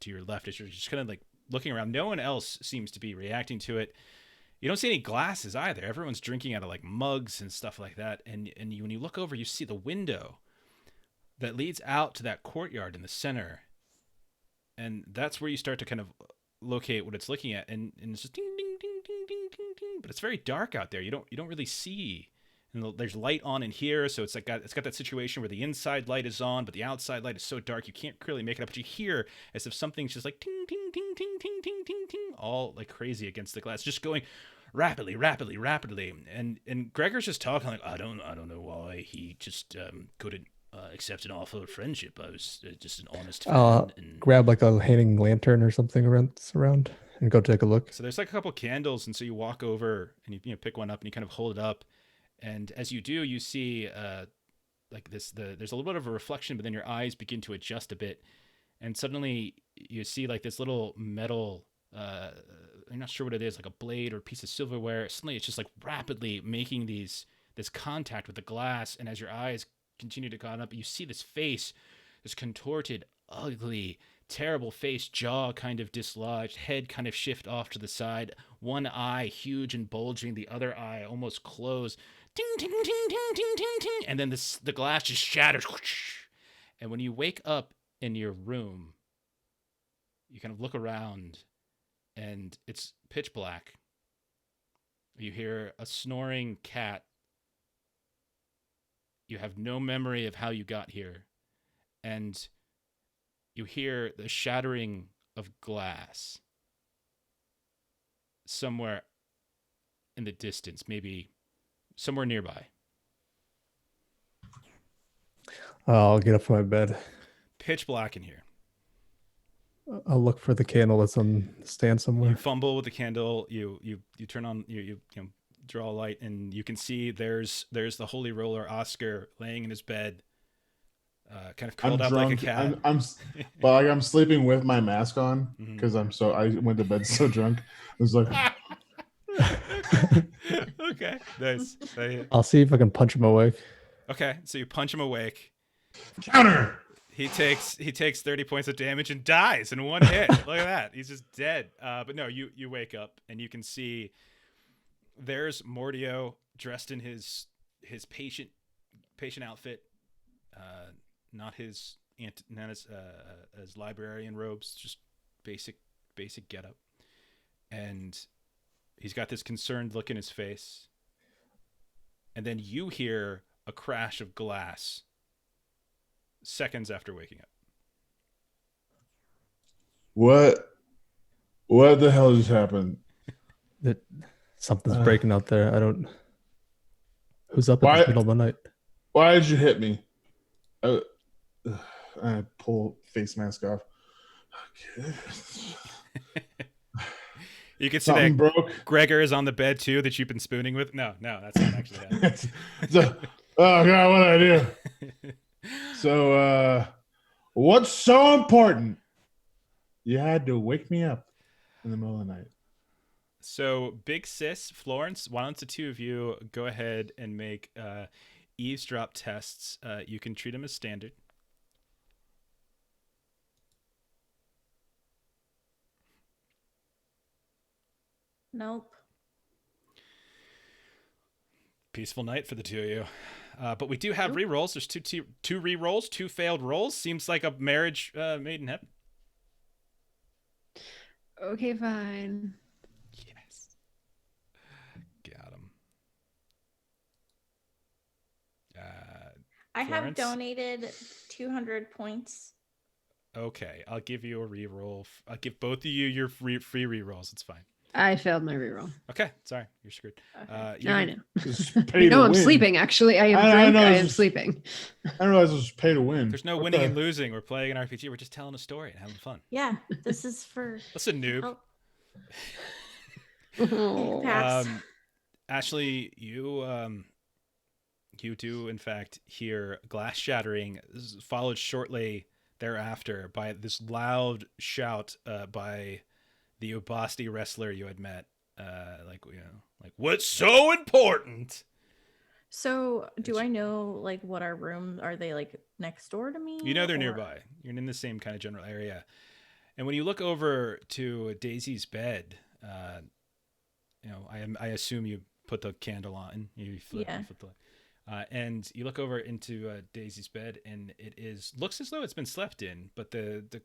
to your left as you're just kind of like looking around. No one else seems to be reacting to it. You don't see any glasses either. Everyone's drinking out of like mugs and stuff like that. And when you look over, you see the window that leads out to that courtyard in the center. And that's where you start to kind of locate what it's looking at. And it's just ding, ding, ding, ding, ding, ding, ding. But it's very dark out there. You don't really see. And there's light on in here, so it's got that situation where the inside light is on, but the outside light is so dark you can't clearly make it up. But you hear as if something's just like ting, ting, ting, ting, ting, ting, ting, ting, all like crazy against the glass, just going rapidly. And Gregor's just talking like, I don't know why he just couldn't accept an offer of friendship. I was just an honest fan. And Grab like a hanging lantern or something around and go take a look. so there's like a couple candles, and so you walk over and you pick one up and you kind of hold it up. And as you do, you see like there's a little bit of a reflection, but then your eyes begin to adjust a bit. And suddenly you see like this little metal, I'm not sure what it is, like a blade or a piece of silverware. Suddenly it's just like rapidly making this contact with the glass. And as your eyes continue to go up, you see this face, this contorted, ugly, terrible face, jaw kind of dislodged, head kind of shift off to the side, one eye huge and bulging, the other eye almost closed. Ting, ting, ting, ting, ting, ting, ting. And then the glass just shatters. And when you wake up in your room, you kind of look around and it's pitch black. You hear a snoring cat. You have no memory of how you got here. And you hear the shattering of glass somewhere in the distance, maybe somewhere nearby. I'll get up from my bed. Pitch black in here. I'll look for the candle that's on the stand somewhere. You fumble with the candle. You turn on. You draw a light, and you can see there's the holy roller Oscar laying in his bed, kind of curled up like a cat. I'm sleeping with my mask on because I went to bed so drunk. It was like. Okay, nice. I'll see if I can punch him awake. Okay, so you punch him awake. Counter. He takes 30 points of damage and dies in one hit. Look at that. He's just dead. But no, you wake up and you can see there's Mordio dressed in his patient outfit, not his librarian robes, just basic getup. And he's got this concerned look in his face. And then you hear a crash of glass seconds after waking up. What the hell just happened? Something's breaking out there. I don't. Who's up in the middle of the night? Why did you hit me? I pull face mask off. Okay. You can see Something that broke. Gregor is on the bed too that you've been spooning with. No, that's not actually happening. Oh God, what did I do? So, what's so important? You had to wake me up in the middle of the night. So, Big Sis, Florence, why don't the two of you go ahead and make eavesdrop tests? You can treat them as standard. Nope. Peaceful night for the two of you. But we do have re-rolls. There's two re-rolls, two failed rolls. Seems like a marriage made in heaven. Okay, fine. Yes. Got him. I have Florence? donated 200 points. Okay, I'll give you a re-roll. I'll give both of you your free re-rolls. It's fine. I failed my reroll. Okay, sorry, you're screwed. Okay. I know. It's pay to No, I'm win. sleeping. Actually, I am I drunk. know, I it's am just- sleeping. I didn't realize it was pay to win. There's no What winning the- and losing. We're playing an RPG. We're just telling a story and having fun. Yeah, this is for. Listen, noob. Oh, Oh. pass. Ashley, you do in fact hear glass shattering, followed shortly thereafter by this loud shout by the Ubasti wrestler you had met. Like what's so important? So, do I know like what our rooms are? They like next door to me? You know they're or- nearby. You're in the same kind of general area. And when you look over to Daisy's bed, I assume you put the candle on. You flip the light. And you look over into Daisy's bed, and looks as though it's been slept in, but the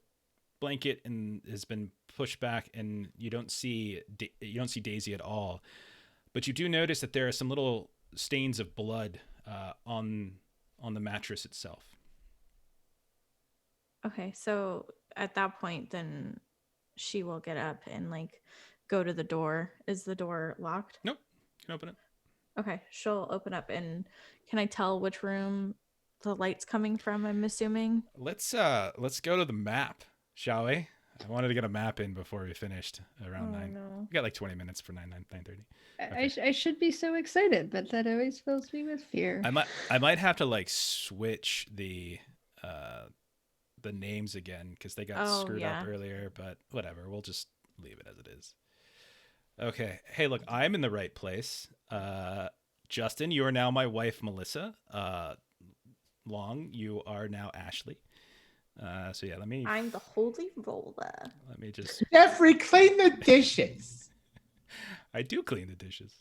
blanket has been pushed back, and you don't see Daisy at all. But you do notice that there are some little stains of blood on the mattress itself. Okay, so at that point, then she will get up and like go to the door. Is the door locked? Nope, you can open it. Okay, she'll open up, and can I tell which room the light's coming from? I'm assuming. Let's go to the map, shall we? I wanted to get a map in before we finished around 9. No. We got like 20 minutes for 9:30. I should be so excited, but that always fills me with fear. I might have to like switch the names again because they got screwed up earlier, but whatever, we'll just leave it as it is. Okay, hey, look, I'm in the right place. Justin, you are now my wife, Melissa. Long, you are now Ashley. So yeah, I'm the holy roller. let me just. Jeffrey, clean the dishes. I do clean the dishes.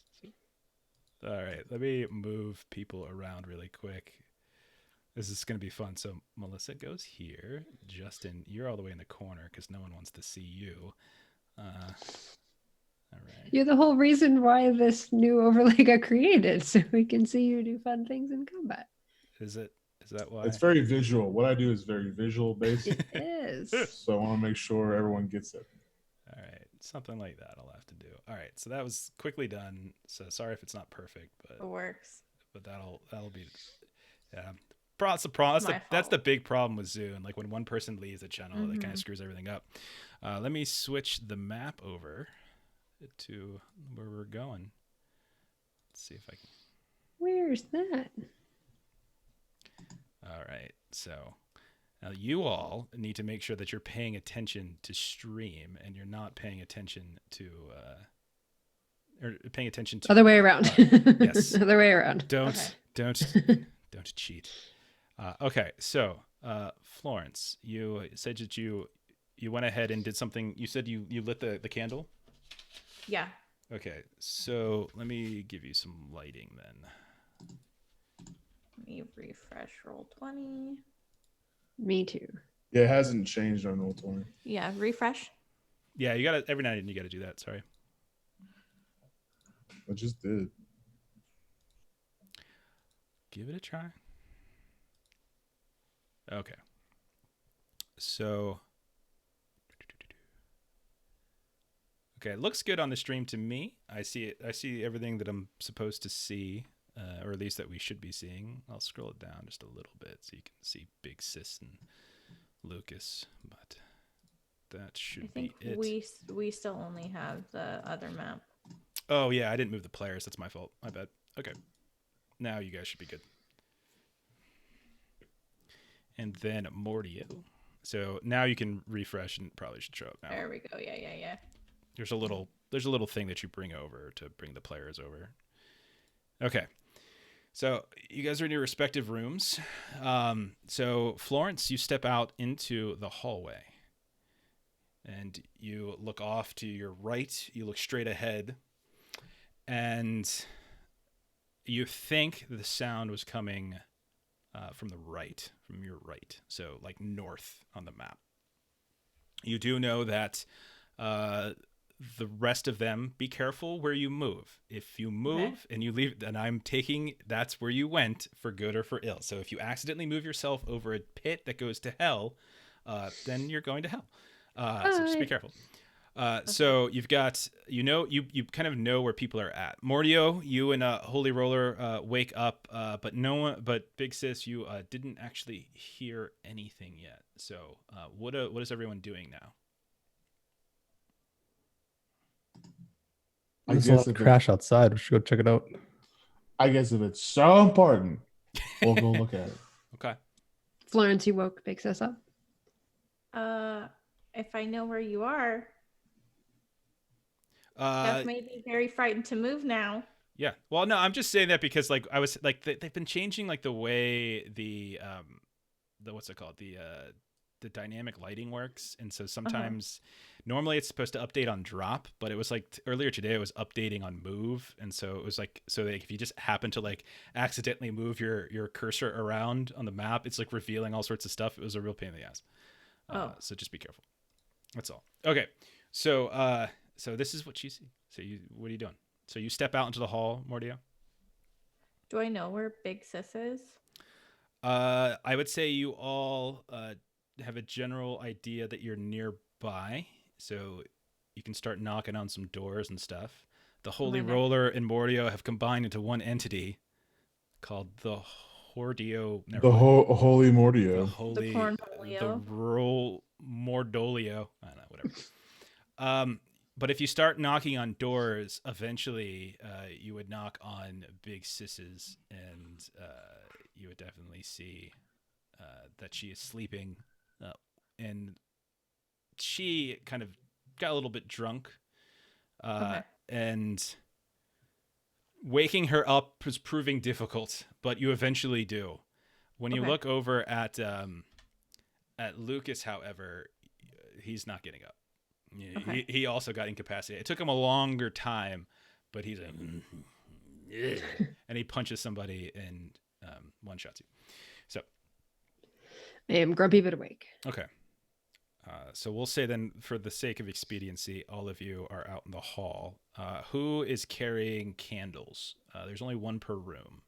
All right, let me move people around really quick. This is going to be fun. So Melissa goes here. Justin, you're all the way in the corner because no one wants to see you. All right. You're the whole reason why this new overlay got created, so we can see you do fun things in combat. Is that why? It's very visual. What I do is very visual based. It is. So I want to make sure everyone gets it. All right, something like that I'll have to do. All right, so that was quickly done. So sorry if it's not perfect, It but works. that'll be. Yeah. That's the big problem with Zune. Like when one person leaves the channel, it kind of screws everything up. Let me switch the map over to where we're going. Let's see if I can. Where's that? All right, so now you all need to make sure that you're paying attention to stream and you're not paying attention to or paying attention to Other way around. Yes. Other way around. don't cheat. Okay, so Florence, you said that you went ahead and did something. You said you lit the candle. Yeah. Okay, so let me give you some lighting then. Let me refresh roll 20. Me too. Yeah, it hasn't changed on roll 20. Yeah, refresh. Yeah, you gotta every now and then you gotta do that. Sorry. I just did. Give it a try. Okay. So okay, it looks good on the stream to me. I see it. I see everything that I'm supposed to see, or at least that we should be seeing. I'll scroll it down just a little bit so you can see Big Sis and Lucas, but that should I think be it. we still only have the other map. Oh yeah, I didn't move the players. That's my fault. My bad. Okay. Now you guys should be good. And then Mordio. So now you can refresh and probably should show up now. There we go. Yeah. There's a little thing that you bring over to bring the players over. Okay. So you guys are in your respective rooms. So Florence, you step out into the hallway and you look off to your right. You look straight ahead and you think the sound was coming from the right, from your right. So like north on the map. You do know that the rest of them, be careful where you move. If you move and you leave, then I'm taking that's where you went for good or for ill. So if you accidentally move yourself over a pit that goes to hell, then you're going to hell. So just be careful. So you've got, you kind of know where people are at. Mordio, you and Holy Roller wake up, but no one, but Big Sis, you didn't actually hear anything yet. So what is everyone doing now? I There's a guess lot of if it- trash outside. We should go check it out. I guess if it's so important, we'll go look at it. Okay. Florence, you woke Big Sis up. If I know where you are, Uh, Jeff may be very frightened to move now. Yeah. Well, no, I'm just saying that because like I was like they've been changing like the way the what's it called, the dynamic lighting works, and so sometimes normally it's supposed to update on drop, but it was like earlier today it was updating on move, and so it was like if you just happen to like accidentally move your cursor around on the map, it's like revealing all sorts of stuff. It was a real pain in the ass. So just be careful. That's all. Okay. So so this is what you see. So what are you doing? So you step out into the hall, Mordio. Do I know where Big Sis is? I would say you all have a general idea that you're nearby, so you can start knocking on some doors and stuff. The Holy Roller and Mordio have combined into one entity called the Hordio. Holy Mordio. The Holy. The Cornholio. The Mordolio. I don't know, whatever. But if you start knocking on doors, eventually you would knock on Big Sis's, and you would definitely see that she is sleeping, and she kind of got a little bit drunk, and waking her up was proving difficult, but you eventually do. When you look over at Lucas, however, he's not getting up. He also got incapacitated. It took him a longer time, but he's and he punches somebody and one shots you. So I am grumpy but awake. okay. So we'll say then, for the sake of expediency, all of you are out in the hall. Who is carrying candles? There's only one per room.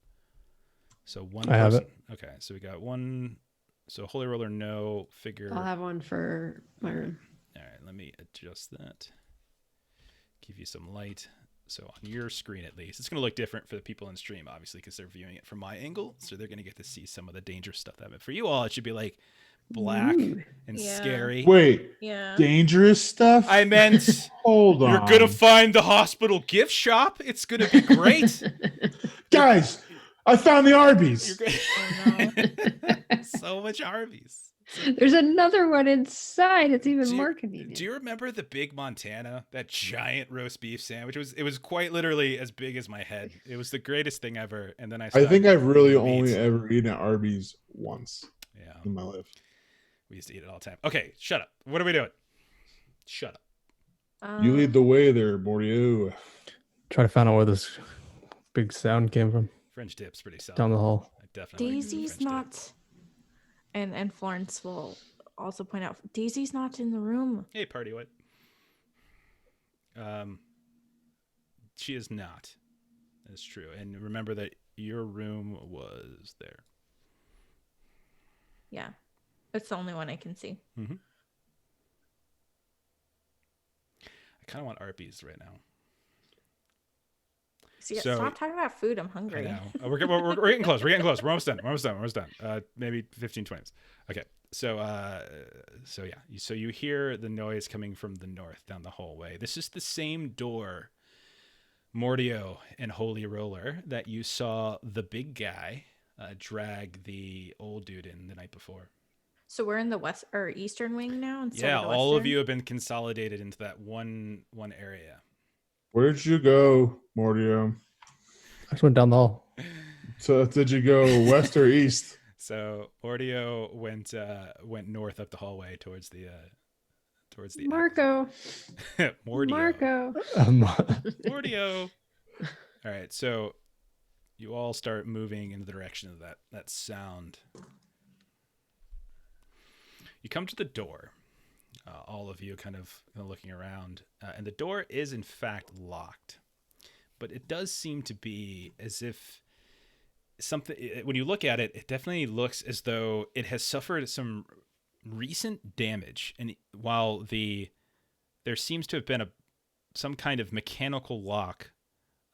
So one person. I have it. Okay, so we got one. So Holy Roller, no. Figure. I'll have one for my room. All right, let me adjust that. Give you some light. So on your screen, at least, it's going to look different for the people in stream, obviously, because they're viewing it from my angle. So they're going to get to see some of the dangerous stuff. But for you all, it should be like black and scary. Wait, Yeah. dangerous stuff? I meant Hold on. you're going to find the hospital gift shop. It's going to be great. Guys, I found the Arby's. So much Arby's. There's another one inside. It's even more convenient. Do you remember the Big Montana? That giant roast beef sandwich? It was quite literally as big as my head. It was the greatest thing ever. And then I think I've really meat. only ever eaten at Arby's once in my life. We used to eat it all the time. Okay, shut up. What are we doing? Shut up. You lead the way there, Mordio. Try to find out where this big sound came from. French dip's pretty solid. Down the hall. I definitely recommend Daisy's French dip. not, and Florence will also point out, Daisy's not in the room. Hey, party what? She is not. That's true. And remember that your room was there. Yeah, it's the only one I can see. Mm-hmm. I kind of want Arby's right now. See, So- stop talking about food. I'm I hungry. know. We're getting close. We're getting close. We're almost done. Maybe 15, 20 minutes. Okay. So yeah. So you hear the noise coming from the north down the hallway. This is the same door, Mordio and Holy Roller, that you saw the big guy drag the old dude in the night before. So we're in the west or eastern wing now. Instead Yeah, of the all of western? you have been consolidated into that one area. Where'd you go, Mordio? I just went down the hall. So did you go west or east? So Mordio went north up the hallway towards the Marco. Mordio. Marco. Mordio. All right, so you all start moving in the direction of that sound. You come to the door. All of you kind of looking around, and the door is in fact locked, but it does seem to be as if something. When you look at it, it definitely looks as though it has suffered some recent damage. And while the there seems to have been some kind of mechanical lock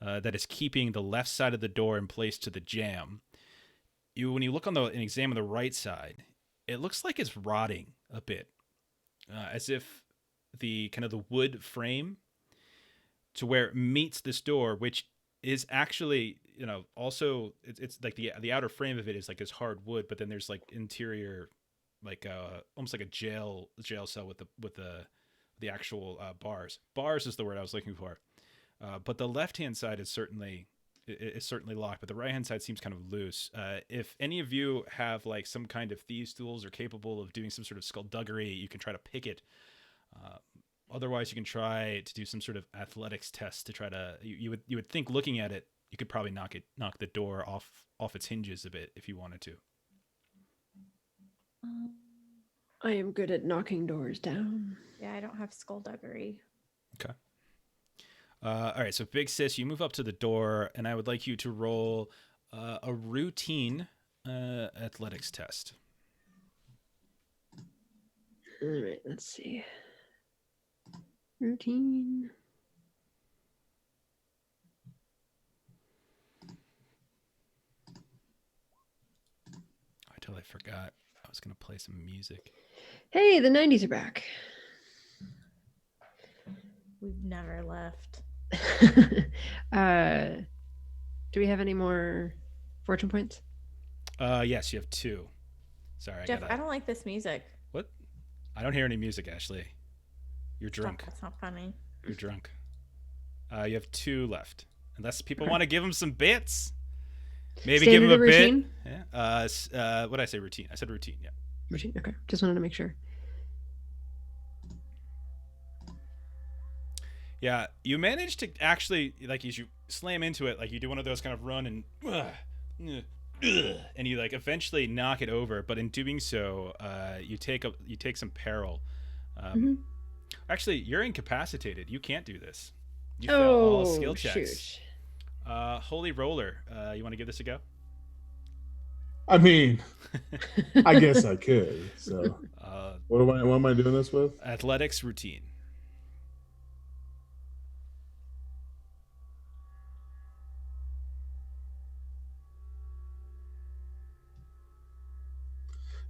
that is keeping the left side of the door in place to the jamb. When you look and examine the right side, it looks like it's rotting a bit, as if the kind of the wood frame to where it meets this door, which is actually, also it's like the outer frame of it is like this hard wood, but then there's like interior, like almost like a jail cell with the actual bars. Bars is the word I was looking for. But the left-hand side is certainly locked, but the right-hand side seems kind of loose. If any of you have like some kind of thieves' tools or capable of doing some sort of skullduggery, you can try to pick it. Otherwise, you can try to do some sort of athletics test to try to. You would think looking at it, you could probably knock the door off its hinges a bit if you wanted to. I am good at knocking doors down. Yeah, I don't have skullduggery. Okay. All right, so Big Sis, you move up to the door, and I would like you to roll a routine athletics test. All right, let's see. Routine. I totally forgot I was going to play some music. Hey, the 90s are back. We've never left. Do we have any more fortune points? Yes, you have 2. Sorry, Jeff, I don't like this music. What? I don't hear any music, Ashley. You're drunk. That's not funny. You're drunk. You have 2 left. Unless people want to give him some bits. Maybe Standard give him a routine? bit. Yeah. What did I say? Routine. I said routine. Yeah. Routine. Okay. Just wanted to make sure. Yeah. You managed to actually, like, as you slam into it, like you do one of those kind of run and you like eventually knock it over. But in doing so, you take some peril. Actually, you're incapacitated. You can't do this. You fail all skill checks. Shoot. Holy Roller, you want to give this a go? I mean, I guess I could. So, what am I doing this with? Athletics routine.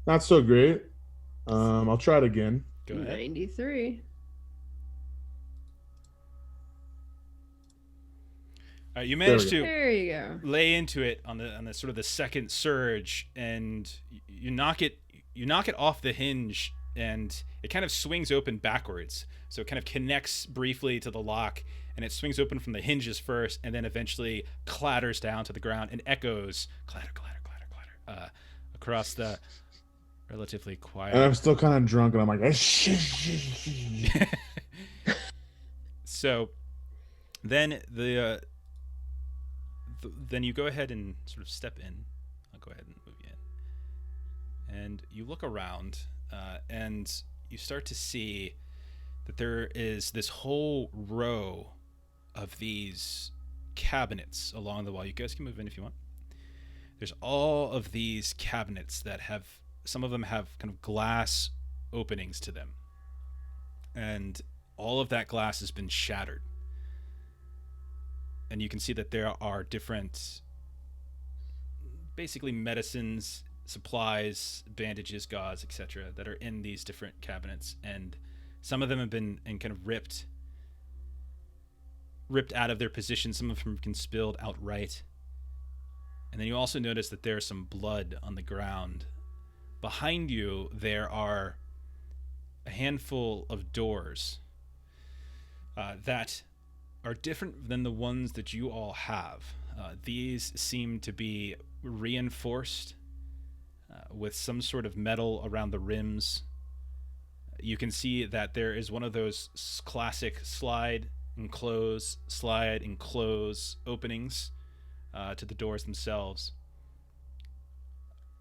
Not so great. I'll try it again. Go ahead. 93. All right, you managed to There you go. lay into it on the sort of the second surge, and you knock it off the hinge, and it kind of swings open backwards. So it kind of connects briefly to the lock, and it swings open from the hinges first, and then eventually clatters down to the ground and echoes clatter, clatter, clatter, clatter across the relatively quiet. And I'm still kind of drunk, and I'm like, So then then you go ahead and sort of step in. I'll go ahead and move you in. And you look around, and you start to see that there is this whole row of these cabinets along the wall. You guys can move in if you want. There's all of these cabinets that some of them have kind of glass openings to them. And all of that glass has been shattered. And you can see that there are different, basically medicines, supplies, bandages, gauze, etc., that are in these different cabinets. And some of them have been kind of ripped out of their position. Some of them have been spilled outright. And then you also notice that there's some blood on the ground. Behind you, there are a handful of doors that are different than the ones that you all have. These seem to be reinforced with some sort of metal around the rims. You can see that there is one of those classic slide and close openings to the doors themselves.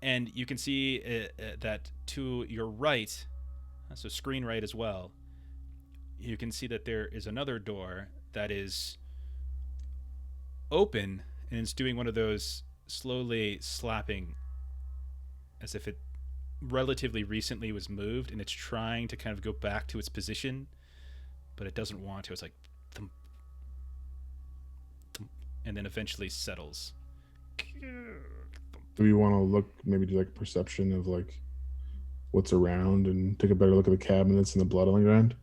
And you can see that to your right, so screen right as well, you can see that there is another door that is open, and it's doing one of those slowly slapping as if it relatively recently was moved, and it's trying to kind of go back to its position, but it doesn't want to. It's like thump, thump, and then eventually settles. Do we want to look, maybe do like perception of like what's around and take a better look at the cabinets and the blood on the ground?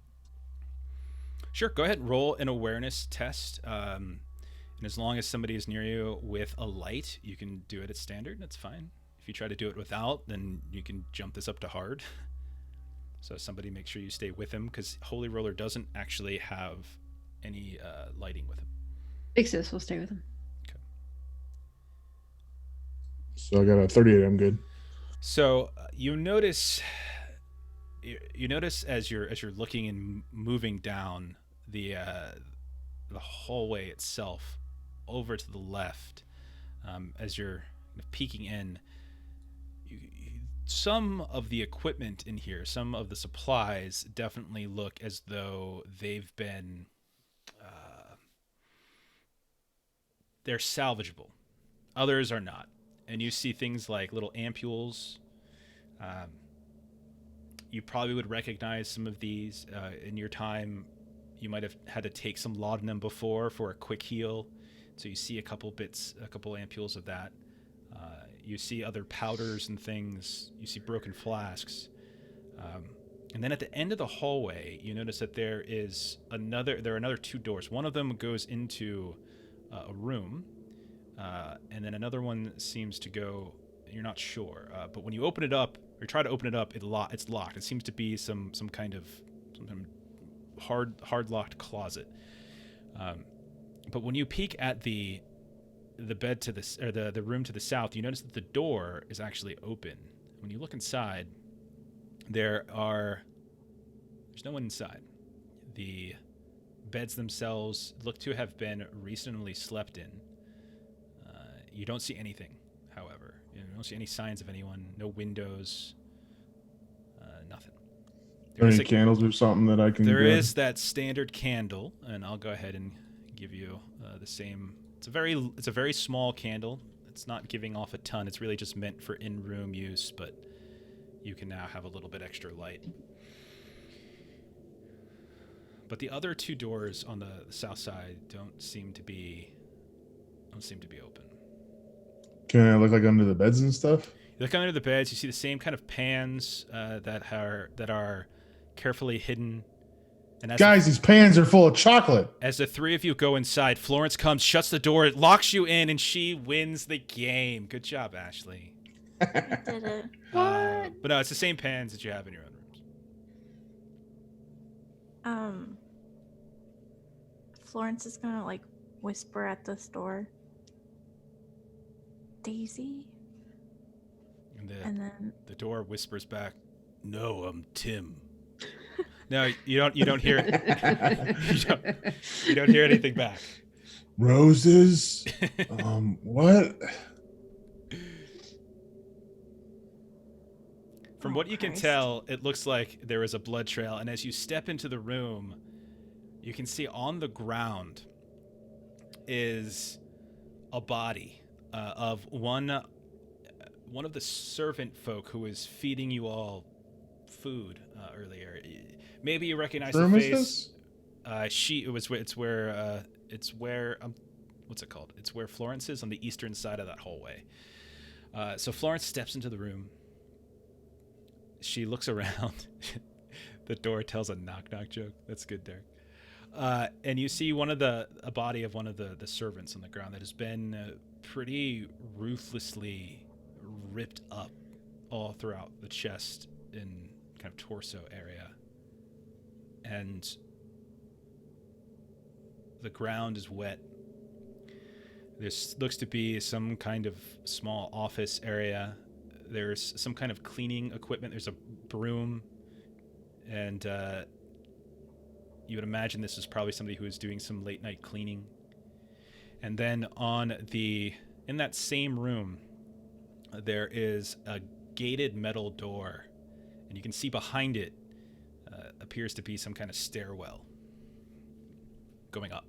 Sure, go ahead and roll an awareness test. And as long as somebody is near you with a light, you can do it at standard. That's fine. If you try to do it without, then you can jump this up to hard. So somebody make sure you stay with him, because Holy Roller doesn't actually have any lighting with him. Big Sis will stay with him. Okay. So I got a 38. I'm good. So you notice as you're looking and moving down the hallway itself over to the left, as you're peeking in, some of the equipment in here, some of the supplies definitely look as though they've been they're salvageable. Others are not. And you see things like little ampules. You probably would recognize some of these in your time. You might have had to take some laudanum before for a quick heal. So you see a couple ampules of that. You see other powders and things. You see broken flasks. And then at the end of the hallway, you notice that there are another two doors. One of them goes into a room, and then another one seems to go, you're not sure. But when you open it up, or try to open it up, it's locked. It seems to be some kind of hard locked closet. But when you peek at the bed to the room to the south, you notice that the door is actually open. When you look inside, there's no one inside. The beds themselves look to have been recently slept in. You don't see anything, however. You don't see any signs of anyone. No windows. Nothing. Are there any candles or something that I can There grab? is that standard candle, and I'll go ahead and give you the same. It's a very small candle. It's not giving off a ton. It's really just meant for in-room use, but you can now have a little bit extra light. But the other two doors on the south side don't seem to be open. Can I look like under the beds and stuff? You look under the beds. You see the same kind of pans that are carefully hidden. And Guys, these pans are full of chocolate. As the three of you go inside, Florence comes, shuts the door, locks you in, and she wins the game. Good job, Ashley. I did it. What? But no, it's the same pans that you have in your own rooms. Florence is gonna like whisper at this door. Daisy? And then the door whispers back, "No, I'm Tim." No, you don't hear it. you don't hear anything back. Roses? What? From what you can tell, it looks like there is a blood trail, and as you step into the room, you can see on the ground is a body of one of the servant folk who was feeding you all food earlier. Maybe you recognize the face. It's where what's it called? It's where Florence is, on the eastern side of that hallway. So Florence steps into the room. She looks around. The door tells a knock-knock joke. That's good, Derek. And you see a body of one of the servants on the ground that has been pretty ruthlessly ripped up all throughout the chest and kind of torso area. And the ground is wet. There looks to be some kind of small office area. There's some kind of cleaning equipment. There's a broom, and you would imagine this is probably somebody who is doing some late night cleaning. And then in that same room, there is a gated metal door, and you can see behind it appears to be some kind of stairwell going up.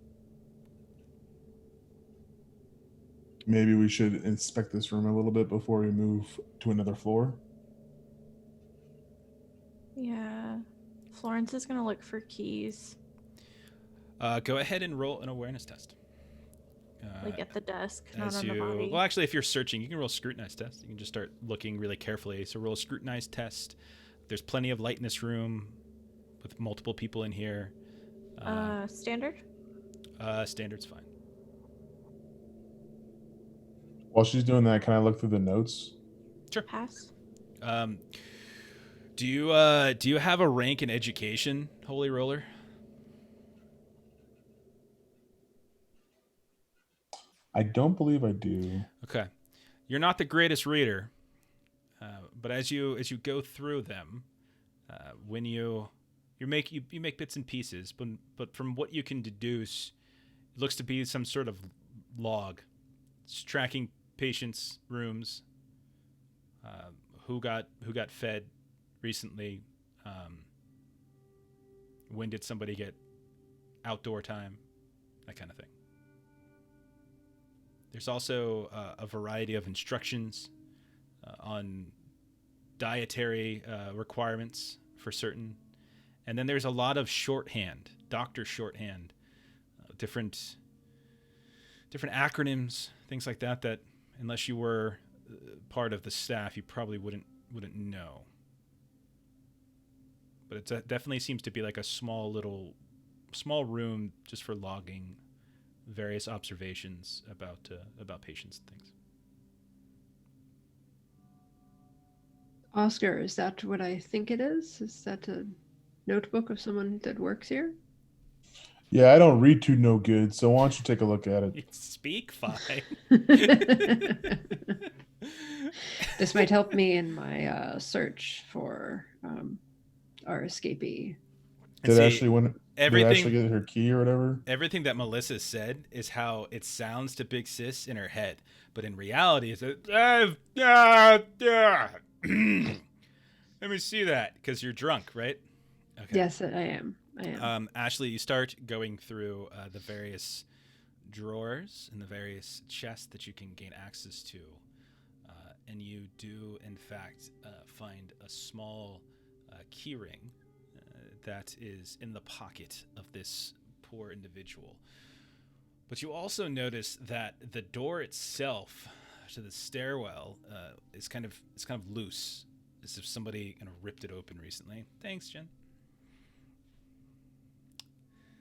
Maybe we should inspect this room a little bit before we move to another floor. yeah, Florence is gonna look for keys. Go ahead and roll an awareness test. Like at the desk, not As on the you, body. well, actually, if you're searching, you can roll a scrutinize test. You can just start looking really carefully. So roll a scrutinize test. There's plenty of light in this room with multiple people in here. Standard? Standard's fine. While she's doing that, can I look through the notes? Sure. Pass. Do you have a rank in education, Holy Roller? I don't believe I do. Okay, you're not the greatest reader, but as you go through them, when you make bits and pieces, but from what you can deduce, it looks to be some sort of log. It's tracking patients' rooms, who got fed recently, when did somebody get outdoor time, that kind of thing. There's also a variety of instructions on dietary requirements for certain. And then there's a lot of shorthand, doctor shorthand, different acronyms, things like that, that unless you were part of the staff, you probably wouldn't know. But it definitely seems to be like a small room just for logging various observations about patients and things. Oscar, is that what I think it is? Is that a notebook of someone that works here? Yeah, I don't read too no good, so why don't you take a look at it? Speak fine. This might help me in my search for our escapee. Did Ashley everything get her key or whatever? Everything that Melissa said is how it sounds to Big Sis in her head, but in reality, it's let me see that, because you're drunk, right? Okay. Yes, I am. Ashley, you start going through the various drawers and the various chests that you can gain access to, and you do, in fact, find a small key ring that is in the pocket of this poor individual. But you also notice that the door itself to the stairwell is kind of loose, as if somebody kind of ripped it open recently. Thanks, Jen.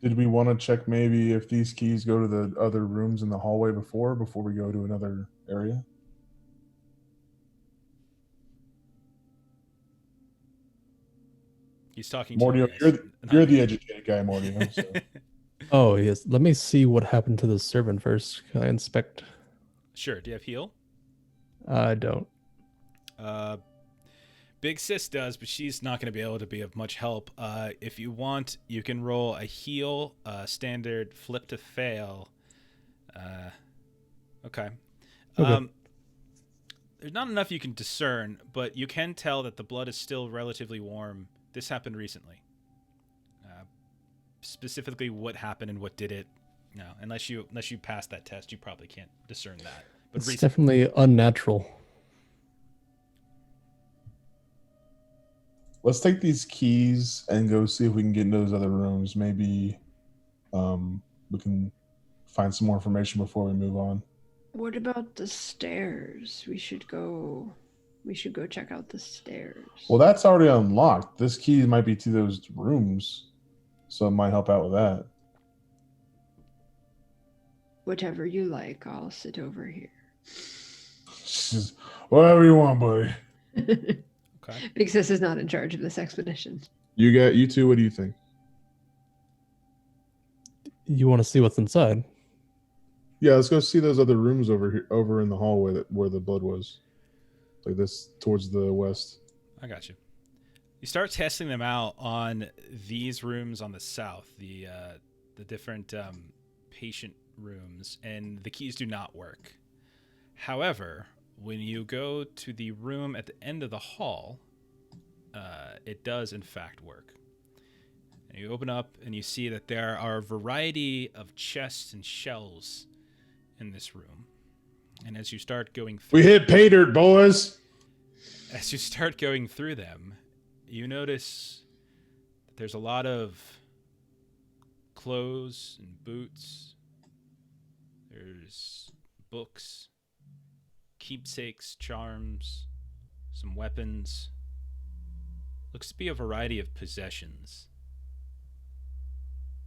Did we want to check maybe if these keys go to the other rooms in the hallway before we go to another area? He's talking Mordio, to you're the educated guy, Mordio. So. Oh, yes. Let me see what happened to the servant first. Can I inspect? Sure. Do you have heal? I don't. Big Sis does, but she's not going to be able to be of much help. If you want, you can roll a heal, standard flip to fail. Okay. There's not enough you can discern, but you can tell that the blood is still relatively warm. This happened recently. Specifically, what happened and what did it? No, unless you pass that test, you probably can't discern that. But It's definitely unnatural. Let's take these keys and go see if we can get into those other rooms. Maybe we can find some more information before we move on. What about the stairs? We should go check out the stairs. Well, that's already unlocked. This key might be to those rooms, so it might help out with that. Whatever you like, I'll sit over here. Just, whatever you want, buddy. Okay. Big Sis is not in charge of this expedition. You two, what do you think? You want to see what's inside? Yeah, let's go see those other rooms over here, over in the hallway where the blood was. Like this, towards the west. I got you. You start testing them out on these rooms on the south, the different patient rooms, and the keys do not work. However, when you go to the room at the end of the hall, it does in fact work. And you open up and you see that there are a variety of chests and shelves in this room. And as you start going through, We hit pay dirt, boys. as you start going through them, you notice that there's a lot of clothes and boots. There's books, keepsakes, charms, some weapons. Looks to be a variety of possessions.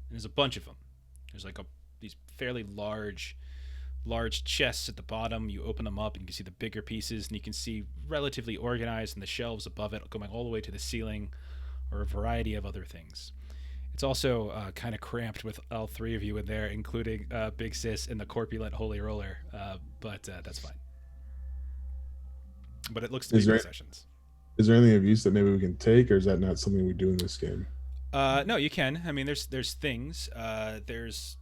And there's a bunch of them. There's like these fairly large chests at the bottom. You open them up and you can see the bigger pieces, and you can see relatively organized in the shelves above it, going all the way to the ceiling, or a variety of other things. It's also kind of cramped with all three of you in there, including Big Sis and the corpulent Holy Roller, but that's fine. But it looks to be possessions. Is there anything of use that maybe we can take, or is that not something we do in this game? No, you can. I mean, there's things. There's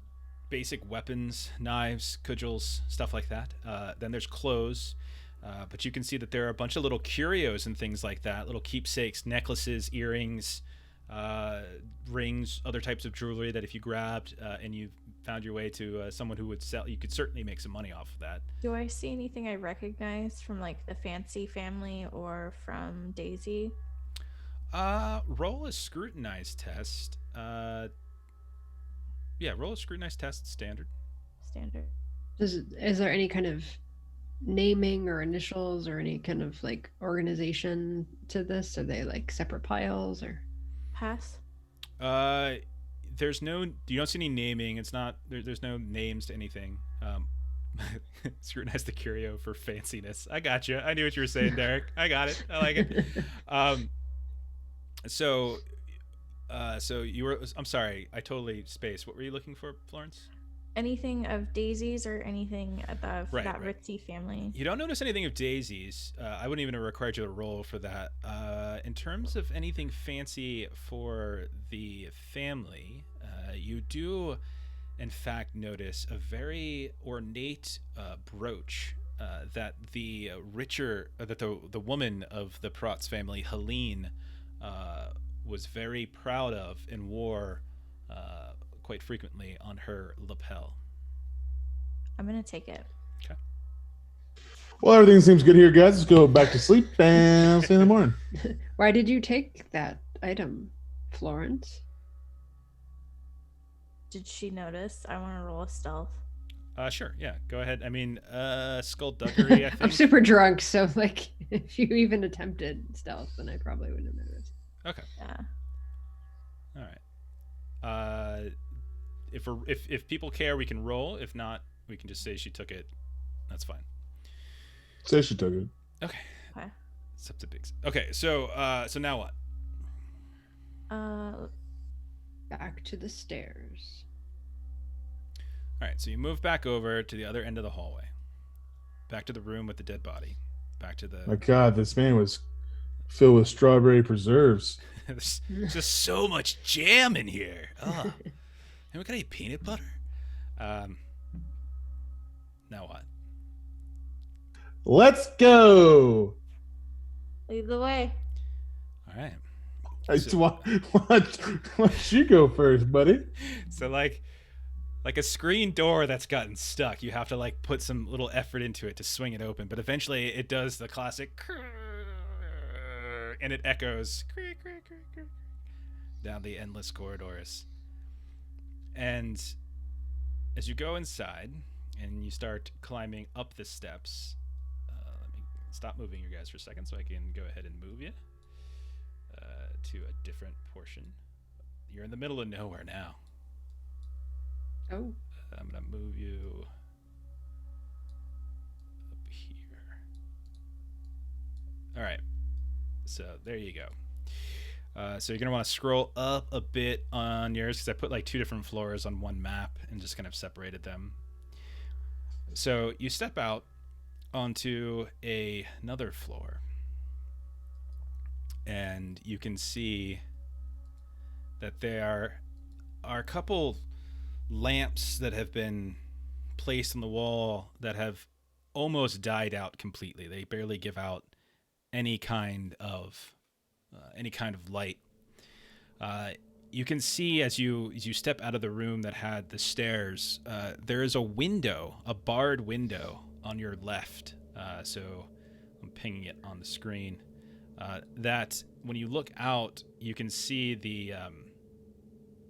basic weapons, knives, cudgels, stuff like that. Then there's clothes. But you can see that there are a bunch of little curios and things like that, little keepsakes, necklaces, earrings, rings, other types of jewelry that if you grabbed and you found your way to someone who would sell, you could certainly make some money off of that. Do I see anything I recognize from like the Fancy family or from Daisy? Roll a scrutinize test. Yeah, roll a scrutinize test, standard. Is there any kind of naming or initials or any kind of like organization to this? Are they like separate piles or? Pass. There's no. You don't see any naming. It's not. There's no names to anything. Scrutinize the curio for fanciness. I got you. I knew what you were saying, Derek. I got it. I like it. So you were. I'm sorry. I totally spaced. What were you looking for, Florence? Anything of Daisy's or anything above that ritzy family? You don't notice anything of Daisy's. I wouldn't even have required you to roll for that. In terms of anything fancy for the family, you do, in fact, notice a very ornate brooch that the the woman of the Protz family, Helene, was very proud of and wore quite frequently on her lapel. I'm gonna take it. Okay. Well, everything seems good here, guys. Let's go back to sleep and see you in the morning. Why did you take that item, Florence? Did she notice? I want to roll a stealth. Sure. Yeah. Go ahead. I mean, skullduggery. I think. I'm super drunk, so like, if you even attempted stealth, then I probably wouldn't have noticed. Okay. Yeah. All right. If people care, we can roll. If not, we can just say she took it. That's fine. Say she took it. Okay. It's up to Biggs. Okay, so now what? Back to the stairs. All right, so you move back over to the other end of the hallway. Back to the room with the dead body. Back to the. My God, this man was filled with strawberry preserves. There's just so much jam in here. Oh. And we got any peanut butter? Now what? Let's go. Lead the way. All right. Why don't you go first, buddy? So like a screen door that's gotten stuck, you have to like put some little effort into it to swing it open, but eventually it does the classic and it echoes down the endless corridors. And as you go inside and you start climbing up the steps, let me stop moving you guys for a second so I can go ahead and move you to a different portion. You're in the middle of nowhere now. Oh. I'm going to move you up here. All right. So there you go. So you're going to want to scroll up a bit on yours because I put like two different floors on one map and just kind of separated them. So you step out onto another floor and you can see that there are a couple lamps that have been placed on the wall that have almost died out completely. They barely give out any kind of light. You can see as you step out of the room that had the stairs, there is a window, a barred window on your left. So I'm pinging it on the screen. That when you look out, you can see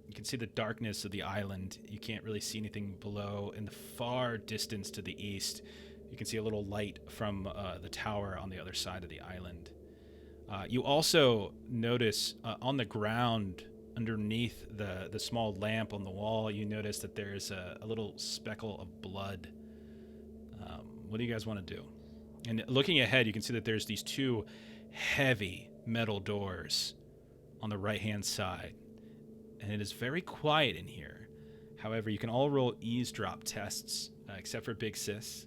You can see the darkness of the island. You can't really see anything below. In the far distance to the east, you can see a little light from the tower on the other side of the island. You also notice on the ground underneath the small lamp on the wall, you notice that there's a little speckle of blood. What do you guys want to do? And looking ahead, you can see that there's these two heavy metal doors on the right-hand side. And it is very quiet in here. However, you can all roll eavesdrop tests, except for Big Sis.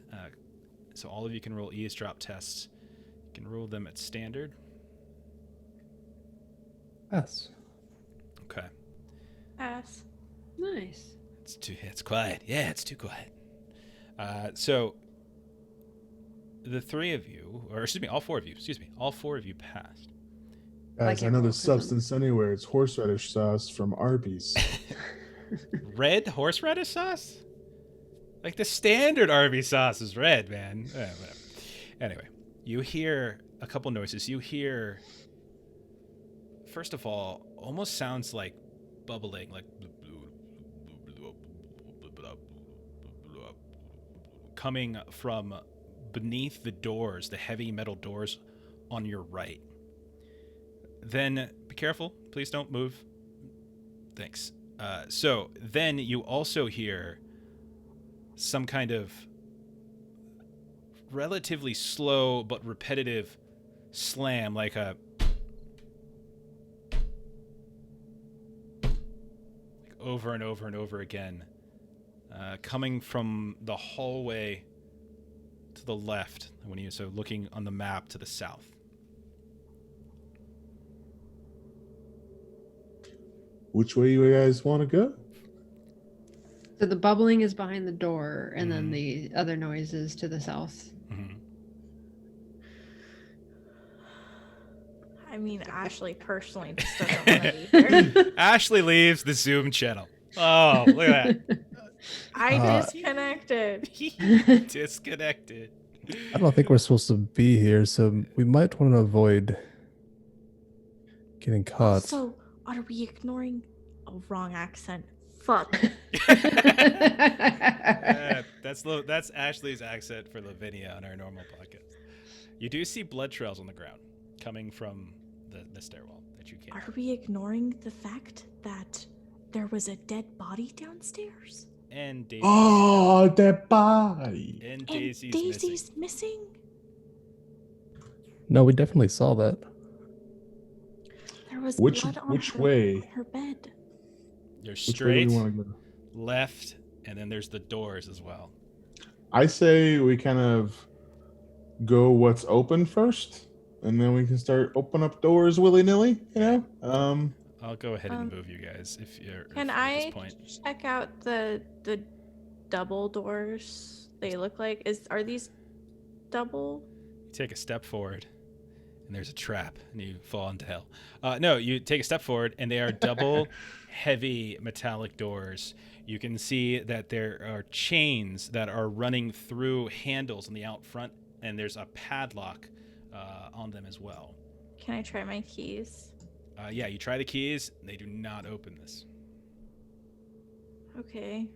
So all of you can roll eavesdrop tests. You can roll them at standard. Yes. Okay. Pass. Nice. It's quiet. Yeah, it's too quiet. So the three of you, or excuse me, all four of you passed. Guys, I know there's substance anywhere. It's horseradish sauce from Arby's. Red horseradish sauce? Like the standard Arby's sauce is red, man. Whatever. Anyway, you hear a couple noises. You hear, first of all, almost sounds like bubbling, like coming from beneath the doors, the heavy metal doors on your right. Then be careful, please don't move. Thanks. So then you also hear some kind of relatively slow but repetitive slam, like over and over and over again, coming from the hallway to the left, looking on the map to the south. Which way you guys want to go? So the bubbling is behind the door, and then the other noise is to the south. Mm-hmm. I mean, Ashley personally just doesn't want to be here. Ashley leaves the Zoom channel. Oh, look at that. I disconnected. Disconnected. I don't think we're supposed to be here, so we might want to avoid getting caught. So, are we ignoring a wrong accent? Fuck. That's Ashley's accent for Lavinia on our normal podcast. You do see blood trails on the ground coming from the stairwell that you came. Are we ignoring the fact that there was a dead body downstairs? And Daisy. Oh, that body. And And Daisy's missing? No, we definitely saw that. There was Which blood on way? her bed. You're Which way straight, do we want to go? left, and then there's the doors as well. I say we kind of go what's open first, and then we can start open up doors willy-nilly, you know? I'll go ahead and move you guys if you're Can at I this point. check out the double doors they look like? Are these double? You take a step forward, and there's a trap, and you fall into hell. No, you take a step forward, and they are double heavy metallic doors. You can see that there are chains that are running through handles on the out front, and there's a padlock on them as well. Can I try my keys? Yeah, you try the keys. They do not open this. Okay.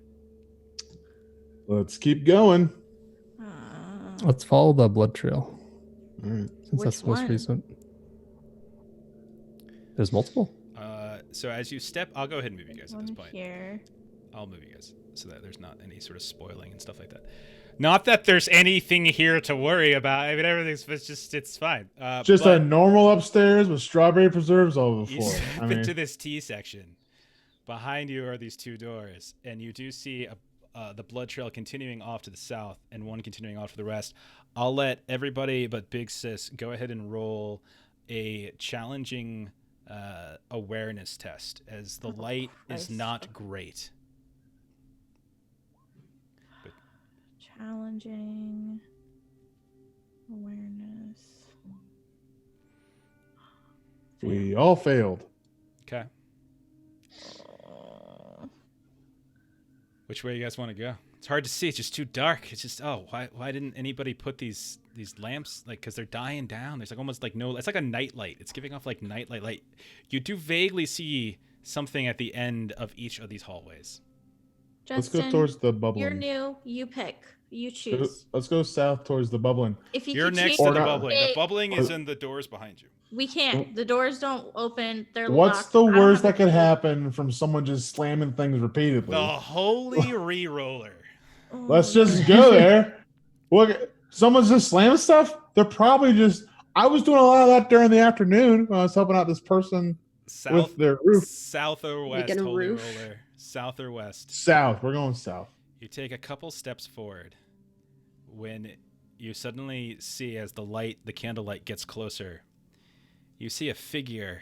Let's keep going. Let's follow the blood trail, All right. since that's the most one? recent. There's multiple? So as you step, I'll go ahead and move you guys at this One point. here. I'll move you guys so that there's not any sort of spoiling and stuff like that. Not that there's anything here to worry about. I mean, it's fine. Just but a normal upstairs with strawberry preserves all over the you floor. step into this T section. Behind you are these two doors, and you do see the blood trail continuing off to the south and one continuing off to the west. I'll let everybody but Big Sis go ahead and roll a challenging awareness test, as the light is Christ. not great. Challenging awareness. We all failed. Okay. Which way you guys want to go? It's hard to see. It's just too dark. It's just, why didn't anybody put these lamps, like, because they're dying down. There's like almost like no, it's like a night light. It's giving off like nightlight light. You do vaguely see something at the end of each of these hallways. Let's Justin, go towards the bubbling. you're new. You pick. You choose. Let's go south towards the bubbling. If you You're could next choose to the not- bubbling. The Wait, bubbling is in the doors behind you. we can't. The doors don't open. They're What's locked. the I don't worst have that could a key. happen from someone just slamming things repeatedly? The holy re-roller. Oh, Let's just no. go there. Look, someone's just slamming stuff. They're probably just. I was doing a lot of that during the afternoon when I was helping out this person South, with their roof. south or west, Making a holy roof. roller. South or west. South. We're going south. You take a couple steps forward when you suddenly see, as the candlelight gets closer, you see a figure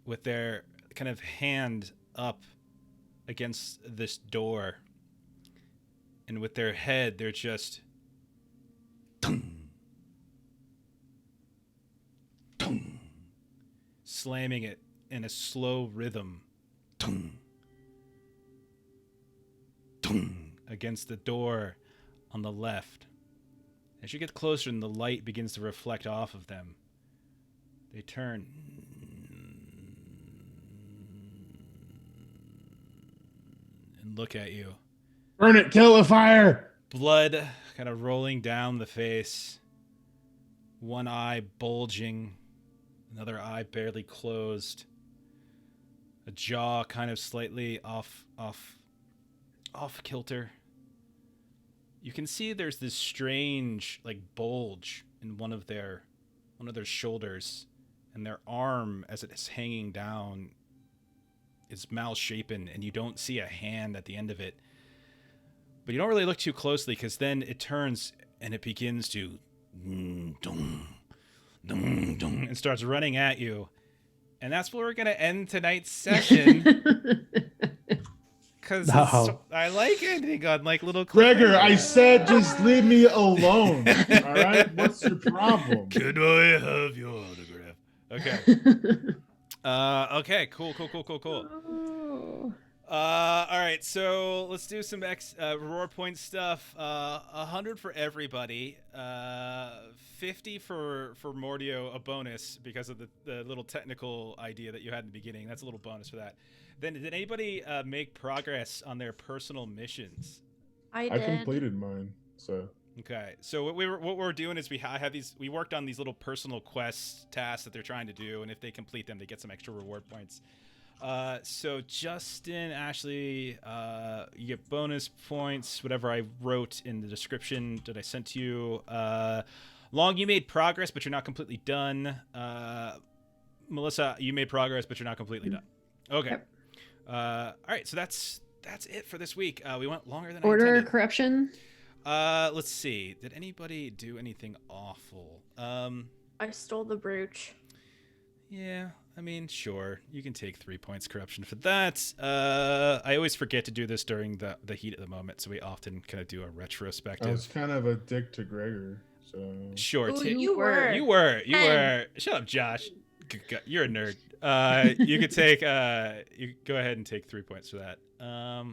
with their kind of hand up against this door. And with their head, they're just slamming it in a slow rhythm against the door on the left. As you get closer and the light begins to reflect off of them, they turn and look at you. Burn it. Kill the fire. Blood kind of rolling down the face. One eye bulging. Another eye barely closed. A jaw kind of slightly off kilter. You can see there's this strange bulge in one of their shoulders, and their arm, as it is hanging down, is malshapen, and you don't see a hand at the end of it. But you don't really look too closely, because then it turns and it begins to and starts running at you. And that's where we're going to end tonight's session. Because No. I like ending on little cliffhangers. Gregor, I said just leave me alone. All right? What's your problem? Can I have your autograph? Okay. Okay, cool. Oh. All right, so let's do some reward point stuff. 100 for everybody. 50 for Mordio, a bonus because of the little technical idea that you had in the beginning. That's a little bonus for that. Then, did anybody make progress on their personal missions? I I did. completed mine. So Okay, so what we're doing is we worked on these little personal quest tasks that they're trying to do, and if they complete them, they get some extra reward points. So Justin, Ashley, you get bonus points, whatever I wrote in the description that I sent to you. Long, you made progress, but you're not completely done. Melissa, you made progress, but you're not completely done. Okay. Yep. All right, so that's it for this week. We went longer than I Order intended. corruption. Let's see. Did anybody do anything awful? I stole the brooch. Yeah, I mean, sure. You can take 3 points corruption for that. I always forget to do this during the heat of the moment, so we often kind of do a I was retrospective. kind of a dick to Gregor. So Sure. Ooh, ta- you were. You were. Ten. Shut up, Josh. You're a nerd. You could take. You go ahead and take 3 points for that. I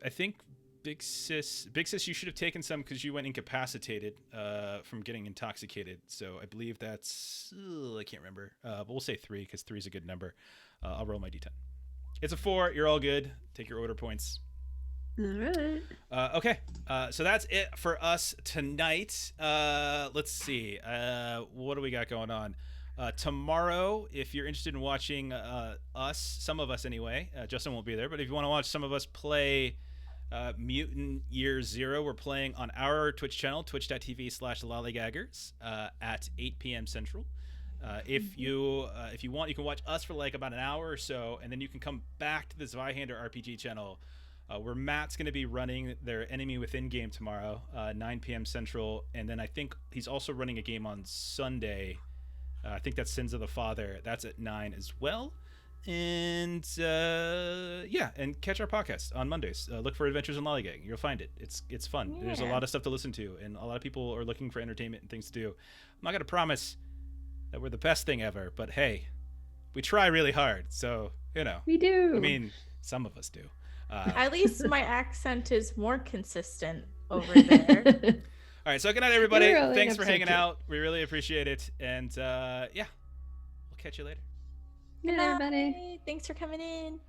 think Big Sis, you should have taken some because you went incapacitated from getting intoxicated. So I believe that's. I can't remember. But we'll say 3 because 3 is a good number. I'll roll my d10. It's a 4. You're all good. Take your order points. All right. Okay, so that's it for us tonight. Let's see. What do we got going on? Tomorrow, if you're interested in watching us, some of us anyway, Justin won't be there, but if you want to watch some of us play Mutant Year Zero, we're playing on our Twitch channel, twitch.tv/lollygaggers at 8 p.m. Central. If you want, you can watch us for about an hour or so, and then you can come back to the Zweihander RPG channel, where Matt's going to be running their Enemy Within game tomorrow, 9 p.m. Central, and then I think he's also running a game on Sunday. I think that's Sins of the Father. That's at 9 as well. And and catch our podcast on Mondays. Look for Adventures in Lollygagging. You'll find it. It's fun. Yeah. There's a lot of stuff to listen to, and a lot of people are looking for entertainment and things to do. I'm not going to promise that we're the best thing ever, but hey, we try really hard. So, We do. I mean, some of us do. At least my accent is more consistent over there. All right, so good night, everybody. You're really Thanks for upset hanging too. out. We really appreciate it. And we'll catch you later. Good night, everybody. Thanks for coming in.